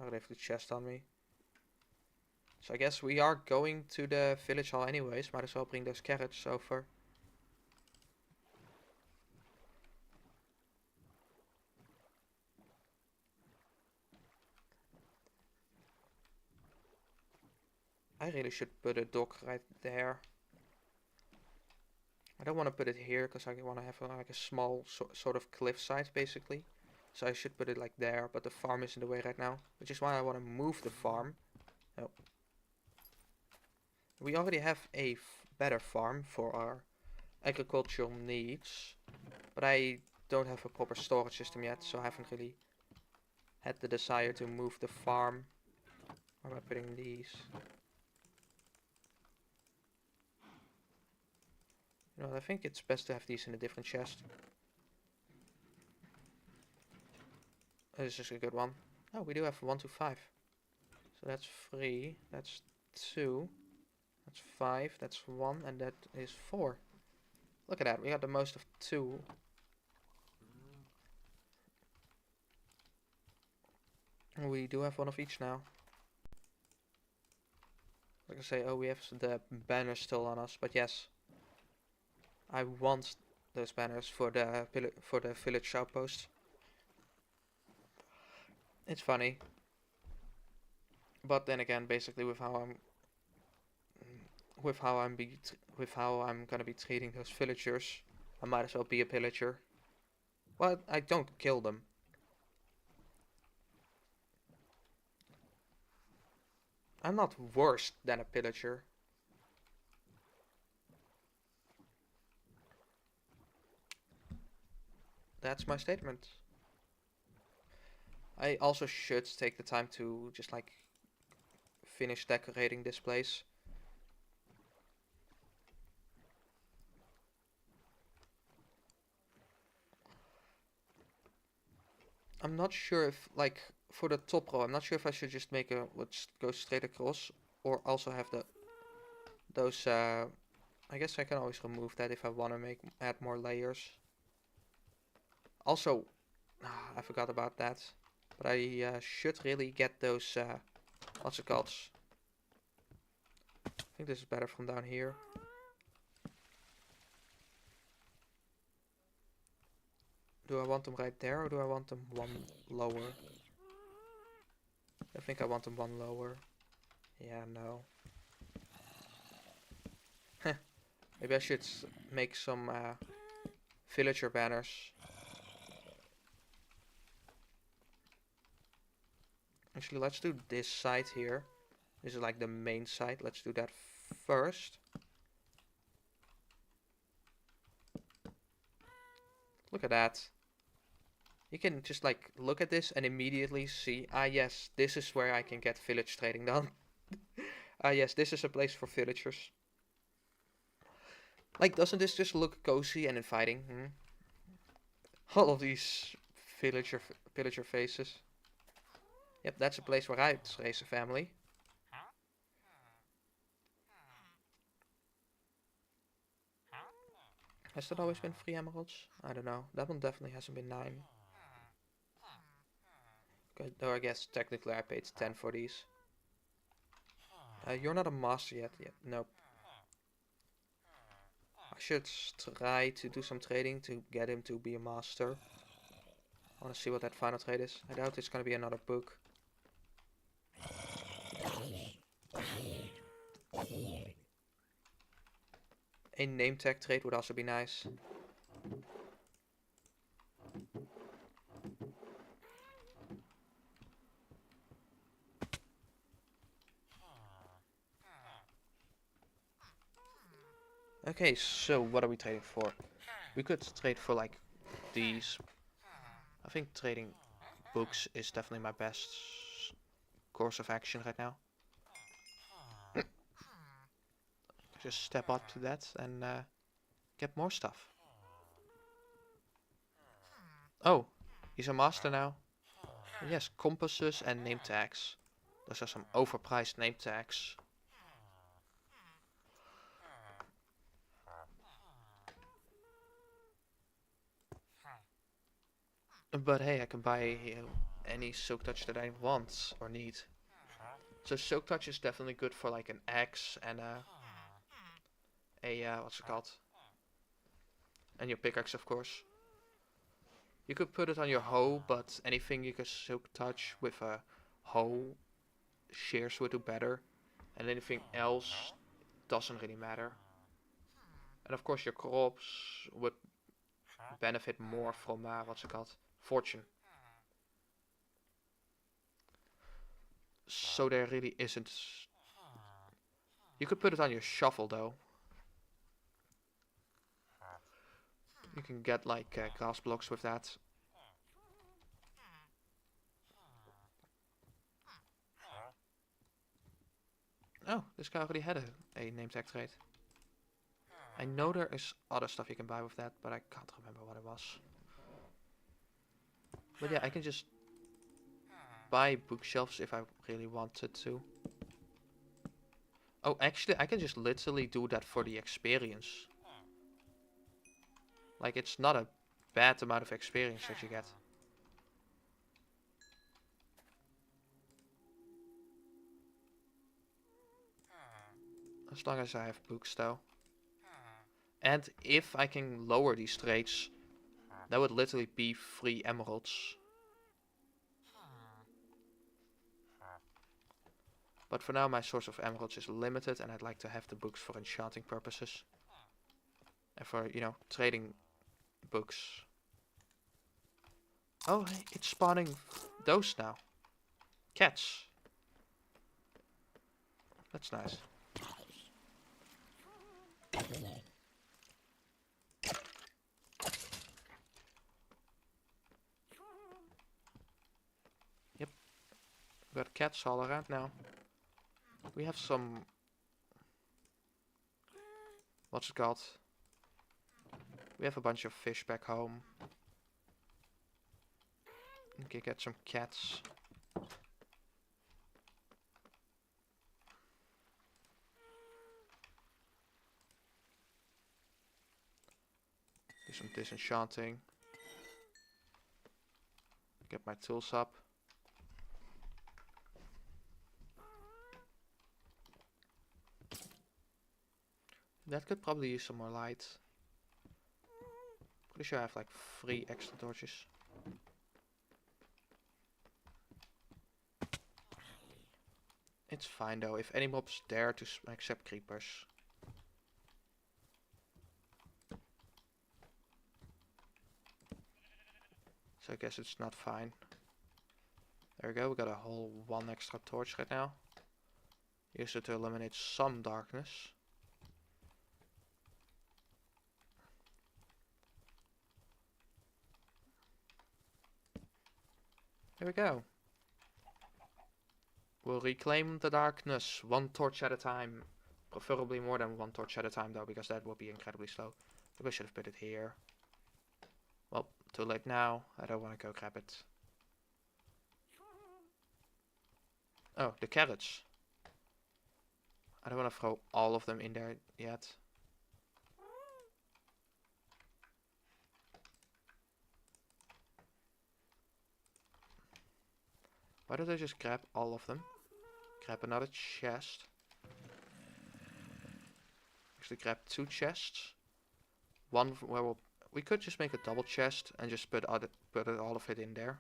I have the chest on me. So I guess we are going to the village hall anyways. Might as well bring those carrots over. I really should put a dock right there. I don't want to put it here because I want to have like a small sort of cliffside basically. So I should put it like there, but the farm is in the way right now. Which is why I want to move the farm. Oh. We already have a better farm for our agricultural needs. But I don't have a proper storage system yet, so I haven't really had the desire to move the farm. Where am I putting these? You know, I think it's best to have these in a different chest. This is a good one. Oh, we do have 1 to 5. So that's 3, that's 2, that's 5, that's 1, and that is 4. Look at that, we got the most of 2. We do have one of each now. Like I say, oh, we have the banners still on us, but yes. I want those banners for the village outpost. It's funny. But then again, basically with how I'm gonna be treating those villagers, I might as well be a pillager. Well, I don't kill them. I'm not worse than a pillager. That's my statement. I also should take the time to just like finish decorating this place. I'm not sure if, like, for the top row, I'm not sure if I should just make a, let's go straight across, or also have those, I guess I can always remove that if I want to add more layers. Also, I forgot about that, but I should really get those, what's it called? I think this is better from down here. Do I want them right there, or do I want them one lower? I think I want them one lower. Yeah, no. Maybe I should make some villager banners. Actually, let's do this side here. This is like the main side. Let's do that first. Look at that. You can just like look at this and immediately see, ah yes, this is where I can get village trading done. Ah yes, this is a place for villagers. Like, doesn't this just look cozy and inviting? Hmm? All of these villager faces. Yep, that's a place where I'd raise a family. Has that always been 3 emeralds? I don't know. That one definitely hasn't been 9. Okay, though I guess technically I paid 10 for these. You're not a master yet. Nope. I should try to do some trading to get him to be a master. I want to see what that final trade is. I doubt it's going to be another book. A name tag trade would also be nice. Okay, so what are we trading for? We could trade for like these. I think trading books is definitely my best course of action right now. Just step up to that and get more stuff. Oh, he's a master now. Yes, compasses and name tags. Those are some overpriced name tags. But hey, I can buy any silk touch that I want or need. So silk touch is definitely good for like an axe and what's it called? And your pickaxe, of course. You could put it on your hoe, but anything you can silk touch with a hoe, shears would do better, and anything else doesn't really matter. And of course your crops would benefit more from what's it called? Fortune. So there really isn't. You could put it on your shovel though. You can get like grass blocks with that. Oh, this guy already had a name tag trade. I know there is other stuff you can buy with that, but I can't remember what it was. But yeah, I can just buy bookshelves if I really wanted to. Oh, actually, I can just literally do that for the experience. Like, it's not a bad amount of experience that you get. As long as I have books, though. And if I can lower these trades, that would literally be 3 emeralds. But for now, my source of emeralds is limited, and I'd like to have the books for enchanting purposes. And for, you know, trading books. Oh, hey, it's spawning those now. Cats. That's nice. Yep. We got cats all around now. We have some... What's it called? We have a bunch of fish back home. We can get some cats. Do some disenchanting. Get my tools up. That could probably use some more light. Pretty sure I have like 3 extra torches. It's fine though, if any mobs dare to accept creepers. So I guess it's not fine. There we go, we got a whole 1 extra torch right now. Use it to eliminate some darkness. There we go. We'll reclaim the darkness, 1 torch at a time. Preferably more than one torch at a time though, because that will be incredibly slow. Maybe I should have put it here. Well, too late now. I don't want to go grab it. Oh, the carrots. I don't want to throw all of them in there yet. Why don't I just grab all of them? Grab another chest. Actually grab 2 chests. One where we could just make a double chest and just put all of it in there.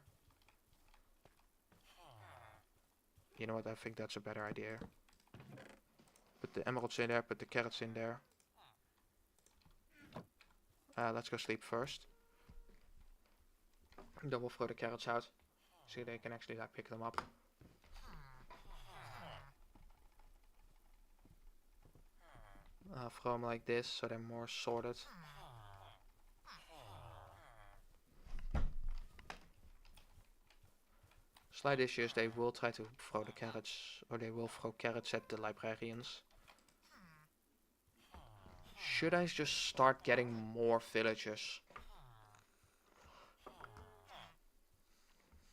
You know what, I think that's a better idea. Put the emeralds in there, put the carrots in there. Let's go sleep first. Then we'll throw the carrots out. So they can actually like pick them up. Throw them like this so they're more sorted. Slight issue is they will try to throw the carrots, or they will throw carrots at the librarians. Should I just start getting more villagers?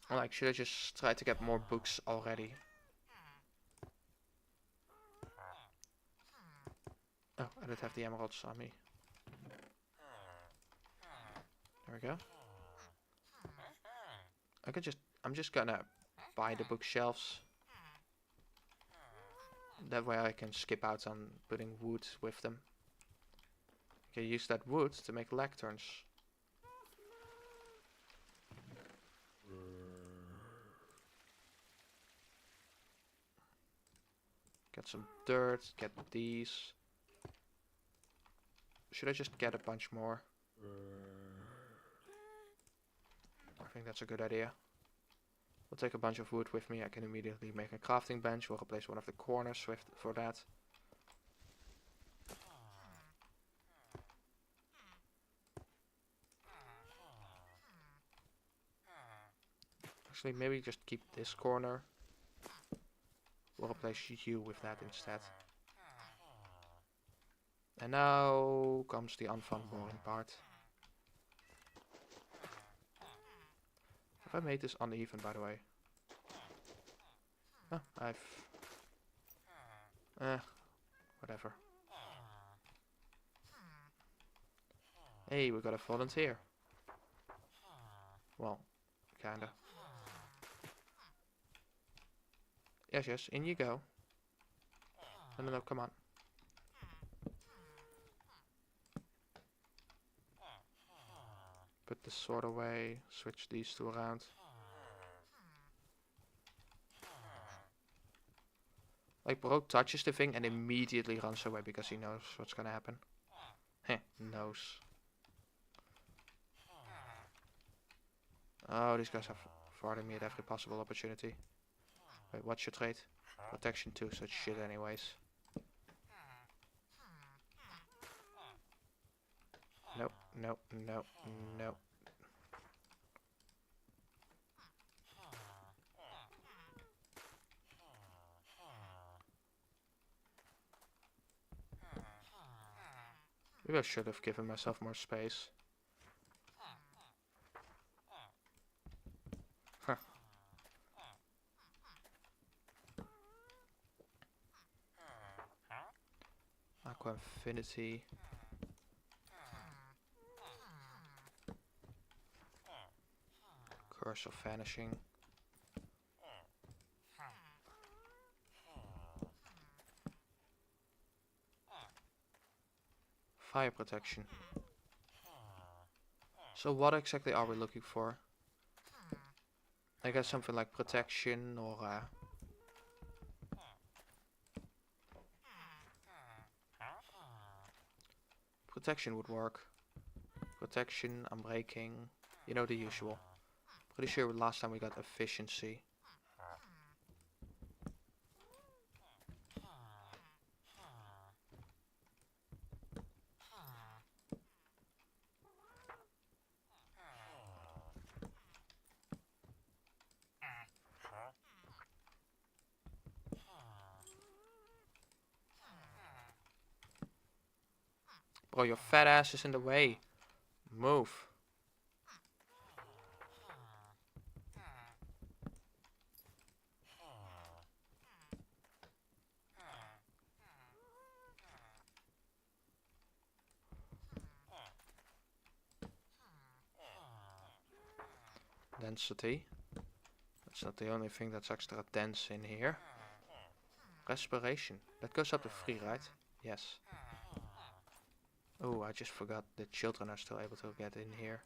Like, should I just try to get more books already? Oh, I don't have the emeralds on me. There we go. I'm just gonna buy the bookshelves. That way I can skip out on putting wood with them. I can use that wood to make lecterns. Get some dirt, get these. Should I just get a bunch more? I think that's a good idea. I'll take a bunch of wood with me. I can immediately make a crafting bench. We'll replace one of the corners for that. Actually, maybe just keep this corner. We'll replace you with that instead. And now comes the unfun, boring part. Have I made this uneven, by the way? Oh, whatever. Hey, we got a volunteer. Well, kinda. Yes, in you go. No, come on. Put the sword away, switch these two around. Like, bro touches the thing and immediately runs away because he knows what's gonna happen. Heh, knows. Oh, these guys have thwarted me at every possible opportunity. Wait, what's your trait? Protection 2, such shit anyways. Nope, nope, nope, nope. Maybe I should have given myself more space. Huh. Aqua Infinity. Curse of Vanishing. Fire protection. So what exactly are we looking for? I guess something like protection or protection would work. Protection, unbreaking, you know, the usual. Pretty sure last time we got efficiency. Bro, your fat ass is in the way. Move. Density. That's not the only thing that's extra dense in here. Respiration. That goes up to 3, right? Yes. Oh, I just forgot the children are still able to get in here.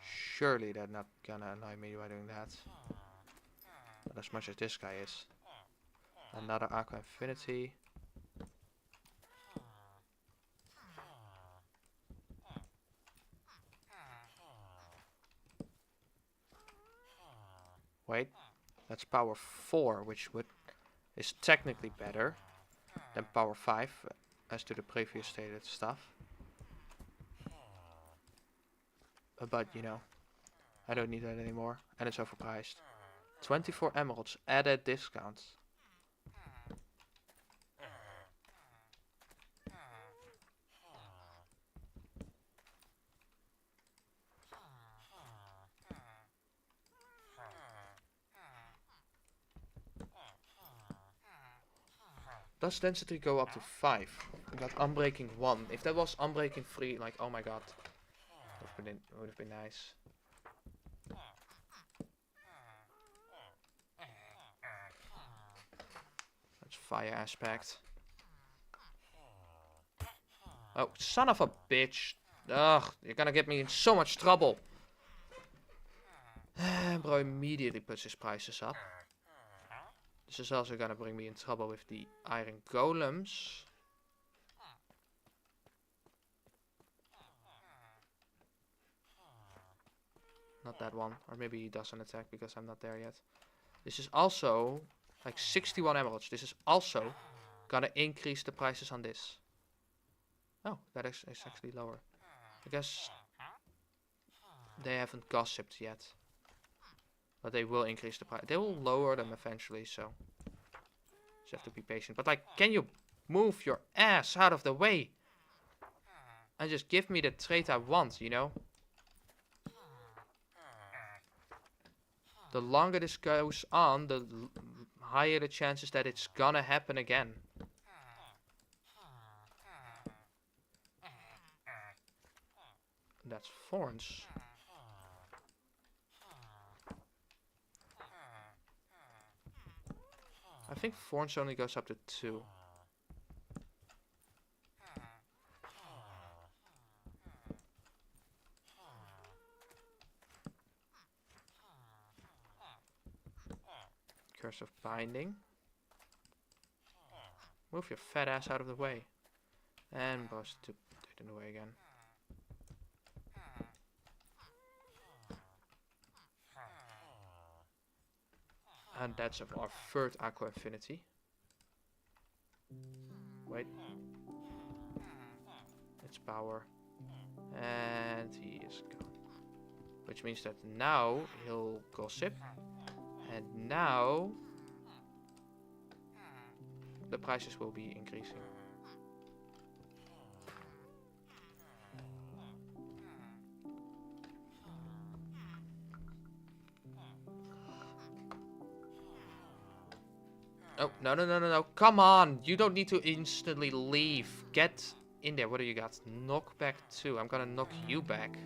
Surely they're not gonna annoy me by doing that. Not as much as this guy is. Another Aqua Infinity. Wait, that's power 4, which is technically better than power 5, as to the previous stated stuff. But you know, I don't need that anymore, and it's overpriced. 24 emeralds, added discount. Does density go up to 5? I got unbreaking 1. If that was unbreaking 3, like, oh my god. Would have been nice. That's fire aspect. Oh, son of a bitch. Ugh, you're gonna get me in so much trouble. Bro immediately puts his prices up. This is also gonna bring me in trouble with the iron golems. Not that one. Or maybe he doesn't attack because I'm not there yet. This is also like 61 emeralds. This is also gonna increase the prices on this. Oh, that is actually lower. I guess they haven't gossiped yet. But they will increase the price. They will lower them eventually, so just have to be patient. But like, can you move your ass out of the way? And just give me the trait I want, you know? The longer this goes on, the higher the chances that it's gonna happen again. That's thorns. I think thorns only goes up to 2. Curse of binding. Move your fat ass out of the way. And boss to get in the way again. And that's of our third Aqua Infinity. Wait. It's power. And he is gone. Which means that now he'll gossip. And now the prices will be increasing. Oh, no. Come on. You don't need to instantly leave. Get in there. What do you got? Knockback 2. I'm gonna knock you back.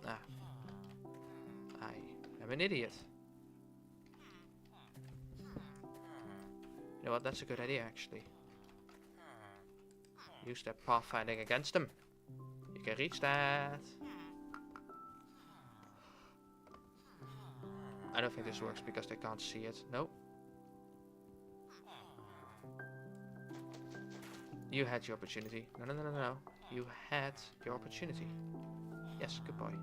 Ah. I am an idiot. You know what, that's a good idea actually. Use that pathfinding against them. You can reach that. I don't think this works because they can't see it. Nope. You had your opportunity. No. You had your opportunity. Yes, good boy.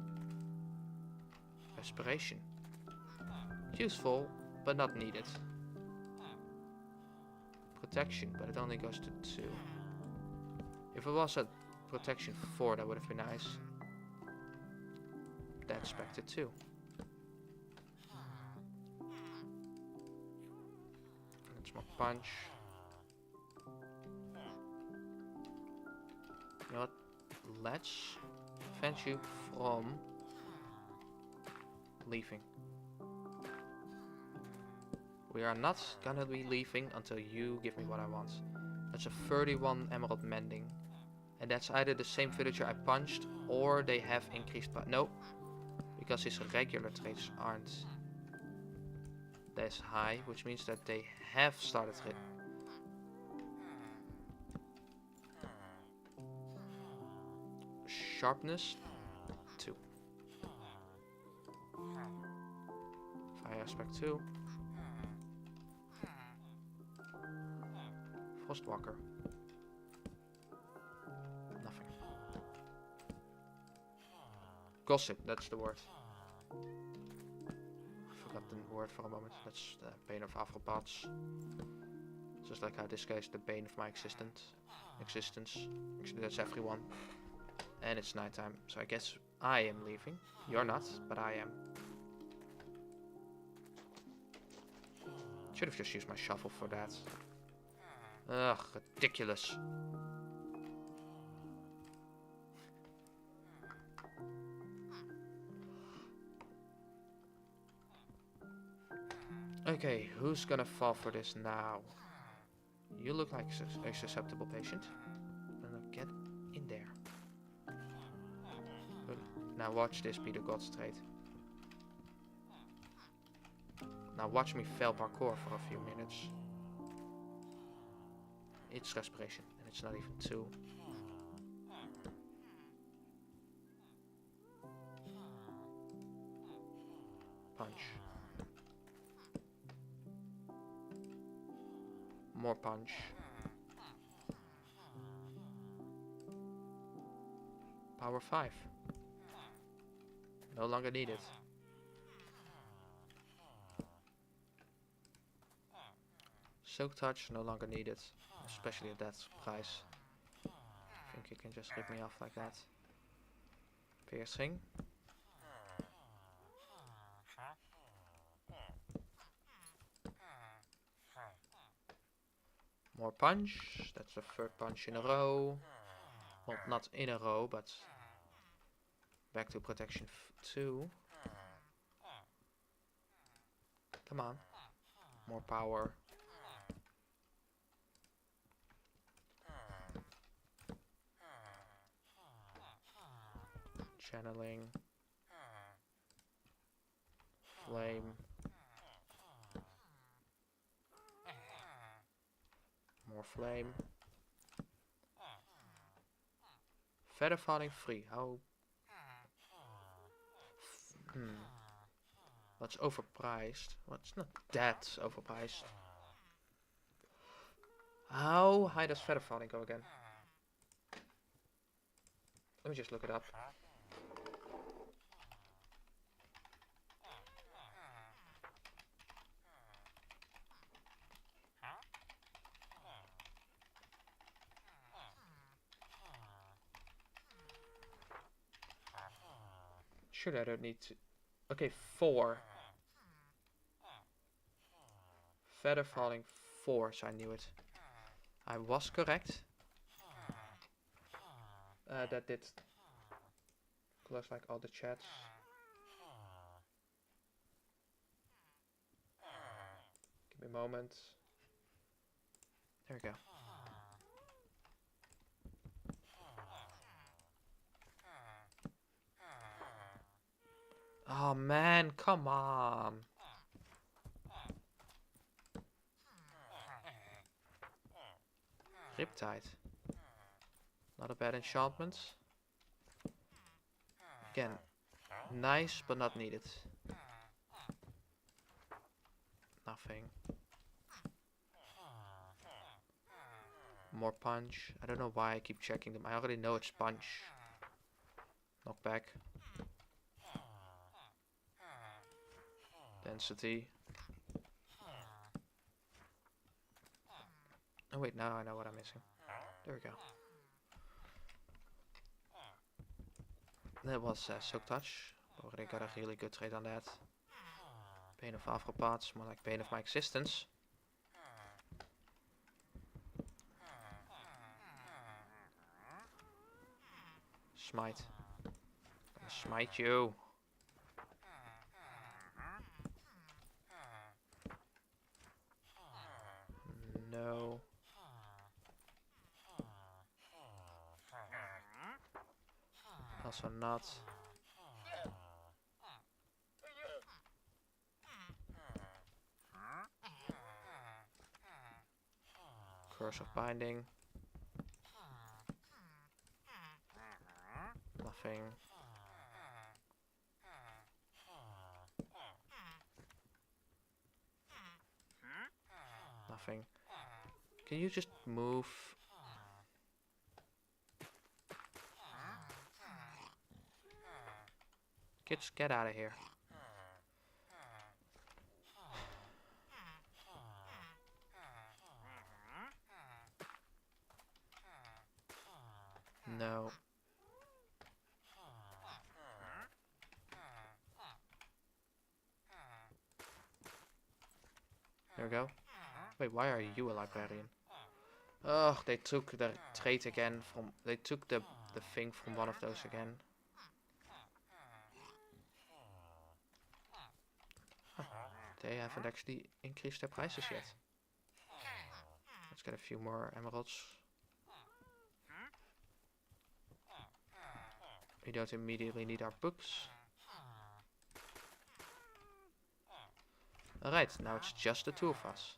Respiration. Useful, but not needed. Protection, but it only goes to 2. If it was a protection 4, that would have been nice. That's expected too. That's more punch. You know what? Let's prevent you from leaving. We are not gonna be leaving until you give me what I want. That's a 31 emerald mending. And that's either the same villager I punched, or they have increased... No, because his regular traits aren't this high, which means that they have started... Sharpness, 2. Fire aspect 2. Frostwalker. Nothing. Gossip, that's the word. I forgot the word for a moment. That's the bane of arthropods. Just like how this guy is the bane of my existence. Actually, that's everyone. And it's nighttime, so I guess I am leaving. You're not, but I am. Should have just used my shovel for that. Ugh, ridiculous. Okay, who's gonna fall for this now? You look like a susceptible patient. Gonna get in there. Now watch this be the god's trait. Now watch me fail parkour for a few minutes. It's respiration, and it's not even 2. Punch. More punch. Power 5. No longer needed. Silk touch, no longer needed. Especially at that price. I think you can just rip me off like that. Piercing. More punch. That's the 3rd punch in a row. Well, not in a row, but back to protection 2. Come on. More power. Channeling. Flame. More flame. Feather falling free. How? That's overpriced. Well, it's not that overpriced. How high does feather falling go again? Let me just look it up. Sure, I don't need to. Okay, 4. Feather falling 4, so I knew it. I was correct. That did close like all the chats. Give me a moment. There we go. Oh man, come on. Riptide. Not a bad enchantment. Again, nice but not needed. Nothing. More punch. I don't know why I keep checking them. I already know it's punch. Knockback. Density. Oh wait, now I know what I'm missing. There we go. That was Silk Touch. Already got a really good trade on that. Bane of Arthropods, more like Bane of my existence. Smite. Gonna smite you. No. Also not. Curse of Binding. Nothing. Nothing. Can you just move? Kids, get out of here. No. There we go. Wait, why are you a librarian? Oh, they took the trait again from... They took the thing from one of those again. Huh. They haven't actually increased their prices yet. Let's get a few more emeralds. We don't immediately need our books. Alright, now it's just the two of us.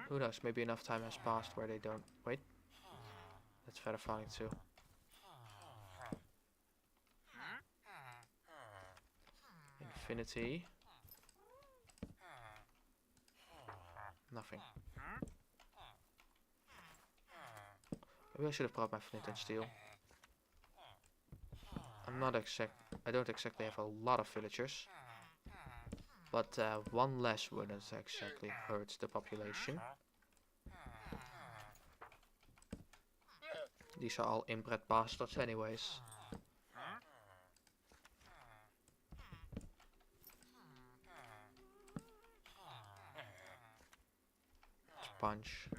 Who knows, maybe enough time has passed where they don't... Wait. That's feather falling too. Infinity. Nothing. Maybe I should have brought my flint and steel. I don't exactly have a lot of villagers. But one less wouldn't exactly hurt the population. These are all inbred bastards anyways. Punch.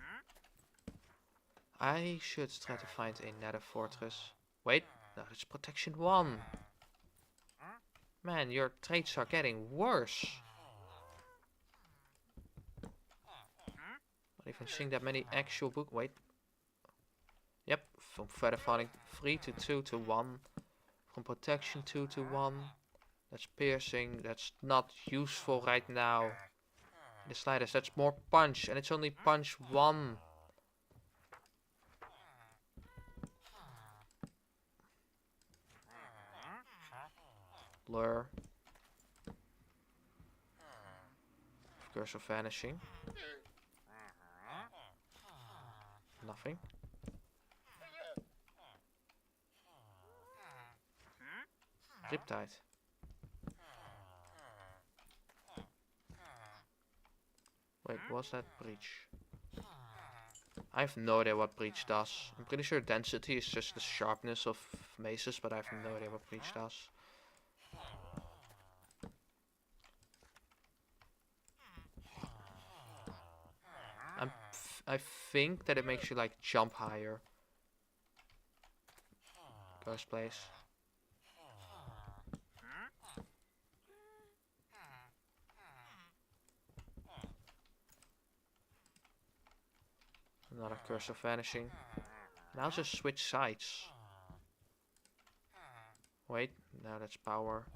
I should try to find a nether fortress. Wait, no, it's protection 1. Man, your traits are getting worse. Not even seeing that many actual book. Wait. Yep, from feather falling 3 to 2 to 1. From protection 2 to 1. That's piercing. That's not useful right now. The sliders, that's more punch, and it's only punch 1. Blur. Curse of Vanishing. Nothing. Riptide. Wait, was that breach? I have no idea what breach does. I'm pretty sure density is just the sharpness of maces, but I have no idea what breach does. I think that it makes you like jump higher. Ghost place. Another Curse of Vanishing. Now just switch sides. Wait, now that's power.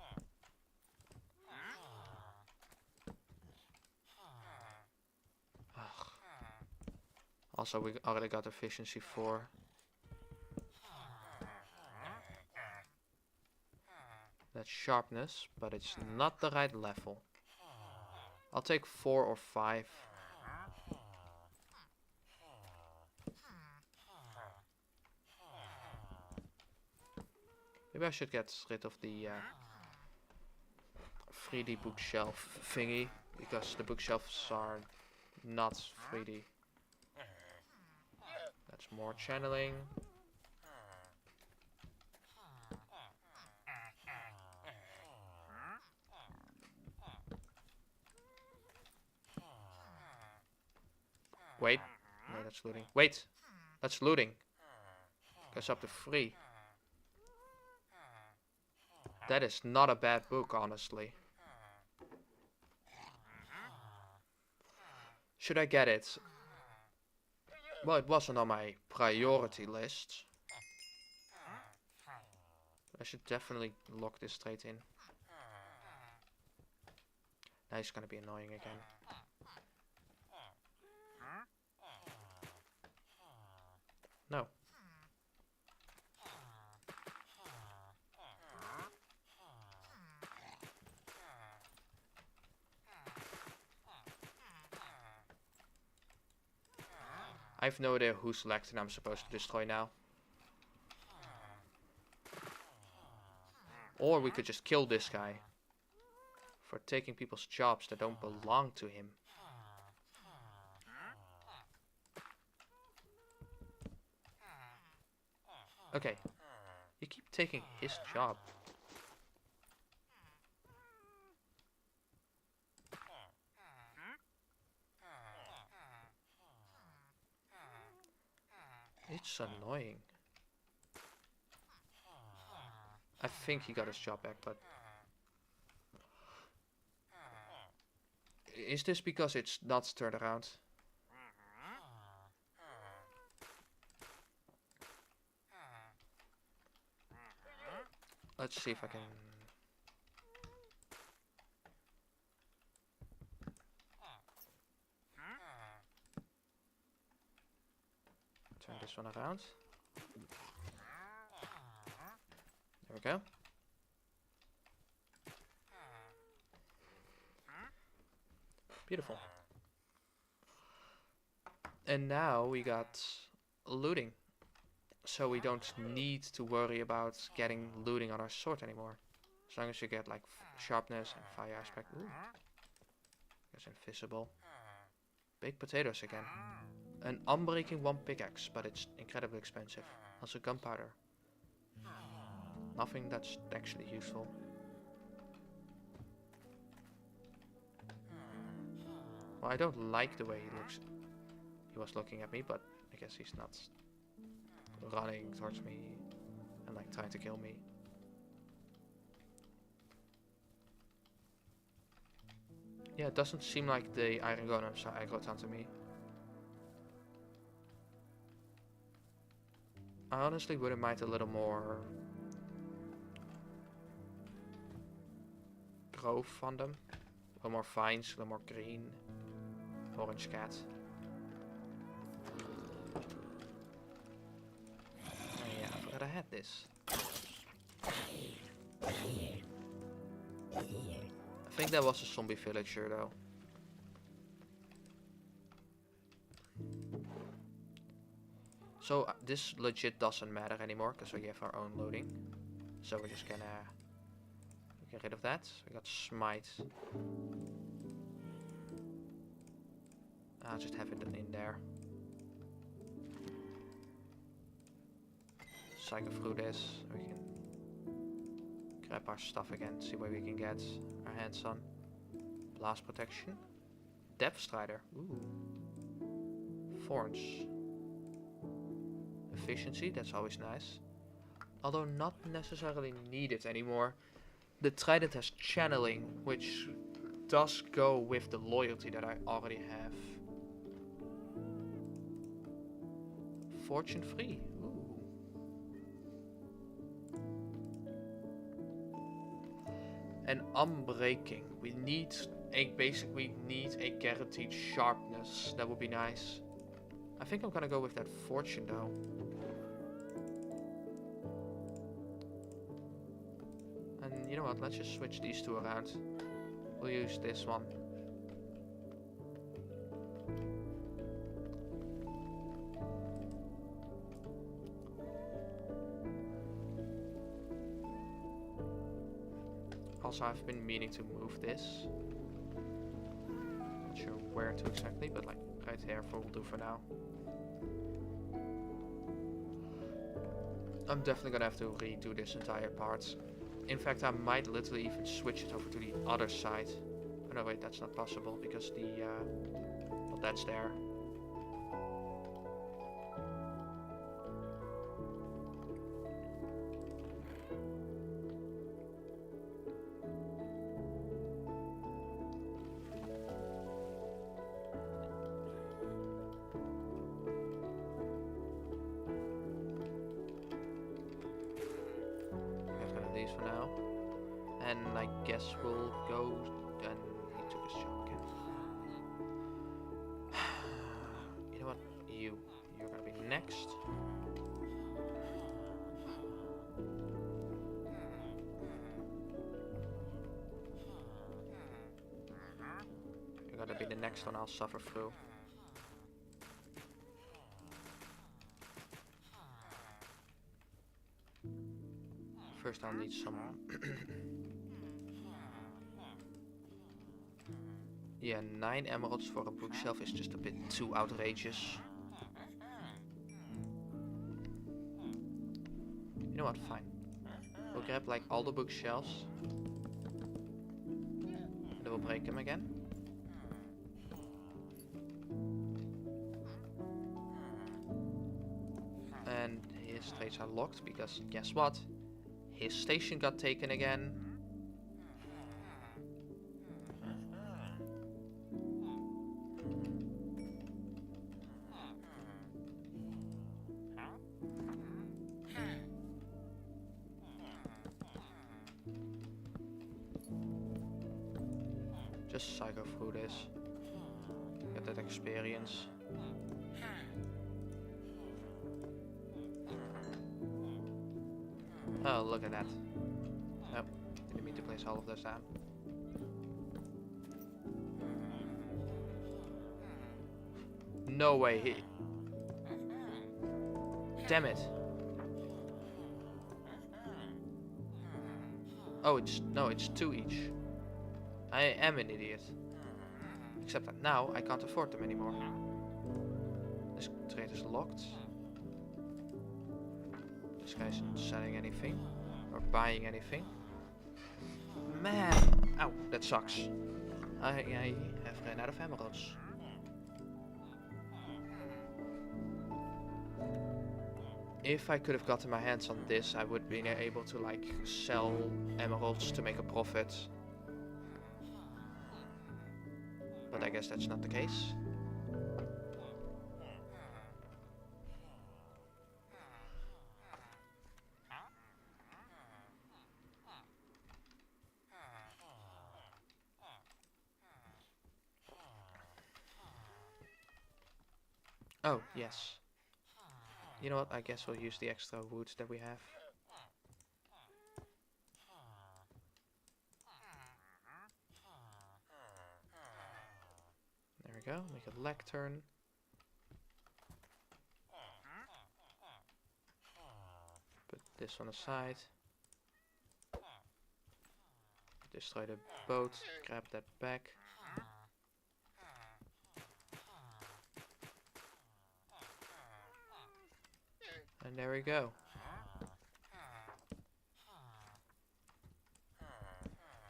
Ugh. Also, we already got efficiency 4. That's sharpness, but it's not the right level. I'll take 4 or 5. Maybe I should get rid of the 3D bookshelf thingy, because the bookshelves are not 3D. That's more channeling. Wait. No, that's looting. Wait! That's looting. Goes up to 3. That is not a bad book, honestly. Should I get it? Well, it wasn't on my priority list. I should definitely lock this straight in. Now he's gonna be annoying again. No. I have no idea whose selected I'm supposed to destroy now. Or we could just kill this guy for taking people's jobs that don't belong to him. Okay, you keep taking his job. It's annoying. I think he got his job back, but... Is this because it's not turned around? Let's see if I can... Turn this one around. There we go. Beautiful. And now we got looting. So we don't need to worry about getting looting on our sword anymore. As long as you get like sharpness and fire aspect. Ooh. It's invisible. Baked potatoes again. An unbreaking 1 pickaxe, but it's incredibly expensive. Also gunpowder. Nothing that's actually useful. Well, I don't like the way he looks. He was looking at me, but I guess he's not running towards me and like trying to kill me. Yeah, it doesn't seem like the iron golems are aggroed onto me. I honestly wouldn't mind a little more growth on them. A little more vines, a little more green. Orange cat. Oh yeah, I forgot I had this. I think that was a zombie villager though. So this legit doesn't matter anymore because we have our own loading. So we're just gonna get rid of that. We got smite. I'll just have it in there. Cycle through this. We can grab our stuff again. See what we can get our hands on. Blast protection. Depth strider. Ooh. Thorns. Efficiency. That's always nice. Although not necessarily needed anymore. The trident has channeling, which does go with the loyalty that I already have. Fortune free. Ooh. And unbreaking. We need a guaranteed sharpness. That would be nice. I think I'm gonna go with that fortune though. And you know what? Let's just switch these two around. We'll use this one. Also, I've been meaning to move this. Not sure where to exactly, but like right here will do for now. I'm definitely gonna have to redo this entire part. In fact, I might literally even switch it over to the other side. Oh no, wait, that's not possible because the, well, that's there. Get rid of these for now. And I guess we'll go and he took his job again. You know what? You're gonna be next. You're gonna be the next one I'll suffer through. First I'll need some yeah, 9 emeralds for a bookshelf is just a bit too outrageous. You know what, fine. We'll grab like all the bookshelves. And then we'll break them again. And his trades are locked because guess what? His station got taken again. Just cycle through this. Get that experience. Oh, look at that. Nope, didn't mean to place all of those down. No way. Damn it. Oh, it's 2 each. I am an idiot. Except that now I can't afford them anymore. This trade is locked. This guy's not selling anything or buying anything. Man, ow, that sucks. I have ran out of emeralds. If I could have gotten my hands on this, I would be able to like sell emeralds to make a profit. But I guess that's not the case. Oh, yes. You know what, I guess we'll use the extra wood that we have. There we go, make a lectern. Put this on the side. Destroy the boat, grab that back. And there we go.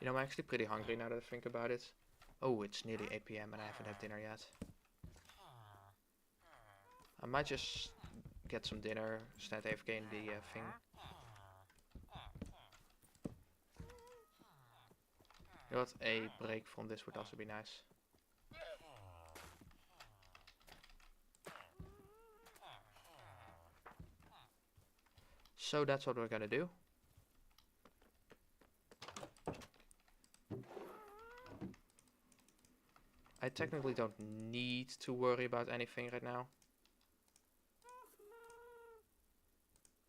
You know, I'm actually pretty hungry now that I think about it. Oh, it's nearly 8 PM and I haven't had dinner yet. I might just get some dinner, stand AFK in the thing. You know what, a break from this would also be nice. So that's what we're gonna do. I technically don't need to worry about anything right now.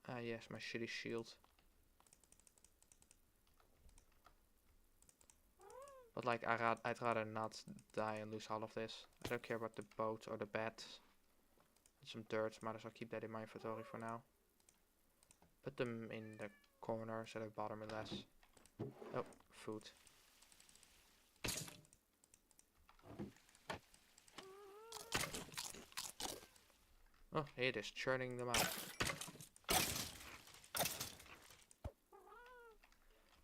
Ah yes, my shitty shield. But like, I'd rather not die and lose all of this. I don't care about the boat or the bed. And some dirt, might as well keep that in my inventory for now. Put them in the corner so they bother me less. Oh, food. Oh, it is churning them out.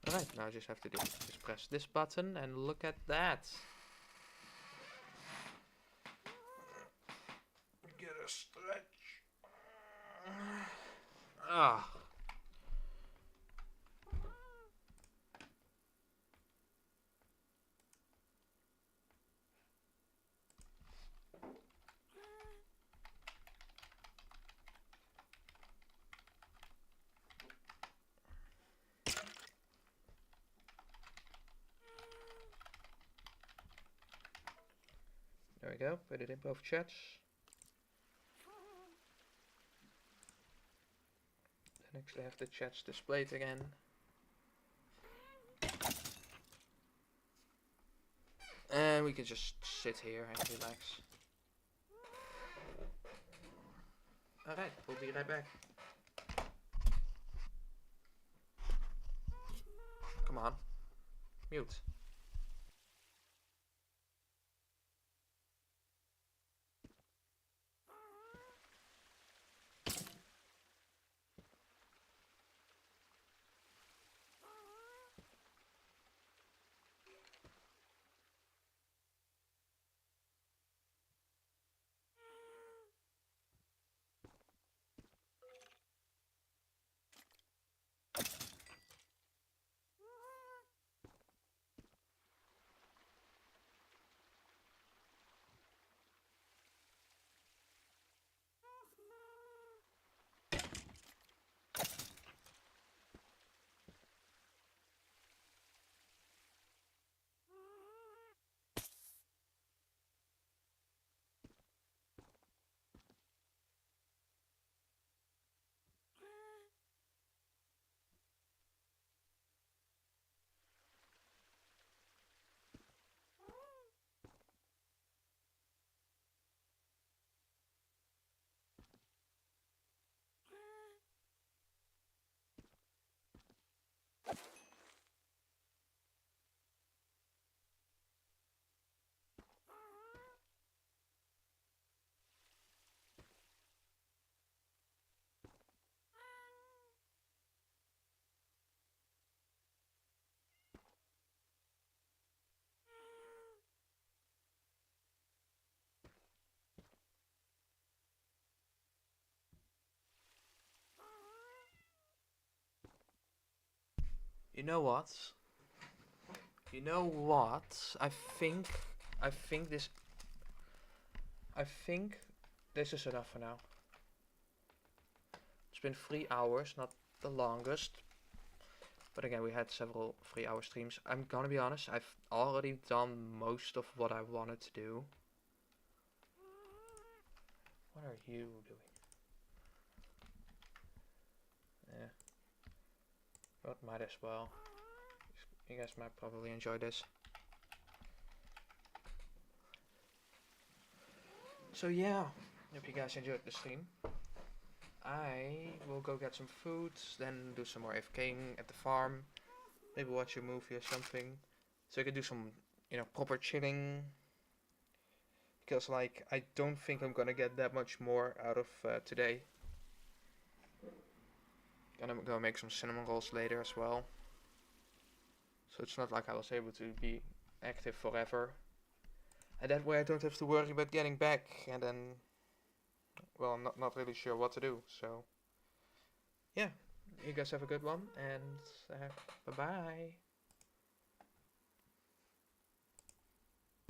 Alright, now I just have to do just press this button and look at that. Get a stretch. Ah. There we go, put it in both chats. Then actually have the chats displayed again. And we can just sit here and relax. Alright, we'll be right back. Come on. Mute. You know what? You know what? I think this is enough for now. It's been 3 hours, not the longest. But again, we had several 3-hour streams. I'm gonna be honest, I've already done most of what I wanted to do. What are you doing? Yeah. But might as well. You guys might probably enjoy this. So yeah, hope you guys enjoyed the stream. I will go get some food, then do some more AFKing at the farm. Maybe watch a movie or something. So I can do some, proper chilling. Because, like, I don't think I'm gonna get that much more out of today. Gonna go make some cinnamon rolls later as well. So it's not like I was able to be active forever. And that way I don't have to worry about getting back and then, well, I'm not really sure what to do. So, yeah, you guys have a good one and bye-bye.